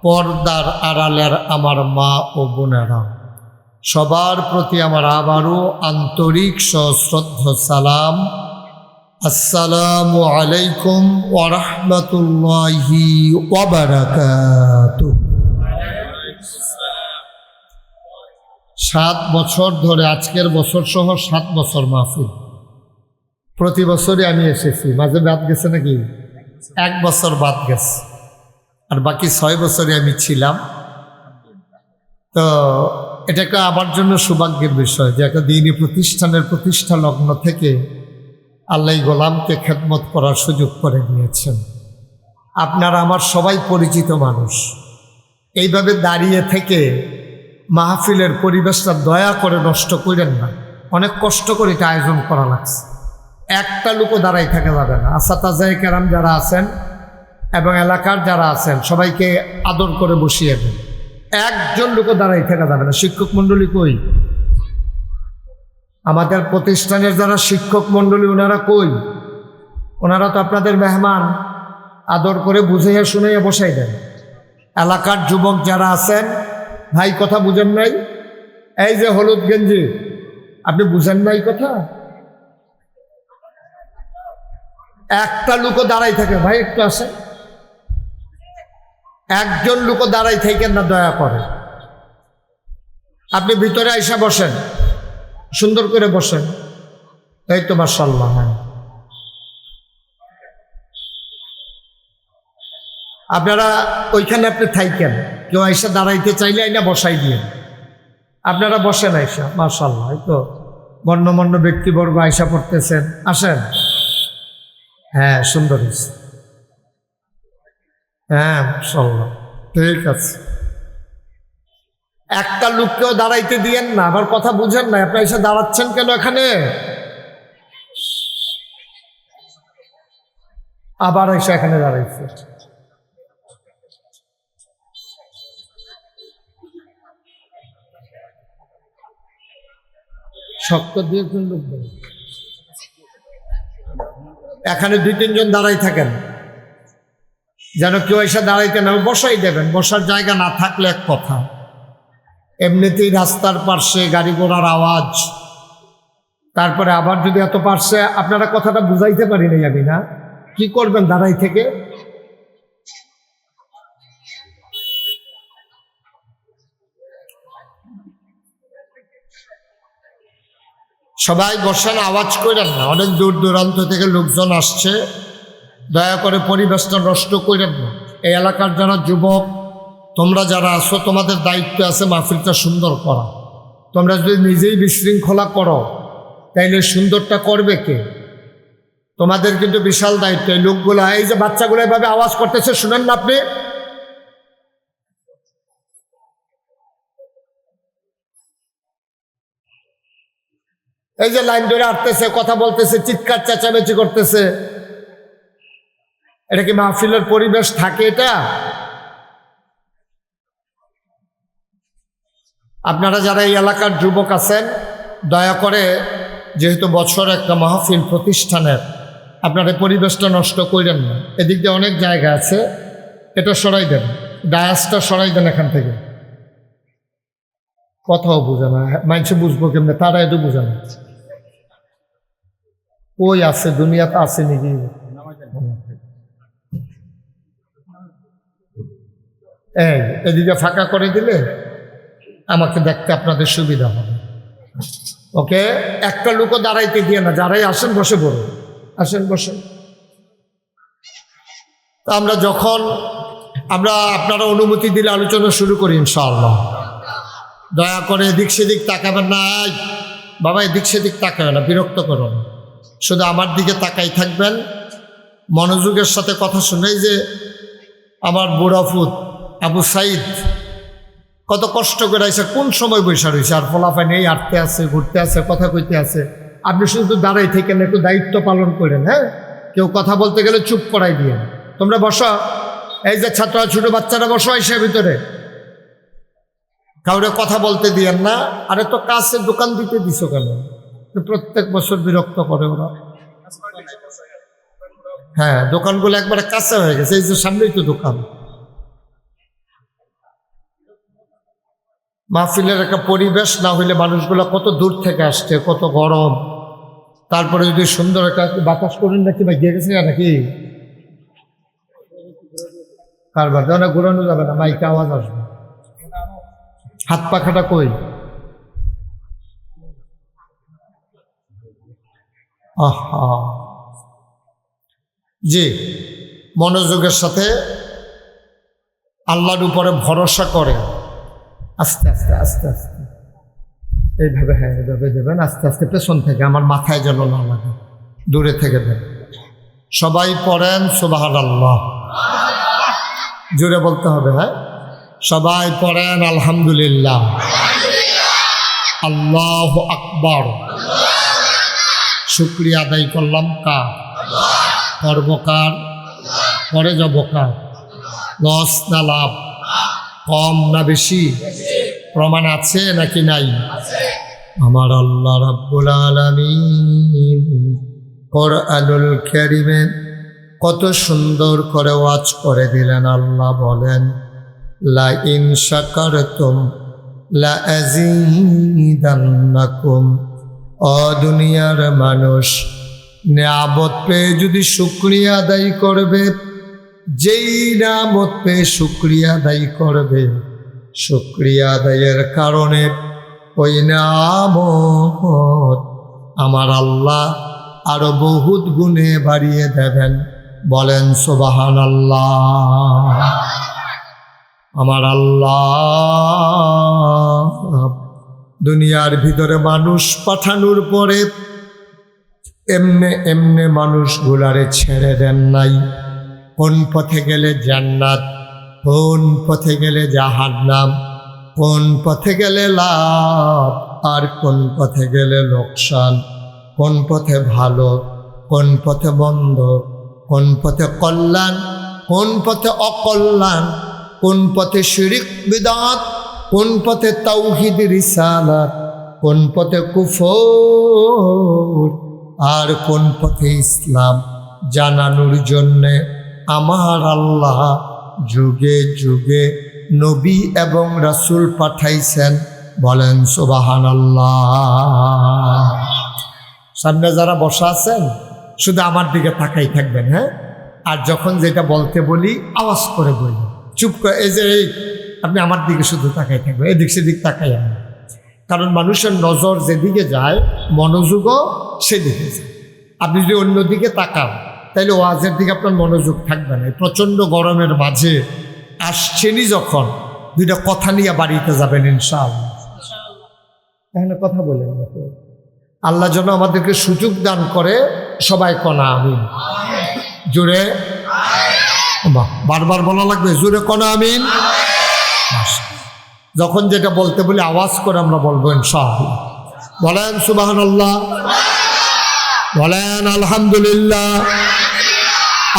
পর্দার আড়ালের আমার মা ও বোনেরা, সবার প্রতি আমার আবারও আন্তরিক সশ্রদ্ধ সালাম। আসসালামু আলাইকুম ওয়া রাহমাতুল্লাহি ওয়া বারাকাতুহু। 7 বছর ধরে, আজকের বছর সহ 7 বছর মাহফিল। প্রতি বছরই আমি এসেছি, মাঝে বাদ গেছে নাকি? 1 বছর বাদ গেছে, আর বাকি 6 বছরে আমি ছিলাম। তো এটা একটা আমার জন্য সৌভাগ্যের বিষয় যে একটা দিনী প্রতিষ্ঠানের প্রতিষ্ঠা লগ্ন থেকে আল্লাহ গোলামকে খেদমত করার সুযোগ করে দিয়েছেন। আপনারা আমার সবাই পরিচিত মানুষ। এইভাবে দাঁড়িয়ে থেকে মাহফিলের পরিবেশটা দয়া করে নষ্ট করেন না। অনেক কষ্ট করে এটা আয়োজন করা লাগছে। একটা লোকও দাঁড়াই থাকা যাবে না। আসাতাজায়ে কেরাম যারা আছেন এবং এলাকার যারা আছেন সবাইকে আদর করে বসিয়ে দেন। একজন লোকও দাঁড়াই থাকা যাবে না। শিক্ষক মণ্ডলী কই? আমাদের প্রতিষ্ঠানের যারা শিক্ষক মণ্ডলী ওনারা কই? ওনারা তো আপনাদের মেহমান, আদর করে বুঝাইয়া শুনাইয়া বসাই দেন। এলাকার যুবক যারা আছেন, ভাই কথা বুঝেন নাই? এই যে হলুদ গেঞ্জি, আপনি বুঝেন নাই কথা? একটা লোকও দাঁড়াই থাকে, ভাই একটু আসেন। একজন লোকও দাঁড়াই থাকেন না, দয়া করে। আপনি ভিতরে আইসা বসেন, সুন্দর করে বসেন। এই তো মাশাআল্লাহ। হ্যাঁ, আপনারা ওইখানে আপনি থাইকেন। কেউ আইসা দাঁড়াইতে চাইলে আইনা বসাই দিয়ে আপনারা বসেন আইসা। মাশাআল্লাহ, এই তো গণ্যমান্য ব্যক্তিবর্গ আইসা পড়তেছেন। আসেন। হ্যাঁ, সুন্দর হয়েছে। হ্যাঁ, মাশাআল্লাহ, ঠিক আছে। একটা লোককেও দাঁড়াইতে দিয়েন না। আবার কথা বুঝেন না, আপনি এসে দাঁড়াচ্ছেন কেন এখানে? আবার এসে এখানে দাঁড়াইছে। শক্ত দিয়ে লোক এখানে 2-3 জন দাঁড়াই থাকেন, যেন কেউ এসে দাঁড়াইতে না। বসাই দেবেন। বসার জায়গা না থাকলে এক কথা। এমনিতেই রাস্তার পাশে গাড়ি ঘোড়ার আওয়াজ, তারপরে আবার যদি এত পাশে, আপনারা কথাটা বুঝাইতে পারি নাই আমি, না? কি করবেন দাঁড়াই থেকে? সবাই বসেন, আওয়াজ করেন না। অনেক দূর দূরান্ত থেকে লোকজন আসছে, দয়া করে পরিবেশটা নষ্ট করেন না। এই এলাকার যারা যুবক, তোমরা যারা আছো, তোমাদের দায়িত্ব আছে মাহফিলটা সুন্দর করা। তোমরা যদি নিজেই বিশৃঙ্খলা করো, তাইলে সুন্দরটা করবে কে? তোমাদের কিন্তু বিশাল দায়িত্ব। এই লোকগুলো, এই যে বাচ্চাগুলো এভাবে আওয়াজ করতেছে, শুনেন না আপনি? এই যে লাইন ধরে আসতেছে, কথা বলতেছে, চিৎকার চেঁচামেচি করতেছে, এটা কি মাহফিলের পরিবেশ থাকে? এটা আপনারা যারা এই এলাকার যুবক আছেন, দয়া করে, যেহেতু বছর একটা মাহফিল প্রতিষ্ঠানের, আপনারা পরিবেশটা নষ্ট করেন না। এদিক দিয়ে অনেক জায়গা আছে, এটা সরাই দেন। ডায়াসটা সরাই দেন এখান থেকে। কথাও বুঝে না, মানুষে বুঝবো কেমনে, তারা একটু বুঝে না। ওই আছে, দুনিয়াতে আছে নাকি? এই এদিকে ফাঁকা করে দিলে আমাকে দেখতে আপনাদের সুবিধা হবে। ওকে, একটা লোকও দাঁড়াইতে দিয়ে না, যারাই আসেন বসে পড়ো, আসেন বসেন। আমরা আপনারা অনুমতি দিলে আলোচনা শুরু করি ইনশাআল্লাহ। দয়া করে এদিক সেদিক তাকাবেন না, বাবা এদিক সেদিক তাকাবে না, বিরক্ত করো না, শুধু আমার দিকে তাকাই থাকবেন, মনোযোগের সাথে কথা শুনে। যে আমার বুড়াফুত আবু সাইদ কত কষ্ট করে আছে, কোন সময় বৈশা রয়েছে, আর ফলাফল নেই, হাঁটতে আছে, ঘুরতে আছে, কথা কইতে আছে। আপনি শুধু দাঁড়াই থেকেন, একটু দায়িত্ব পালন করেন। হ্যাঁ, কেউ কথা বলতে গেলে চুপ করাই দিয়ে, তোমরা বসো। এই যে ছাত্র ছোট বাচ্চারা বসো এসে ভিতরে, কাউরে কথা বলতে দিয়েন না। আরে তো কাছে দোকান দিতে দিছো কেন? প্রত্যেক বছর বিরক্ত করে ওরা। হ্যাঁ, দোকানগুলো একবারে কাছে হয়ে গেছে, এই যে সামনেই তো দোকান। মাহফিলের একটা পরিবেশ না হইলে মানুষগুলো কত দূর থেকে আসছে, কত গরম, তারপরে যদি সুন্দর একটা বাতাস করেন নাকি বা গিয়ে গেছে নাকি কারবার না, ঘুরানো যাবে না, মাইকে আওয়াজ আসবে। হাত পাখাটা কই? আহা, জি, মনোযোগের সাথে আল্লাহর উপরে ভরসা করে আস্তে আস্তে আস্তে আস্তে এইভাবে, হ্যাঁ এইভাবে দেবেন, আস্তে আস্তে পেছন থেকে, আমার মাথায় যেন না লাগে, দূরে থেকে দেন। সবাই পড়েন সুবহানাল্লাহ, জোরে বলতে হবে। হ্যাঁ, সবাই পড়েন আলহামদুলিল্লাহ, আল্লাহু আকবার। শুকরিয়া আদায় করলাম কার? কর্মকার, পরে যাব কার? লস না লাভ, কম না বেশি? প্রমাণ আছে নাকি নাই? আমার আল্লাহ রাব্বুল আলামিন কোরআনুল কারীমে কত সুন্দর করে ওয়াজ করে দিলেন। আল্লাহ বলেন, লা ইন শাকারতুম লা আযীদান্নাকুম। ও দুনিয়ার মানুষ, নিয়ামত পেয়ে যদি শুকরিয়া আদায় করবে, যেই নিয়ামত পেয়ে শুকরিয়া আদায় করবে, শুকরিয়া আদায়ের কারণে ওই নিয়ামত আমার আল্লাহ আরো বহুত গুণে বাড়িয়ে দেবেন। বলেন সুবহানাল্লাহ। আমার আল্লাহ দুনিয়ার ভিতরে মানুষ পাঠানোর পরে এমনে এমনে মানুষগুলারে ছেড়ে দেন নাই। কোন পথে গেলে জান্নাত, কোন পথে গেলে জাহান্নাম, কোন পথে গেলে লাভ আর কোন পথে গেলে লোকসান, কোন পথে ভালো, কোন পথে মন্দ, কোন পথে কল্যাণ, কোন পথে অকল্যাণ, কোন পথে শিরিক বিদআত, কোন পথে তাওহীদ রিসালাত, কোন পথে কুফর আর কোন পথে ইসলাম জানানোর জন্যে আমার আল্লাহ যুগে যুগে নবী এবং রাসূল পাঠাইছেন। বলেন সুবহানাল্লাহ। সামনে যারা বসা আছেন শুধু আমার দিকে তাকাই থাকবেন। হ্যাঁ, আর যখন যেটা বলতে বলি আওয়াজ করে বলি, চুপ করে এই যে আপনি আমার দিকে শুধু তাকাই থাকবেন, এদিক সেদিক তাকাই আমি। কারণ মানুষের নজর যেদিকে যায় মনোযোগও সেদিকে যায়। আপনি যদি অন্যদিকে তাকান তাইলে ওয়াজের দিকে আপনার মনোযোগ থাকবে না। প্রচণ্ড গরমের মাঝে আসছেনই যখন, দুইটা কথা নিয়ে বাড়িতে যাবেন ইনশাআল্লাহ। তাহলে কথা বলেন, আল্লাহ যেন আমাদেরকে সুযোগ দান করে। সবাই কনা আমিন, জোরে বারবার বলা লাগবে, জোরে কনা আমিন। যখন যেটা বলতে বলি আওয়াজ করে আমরা বলবো ইনশাআল্লাহ। বলেন সুবহানাল্লাহ, বলেন আলহামদুলিল্লাহ,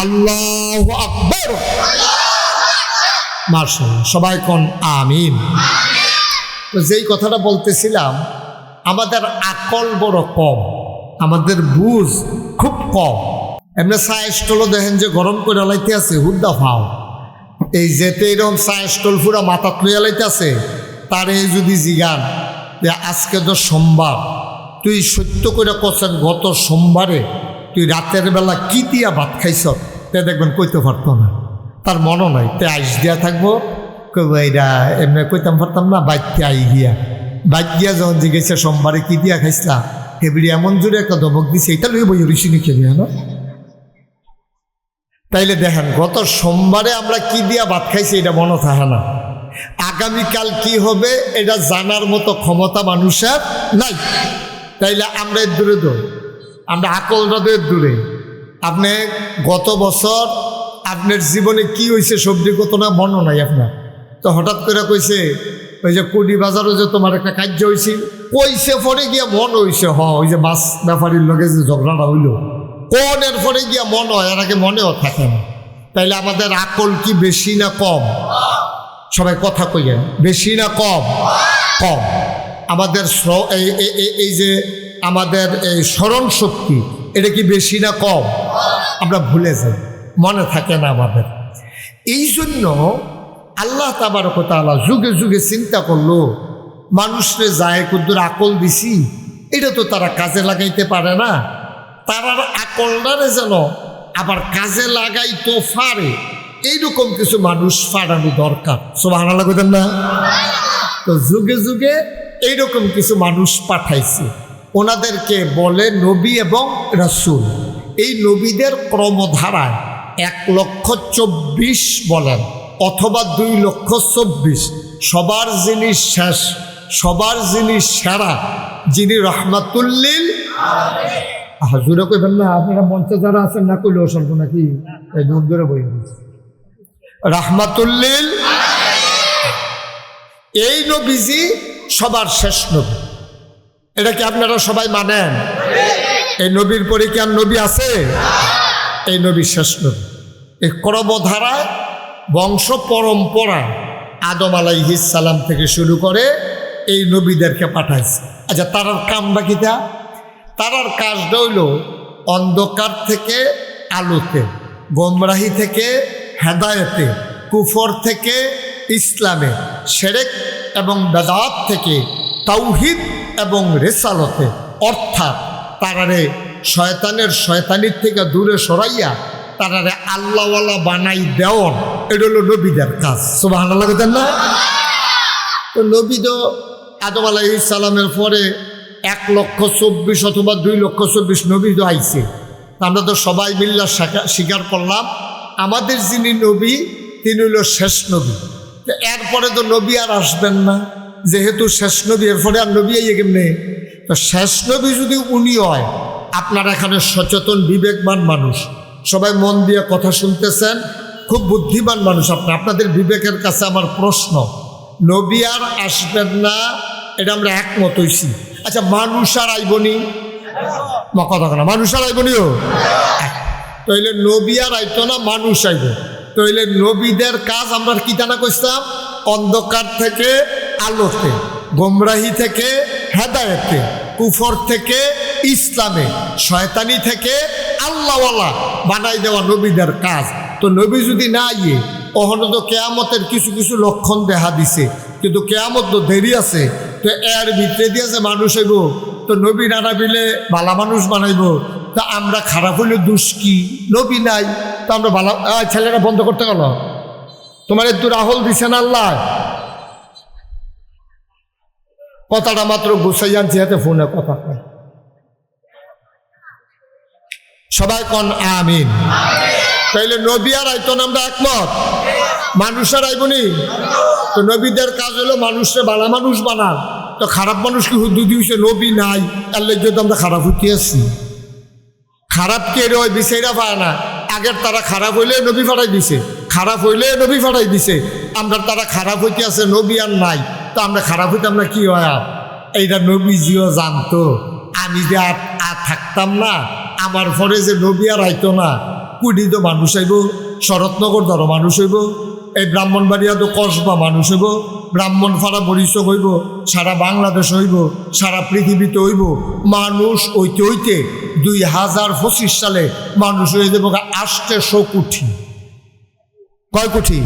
আল্লাহু আকবার। মাশাআল্লাহ, সবাই কোন আমিন। তো যেই কথাটা বলতেছিলাম, আমাদের আকল বড় কম, আমাদের বুঝ খুব কম। এমনি চা স্টলও দেখেন যে গরম করে লাইতে আছে হুদ্দা ফাও, এই যেতে এরকম চা স্টল পুরা মাথাত লইয়া লাইতে আছে, তারে যদি জিগান যে আজকে তো সোমবার, তুই সত্য করে কছেন গত সোমবারে তুই রাতের বেলা কি দিয়া ভাত খাইছ, তে দেখবেন কইতে পারতো না, তার মনও নাই, তে আইস দিয়া থাকবো, কইব এইটা এমনি কইতাম পারতাম না, বাইতে আই গিয়া বাইক গিয়া যখন জিজ্ঞেসে সোমবারে কি দিয়া খাইছিলা, হেবড়ি এমন জোরে একটা দমক দিছে, এটা লইয়ে বই ঋষিনি খেলি হ্যাঁ। তাইলে দেখেন গত সোমবারে আমরা কি দিয়া ভাত খাইছি এটা মনে থাকে না, আগামীকাল কি হবে এটা জানার মতো ক্ষমতা মানুষের নাই। তাইলে আমরা এর দূরে দৌড়, আমরা আকলটা তো এর দূরে। আপনি গত বছর আপনার জীবনে কি হয়েছে সবজি কত না মনও নাই আপনার, তো হঠাৎ করে কইছে ওই যে কুড়ি বাজারও যে তোমার একটা কার্য হয়েছে, কইছে পরে গিয়া মন হয়েছে, ওই যে মাছ ব্যাপারীর লগে যে ঝগড়াটা হইল, কোনের পরে গিয়া মন হয়, এর আগে মনেও থাকে না। তাইলে আমাদের আকল কি বেশি না কম? সবাই কথা কইয়েন, বেশি না কম? কম। আমাদের এই যে আমাদের এই স্মরণ শক্তি এটা কি বেশি না কম? আমরা ভুলে যাই, মনে থাকে না আমাদের। এই জন্য আল্লাহ তাবারক ওয়া তাআলা যুগে যুগে চিন্তা করলো, মানুষরে যায় কুদ্দুর আকল দিছি, এটা তো তারা কাজে লাগাইতে পারে না, তারার আকলটারে যেন আবার কাজে লাগাইতে পারে এইরকম কিছু মানুষ পাঠানো দরকার। সুবহানাল্লাহ কইতেন না? তো যুগে যুগে এইরকম কিছু মানুষ পাঠাইছে, ওনাদেরকে বলে নবী এবং রাসূল। এই নবীদের ক্রমধারায় 1,24,000 বলেন অথবা 2,24,000, সবার জিনিস শেষ, সবার জিনিস সেরা, যিনি রহমাতুল্লিল হাজুরা কইবেন না, আপনারা মঞ্চে যারা আছেন না কইলেও শুনবো নাকি, এই দূর ধরে বই রহমাতুল্লিল। এই নবীজি সবার শেষ নবী, এটা কি আপনারা সবাই মানেন? এই নবীর পরে কি আর নবী আছে? এই নবী শেষ নবী। এই ক্রমধারায় বংশ পরম্পরায় আদম আলাইহিস সালাম থেকে শুরু করে এই নবীদেরকে পাঠাইছে। আচ্ছা, তারার কামটা কিটা? তারার কাজটা হইল অন্ধকার থেকে আলোতে, গোমরাহি থেকে হেদায়েতে, কুফর থেকে ইসলামে, শিরক এবং বেদাত থেকে তাওহীদ এবং রিসালতে, অর্থাৎ তারারে শয়তানির থেকে দূরে সরাইয়া তারারে আল্লাহওয়ালা বানাই দেওয়ার, এটা হলো নবীদের কাজ। সুবহানাল্লাহ বলেন না? তো নবী তো আদম আলাইহিস সালামের পরে 1,24,000 অথবা 2,24,000 নবী তো আইছে। আমরা তো সবাই মিল্লা স্বীকার করলাম আমাদের যিনি নবী তিনি হলো শেষ নবী। তো এরপরে তো নবী আর আসবেন না, যেহেতু শেষ নবী, এরপরে আর নবী আইয়ে কেমনে? তো শেষ নবী যদি উনি হয়, আপনারা এখানে সচেতন বিবেকবান মানুষ, সবাই মন দিয়ে কথা শুনতেছেন, খুব বুদ্ধিমান মানুষ আপনাদের বিবেকের কাছে আমার প্রশ্ন, নবী আর আসবেন না এটা আমরা একমত হইছি। আচ্ছা, মানুষ আর আইবনি? কথা না, মানুষ আর আইবনিও? তাইলে নবী আর আইতো না, মানুষ আইব। তাইলে নবীদের কাজ আমরা কি জানা কইতাম? অন্ধকার থেকে আলোতে, গোমরাহি থেকে হেদায়েতে, কুফর থেকে ইসলামে, শয়তানি থেকে আল্লাহওয়ালা বানাই দেওয়া নবীদের কাজ। তো নবী যদি না আইয়ে, ওখানে তো কেয়ামতের কিছু কিছু লক্ষণ দেখা দিছে, কিন্তু কেয়ামত তো দেরি আছে। তো এর ভিতরে দিয়েছে মানুষ হইব, তো নবী না নামিলে ভালা মানুষ বানাইব। তা আমরা খারাপ হইলে দোষ কি? নবী নাই, তো আমরা ভালো। ছেলেরা বন্ধ করতে গেল, তোমার একটু রাহুল দিছেন আল্লাহ। কথাটা মাত্র গুছাই আনছি হাতে, ফোনে কথা কয়। সবাই কন আমিন। তাইলে নবী আর আইতো না, আমরা একমত। মানুষ আর আইবনি। তো নবীদের কাজ হলো মানুষকে ভালো মানুষ বানান। তো খারাপ মানুষ কি হুদু দিয়েছে? নবী নাই, এর লেগে তো আমরা খারাপ হইতে আসছি। খারাপ কে রয় বিষয়টা পায় না। আগের তারা খারাপ হইলে নবী ফাটাই দিছে, খারাপ হইলে নবী ফাটাই দিছে। আমরা তারা খারাপ হইতে আছে, নবী আর নাই, তো আমরা খারাপ হইতে আমরা কি হয়? এইটা নবীজিও জানতো। আমি যে আর থাকতাম না, আমার পরে যে নবী আর আইতো না, কুড়ি তো মানুষ আইব, শরৎনগর ধরো মানুষ হইব, এই ব্রাহ্মণবাড়িয়া তো কসবা মানুষ হইব, ব্রাহ্মণপাড়া বরিশাল হইব, সারা বাংলাদেশ হইব, সারা পৃথিবীতে হইব। মানুষ হইতে হইতে 2025 সালে মানুষ হয়ে যাবো 800 কোটি। কয় কোটি?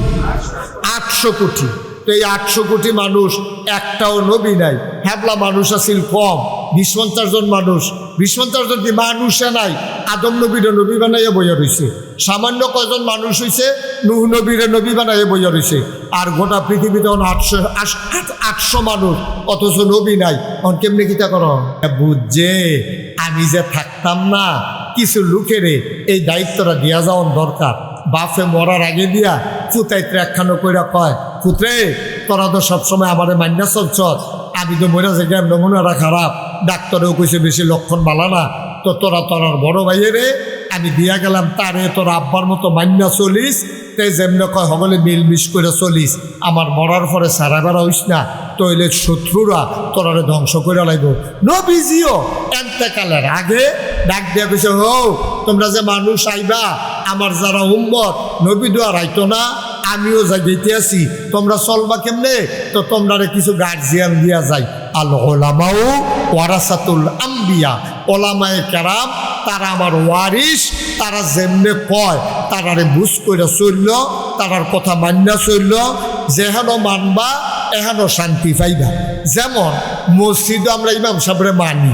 800 কোটি। তো এই 800 কোটি মানুষ একটাও নবী নাই, হ্যাবলা মানুষ আছিল কম, 20-50 জন মানুষ, 20-50 জন কি মানুষে নাই, আদম নবীরে নবী বানাইয়া বইয়া রয়েছে, সামান্য কয়জন মানুষ হয়েছে নূহ নবীরে নবী বানাইয়া বইয়া রয়েছে, আর গোটা পৃথিবীতে 800 মানুষ, অথচ নবী নাই। এখন কেমনি কিতা করো বুঝছে আমি যে থাকতাম না, কিছু লোকেরে এই দায়িত্বটা দিয়া যাওয়ার দরকার। বাপে মরার আগে দিয়া ফুতাইতে একখানো কইরা কয়, পুত্রে তোরা তো সবসময় আমারে মান্যা চলছ, আমি তো মরে যে কেমন নমুনাটা খারাপ, ডাক্তারেও কইছে বেশি লক্ষণ বালা না, তো তোরা তোরার বড় ভাইয়েরে আমি দিয়া গেলাম, তারে তোর আব্বার মতো মান্যা চলিস, তে যেমন কয় হগলে মিলমিশ করে চলিস, আমার মরার পরে সারা বেড়া হইস না, তইলে শত্রুরা তোরারে ধ্বংস করে লাগব। নবীজিও এন্তেকালের আগে ডাক দিয়া কইছে, ও তোমরা যে মানুষ আইবা, আমার যারা উম্মত নবী দোয়ার আইতো না, আমিও যাইতে আছি, তোমরা চলবা কেমনে? তো তোমরা কিছু গার্জিয়ান দিয়া যায়। আল ওলামাউ ওয়ারাসাতুল আম্বিয়া, ওলামায়ে কেরাম তারা আমার ওয়ারিস, তারা যেমনে কয় তারারে বুঝ করে চলল, তারার কথা মান্যা চলল, যেহেন মানবা এহেন শান্তি পাইবা। যেমন মসজিদে আমরা ইমাম সাহেবরে মানি,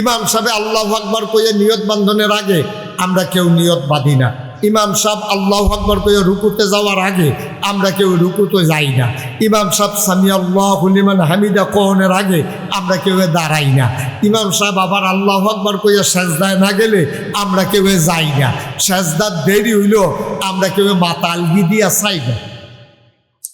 ইমাম সাহেব আল্লাহু আকবার কইয়ে নিয়ত বান্ধনের আগে আমরা কেউ নিয়ত বাঁধি না। ইমাম সাহেব আল্লাহু আকবার কইয়ে রুকুতে যাওয়ার আগে আমরা কেউ রুকুতে যাই না। ইমাম সাহেব সামি আল্লাহু লিমান হামিদা কোহনের আগে আমরা কেউ দাঁড়াই না। ইমাম সাহেব আবার আল্লাহু আকবার কইয়ে সেজদায় না গেলে আমরা কেউ যাই না। সেজদার দেরি হইল আমরা কেউ মাথা আলগি দিয়া চাই না,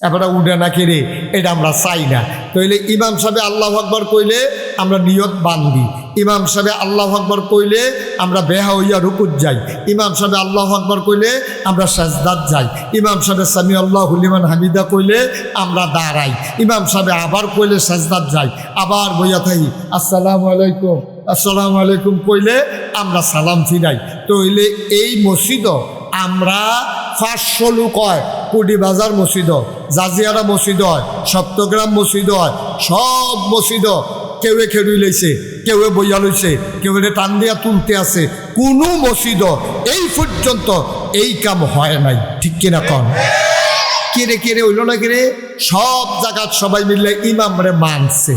এবারে উঠে না কেড়ে, এটা আমরা চাই না। তাইলে ইমাম সাহেব আল্লাহু আকবার কইলে আমরা নিয়ত বান্ধি, ইমাম সাহেব আল্লাহু আকবার কইলে আমরা বেহা হইয়া রুকুত যাই, ইমাম সাহেব আল্লাহু আকবার কইলে আমরা সাজদাত যাই, ইমাম সাহেব সামি আল্লাহু লিমান হামিদা কইলে আমরা দাঁড়াই, ইমাম সাহেব আবার কইলে সাজদাত যাই, আবার বইয়া থাকি আসসালামু আলাইকুম আসসালামু আলাইকুম কইলে আমরা সালাম ফিরাই। তাইলে এই মসজিদ আমরা 500 লোক হয়, কুডি বাজার মসজিদ, জাজিয়ারা মসজিদ হয়, সপ্তগ্রাম মসজিদ হয়, সব মসজিদ কেউয়ে খেড়ুই লইছে, কেউয়ে বইয়া লইছে, কেউয়ে টান দিয়া তুলতে আছে, কোনো মসজিদ এই পর্যন্ত এই কাম হয় নাই। ঠিক কিনা কন? কিরে কিরে হইল না কিরে? সব জায়গায় সবাই মিললে ইমামরে মানছে,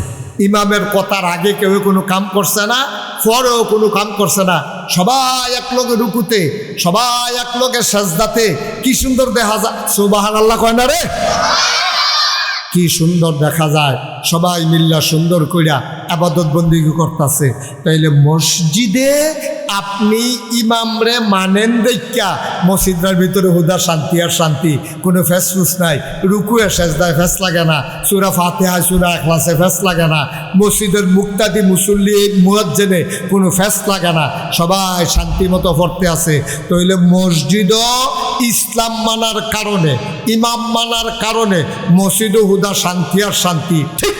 ইমামের কথার আগে কেউ কোনো কাম করছে না, পরেও কোনো কাম করছে না, সবাই এক লগে রুকুতে, সবাই এক লগে সাজদাতে, কি সুন্দর দেখা যায়। সুবহানাল্লাহ কয় না রে? কি সুন্দর দেখা যায়, সবাই মিল্লা সুন্দর কইরা আবাদত বন্দেগী করতেছে। তাইলে মসজিদে আপনি ইমামরে মানেন দেখা মসজিদের ভিতরে হুদা শান্তি আর শান্তি, কোনো ফেসফুস নাই, রুকুয়ে সেজদায় ফেস লাগে না, সূরা ফাতিহায় সূরা ইখলাসে ফেস লাগে না, মসজিদের মুক্তাদি মুসল্লি মুয়াজ্জিনে কোনো ফেস লাগে না, সবাই শান্তি মতো পড়তে আছে। তাইলে মসজিদও ইসলাম মানার কারণে, ইমাম মানার কারণে মসজিদও হুদা শান্তি আর শান্তি। ঠিক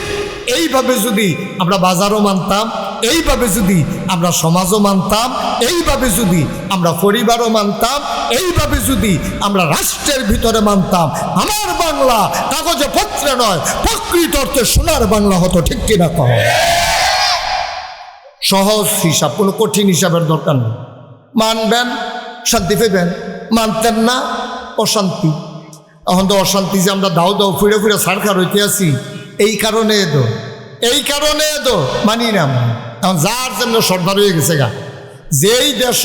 এইভাবে যদি আমরা বাজারও মানতাম, এইভাবে যদি আমরা সমাজও মানতাম, এইভাবে যদি আমরা পরিবারও মানতাম, এইভাবে যদি আমরা রাষ্ট্রের ভিতরে মানতাম, আমার বাংলা কাগজে পত্রে নয় প্রকৃত অর্থে সোনার বাংলা হতো। ঠিক কিনা কহ? সহজ হিসাব, কোনো কঠিন হিসাবের দরকার নেই। মানবেন শান্তি পাইবেন, মানতেন না অশান্তি। এখন তো অশান্তি যে আমরা দাও দাও ফিরে ফিরে সারখার হইতে আসি, এই কারণে তো মানি না। এখন যার জন্য সর্দার হয়ে গেছে গা, যেই দেশ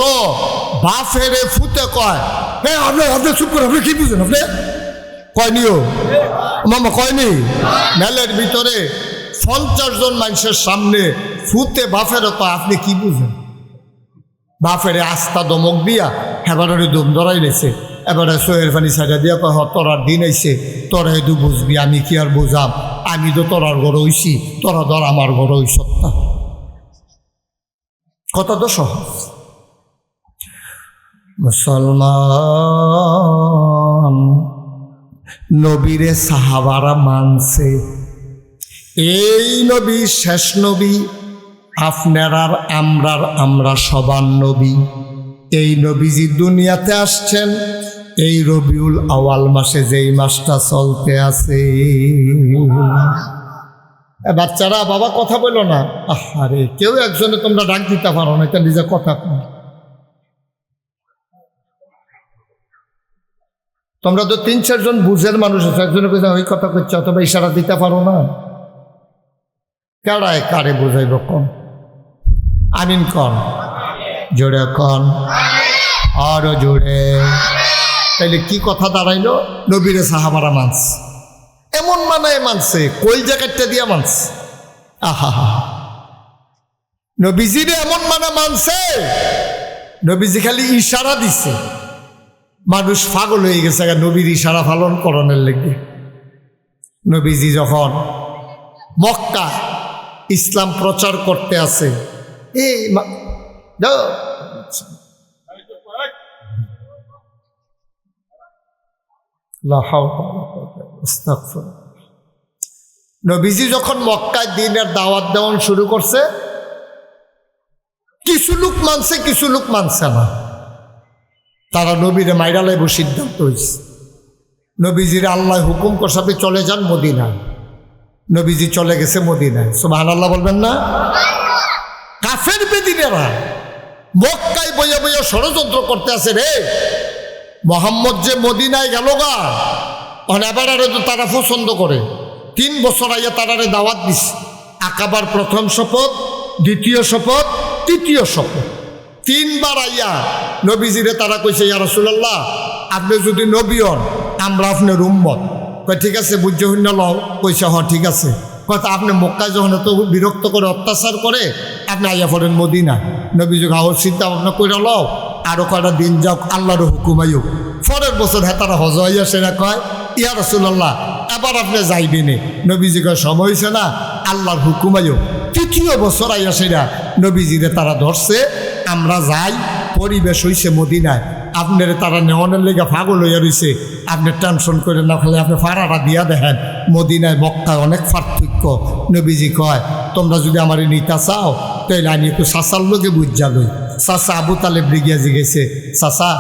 বাফেরে ফুতে কয়, হ্যাঁ আপনি চুপ করে, আপনি কি বুঝেন? আপনি কয়নিও মামা কয়নি? মেলের ভিতরে 50 জন মানুষের সামনে ফুতে বাফেরে কয়, আপনি কি বুঝেন? বাফেরে আস্থা দমক দিয়া এবারে দম ধরাই লেছে, এবারে সোহের পানি সাইডা দিয়া কয়, তোরার দিন আইছে, তোরা এদু বুঝবি, আমি কি আর বুঝাম, আমি তো তোরার ঘর হইছি, তোরা ধর আমার ঘর হইস। কত তো সহজ। মুসলমান নবীরে সাহাবারা মানছে, এই নবী শেষ নবী, আপনার আমরা সবার নবী। এই নবীজি দুনিয়াতে আসছেন এই রবিউল আওয়াল মাসে, যেই মাসটা চলতে আছে। বাচ্চারা বাবা কথা বলো না, আরে কেউ একজনে তোমরা ডাক দিতে পারো না, এটা নিজে কথা। তোমরা তো 3-4 জন বুঝের মানুষ আছে, একজনে কইছে ওই কথা করছে, অথবা ইশারা দিতে পারো না। কারায় কারে বুঝাইব কন? আমিন কন, জোরে কন, আরো জোরে। তাইলে কি কথা দাঁড়াইলো? নবীরে সাহাবারা মানছে, এমন মানায় মানছে, কই জায়গাটা দিয়া মানছে। আহা, নবীজিরে এমন মানা মানছে, নবীজি খালি ইশারা দিছে, মানুষ পাগল হয়ে গেছে নবীর ইশারা পালন করণের লেগে। নবীজি যখন মক্কা ইসলাম প্রচার করতে আছে, নবীজি যখন মক্কায় দিনের দাওয়াত দেওয়ান শুরু করছে, কিছু লোক মানছে, কিছু লোক মানছে না। তারা নবীরে মাইরা লাইব সিদ্ধান্ত হয়েছে। নবীজির আল্লাহ হুকুম করসাবে চলে যান মদিনায়। নবীজি চলে গেছে মদিনায়। সুবহানাল্লাহ বলবেন না? কাফের বেদিনেরা মক্কায় বইয়া বইয়া ষড়যন্ত্র করতে আছে, রে মোহাম্মদ যে মদিনায় গেল গা, অনেবারে তো তারা পছন্দ করে। 3 বছর আইয়া তারারে দাওয়াত দিছে। আকাবার প্রথম শপথ, দ্বিতীয় শপথ, তৃতীয় শপথ, 3 বার আইয়া নবীজিরে তারা কইছে, ইয়া রাসূলুল্লাহ, আপনি যদি নবী হন, আমরা আপনার উম্মত। কয় ঠিক আছে, বুঝে হইন লও। কইছে হ ঠিক আছে। কথা আপনি মক্কায় যখন এত বিরক্ত করে অত্যাচার করে, আপনি আইয়া পড়েন মদিনা। নবীজি গাওয়ার চিন্তা ভাবনা কইরা লও, আরো কয়টা দিন যাও, আল্লাহর হুকুম আইও। পরের বছর হেতারা হজ হইয়া সেরা কয়, ইয়া রাসূলুল্লাহ, এবার আপনি যাইবেনে। নবীজি কয় সময় হয়েছে না, আল্লাহর হুকুম আইও। 3য় বছর আইয়া সেরা নবীজিরে তারা ধরছে, আমরা যাই। পরিবেশ হইছে মদিনায়, আপনার তারা নেওয়ানের লেগে পাগল হইয়া রয়েছে। আপনি টেনশন করে না ফেলে আপনি ফাড়াটা দিয়া দেখেন, মদিনায় মক্কায় অনেক পার্থক্য। নবীজি কয়, তোমরা যদি আমার নিতা চাও, তাইলে আমি একটু চাচার লোকে বুঝা লই। চাচা আবু তালেব ব্রিগিয়া জিগেছে, চাচা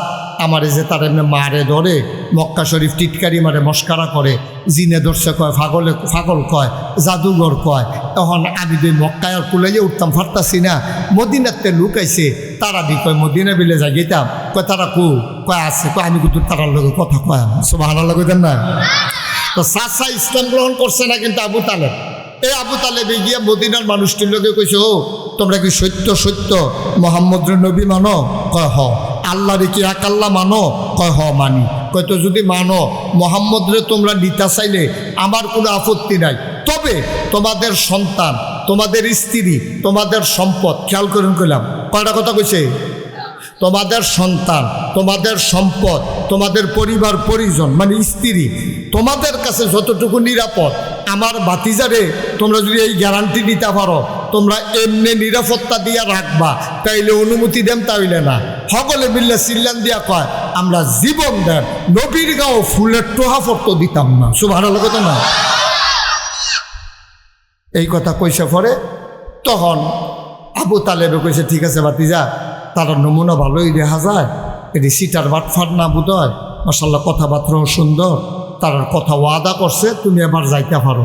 আমার যে তার এমনি মারে ধরে, মক্কা শরীফ টিটকারি মারে, মস্কারা করে, জিনে ধরছে কয়, পাগল কয়, জাদুঘর কয়। তখন আমি দুই মক্কায় আর কুলাইয়ে উঠতাম, ফারতাছি না। মদিনাতে লুকাইছে, তারা দি কয় মদিনা বিলে যাই গেতাম। কয় তারা কয় আছে, কয় আমি কিন্তু তারার লোক কথা কয়। সুবহানাল্লাহ কইতেন না? তো চাচা ইসলাম গ্রহণ করছে না, কিন্তু আবু তালেব, এই আবু তালেবে গিয়া মদিনার মানুষটির লোকে কইছে, ও তোমরা কি সত্য সত্য মোহাম্মদের নবী মানো? কয় হ। আল্লাহরে কি এক আল্লাহ মানো? কয় হ মানি। কয় তো যদি মানো, মোহাম্মদরে তোমরা নিতে চাইলে আমার কোনো আপত্তি নাই, তবে তোমাদের সন্তান, তোমাদের স্ত্রী, তোমাদের সম্পদ, খেয়াল করুন কইলাম কয়টা কথা কইছে, তোমাদের সন্তান, তোমাদের সম্পদ, তোমাদের পরিবার পরিজন মানে স্ত্রী, তোমাদের কাছে যতটুকু নিরাপদ, আমার ভাতিজারে তোমরা যদি এই গ্যারান্টি দিতে পারো, তোমরা এমনি নিরাপত্তা দিয়া রাখবা, তাইলে অনুমতি দেন, তাইলে না। সকলে মিললে চিল্লান দিয়া কয়, আমরা জীবন দেন নবীর গাঁও ফুলের টোহা ফটো দিতাম না। সুবহানাল্লাহ কথা না? এই কথা কইসে পরে তখন আবু তালেবে কইছে, ঠিক আছে ভাতিজা, তার নমুনা ভালোই দেখা যায়, এটি সিটার বাটফাট না বোধ হয়, মাশাআল্লাহ কথাবার্তাও সুন্দর, তার কথা ওয়াদা করছে, তুমি এবার যাইতে পারো।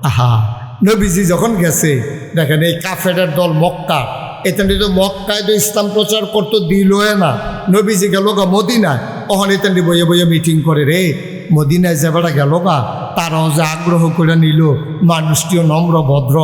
আহা, নবীজি যখন গেছে, দেখেন এই কাফেরের দল মক্কা, এখানে তো মক্কায় তো ইসলাম প্রচার করতো, দিল না। নবীজি গেল গা মদিনায়, ওখানে এখানে বইয়ে বইয়ে মিটিং করে, রে মদিনায় যেবারা গেল গা, তারাও যে আগ্রহ করে নিল, মানুষটিও নম্র ভদ্র,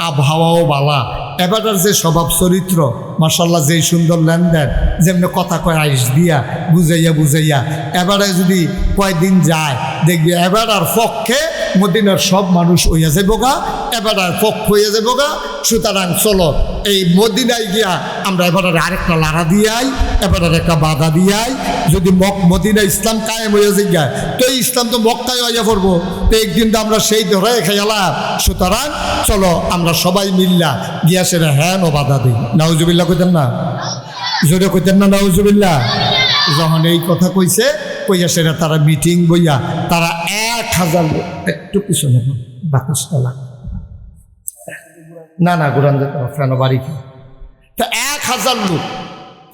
আবহাওয়াও বালা, এবারের যে স্বভাব চরিত্র, মাশাআল্লাহ যেই সুন্দর লেনদেন, যেমনি কথা কয় আইস দিয়া বুঝাইয়া বুঝাইয়া, এবারে যদি কয়দিন যায় দেখবি এবার আর পক্ষে মদিনার সব মানুষ হইয়া যাইব গা, এবার আর পক্ষ হইয়া যাইব গা। সুতরাং চলো এই মদিনায় গিয়া আমরা এবার আরেকটা লাড়া দিয়াই, এবার আর একটা বাধা দিয়াই, যদি মদিনা ইসলাম কায়েম হইয়া যাই, তো এই ইসলাম তো মক্কায় হইয়া পড়বো, তো একদিন তো আমরা সেই ধরে খেয়ালাম। সুতরাং চলো আমরা সবাই মিল্লা গিয়া সেটা হ্যাঁ ও বাধা দিই। নাউজুবিল্লাহ কইতেন না? জোরে কইতেন না নাউজুবিল্লাহ? যখন এই কথা কইছে, কইয়া সেটা তারা মিটিং বইয়া, তারা 1000 একটু পিছনে বাতাসটা লাগে না না গুরান যেন বাড়ি, তা 1000 লোক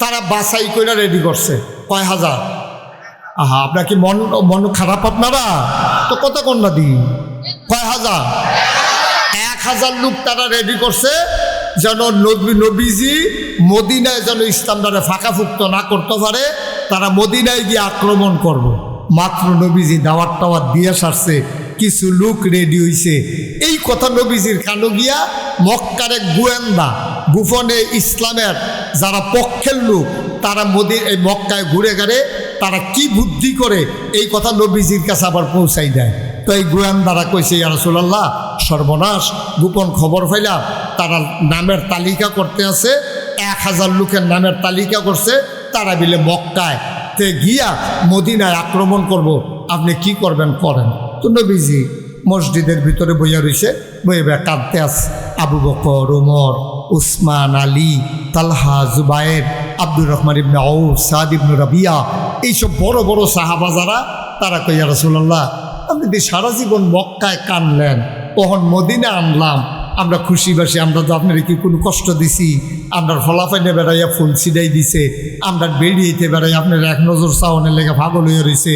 তারা বাছাই করে রেডি করছে। কয় হাজার? আহা, আপনার কি মন খারাপ আপনারা? তো কত কন্যা দিন, কয় হাজার? 1000 লোক তারা রেডি করছে, যেন নবীজি মদিনায় যেন ইসলামটারে ফাঁকাফুক্ত না করতে পারে, তারা মদিনায় গিয়ে আক্রমণ করব। মাত্র নবীজি দাওয়াত টাওয়াত দিয়ে সারছে, কিছু লোক রেডি হইছে। এই কথা নবীজির কানো গিয়া মক্কার এক গোয়েন্দা গোপনে ইসলামের যারা পক্ষের লোক তারা এই মক্কায় ঘুরে ঘাড়ে তারা কি বুদ্ধি করে এই কথা নবীজির কাছে আবার পৌঁছাই দেয়। তো এই গোয়েন্দারা কইছে, ইয়া রাসূলুল্লাহ, সর্বনাশ, গোপন খবর পাইলাম তারা নামের তালিকা করতে আছে, 1000 লোকের নামের তালিকা করছে, তারা মিলে মক্কায় তে গিয়া মদিনায় আক্রমণ করব, আপনি কি করবেন করেন। তো নবীজি মসজিদের ভিতরে বইয়া রয়েছে, বইয়ে কাঁদতে আছে। আবু বকর, ওমর, উসমান, আলী, তালহা, জুবায়ের, আব্দুর রহমান ইবনে আউফ, সাদ ইবনে রাবিয়া, এইসব বড় বড় সাহাবা যারা, তারা কই, ইয়া রাসূলুল্লাহ, আপনি যে সারা জীবন মক্কায় কানলেন, তখন মদিনা আনলাম, আমরা খুশি বাসি, আমরা তো আপনার কি কোনো কষ্ট দিছি? আপনার ফলাফাইনে বেড়াইয়া ফুল ছিটাই দিছে, আমরা বেরিয়েতে বেড়াই আপনার এক নজর চাওয়ানের লেগে পাগল হয়ে রয়েছে,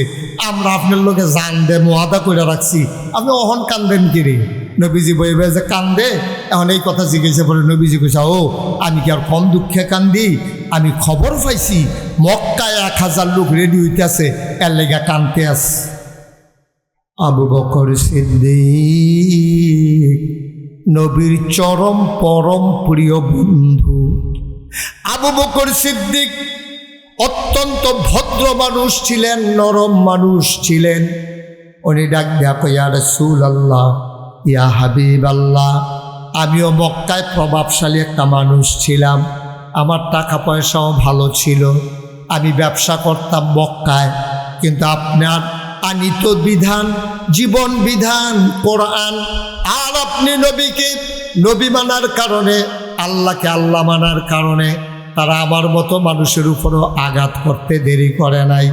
আমরা আপনার লোকে জান দে মোয়াদা করে রাখছি, আপনি অহন কান্দেন কিরে? নবীজি বয়ে বয়ে যে কান্দে, এখন এই কথা জিজ্ঞেসে পরে নবীজি কইসা, ও আমি কি আর কম দুঃখে কান্দি? আমি খবর পাইছি মক্কায় 1000 লোক রেডি হইতে আছে, এর লেগে কানতে আস। আবু বকর সিদ্দিক নবীর চরম পরম প্রিয় বন্ধু। আবু বকর সিদ্দিক অত্যন্ত ভদ্র মানুষ ছিলেন, নরম মানুষ ছিলেন। উনি ডাক দেয়া কই, ইয়া রাসূলুল্লাহ, ইয়া হাবিবাল্লাহ, আমিও মক্কায় প্রভাবশালী একটা মানুষ ছিলাম, আমার টাকা পয়সাও ভালো ছিল, আমি ব্যবসা করতাম মক্কায়, কিন্তু আপনার আনিত বিধান, জীবন বিধান কোরআন, আর আপনি নবীকে নবী মানার কারণে, আল্লাহকে আল্লাহ মানার কারণে তারা আমার মতো মানুষের উপরও আঘাত করতে দেরি করে নাই।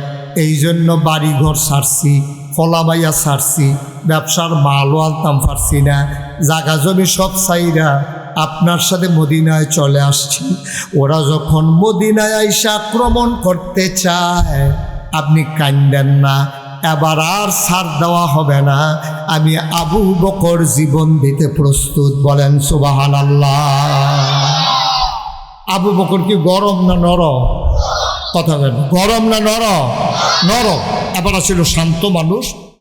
এই জন্য বাড়িঘর ছাড়ছি, ফলামাইয়া ছাড়ছি, ব্যবসার মালও আনতাম পারছি না, জাগা জমি সব চাইরা আপনার সাথে মদিনায় চলে আসছি। ওরা যখন মদিনায় আইসা আক্রমণ করতে চায়, আপনি কান্দেন না, এবার আর ছাড় দেওয়া হবে না, আমি আবু বকর জীবন দিতে প্রস্তুত। বলেন সুবহানাল্লাহ। আবু বকর কি গরম না নরম? কথা বলেন, গরম না নরম? নরম। এবার ছিল শান্ত মানুষ,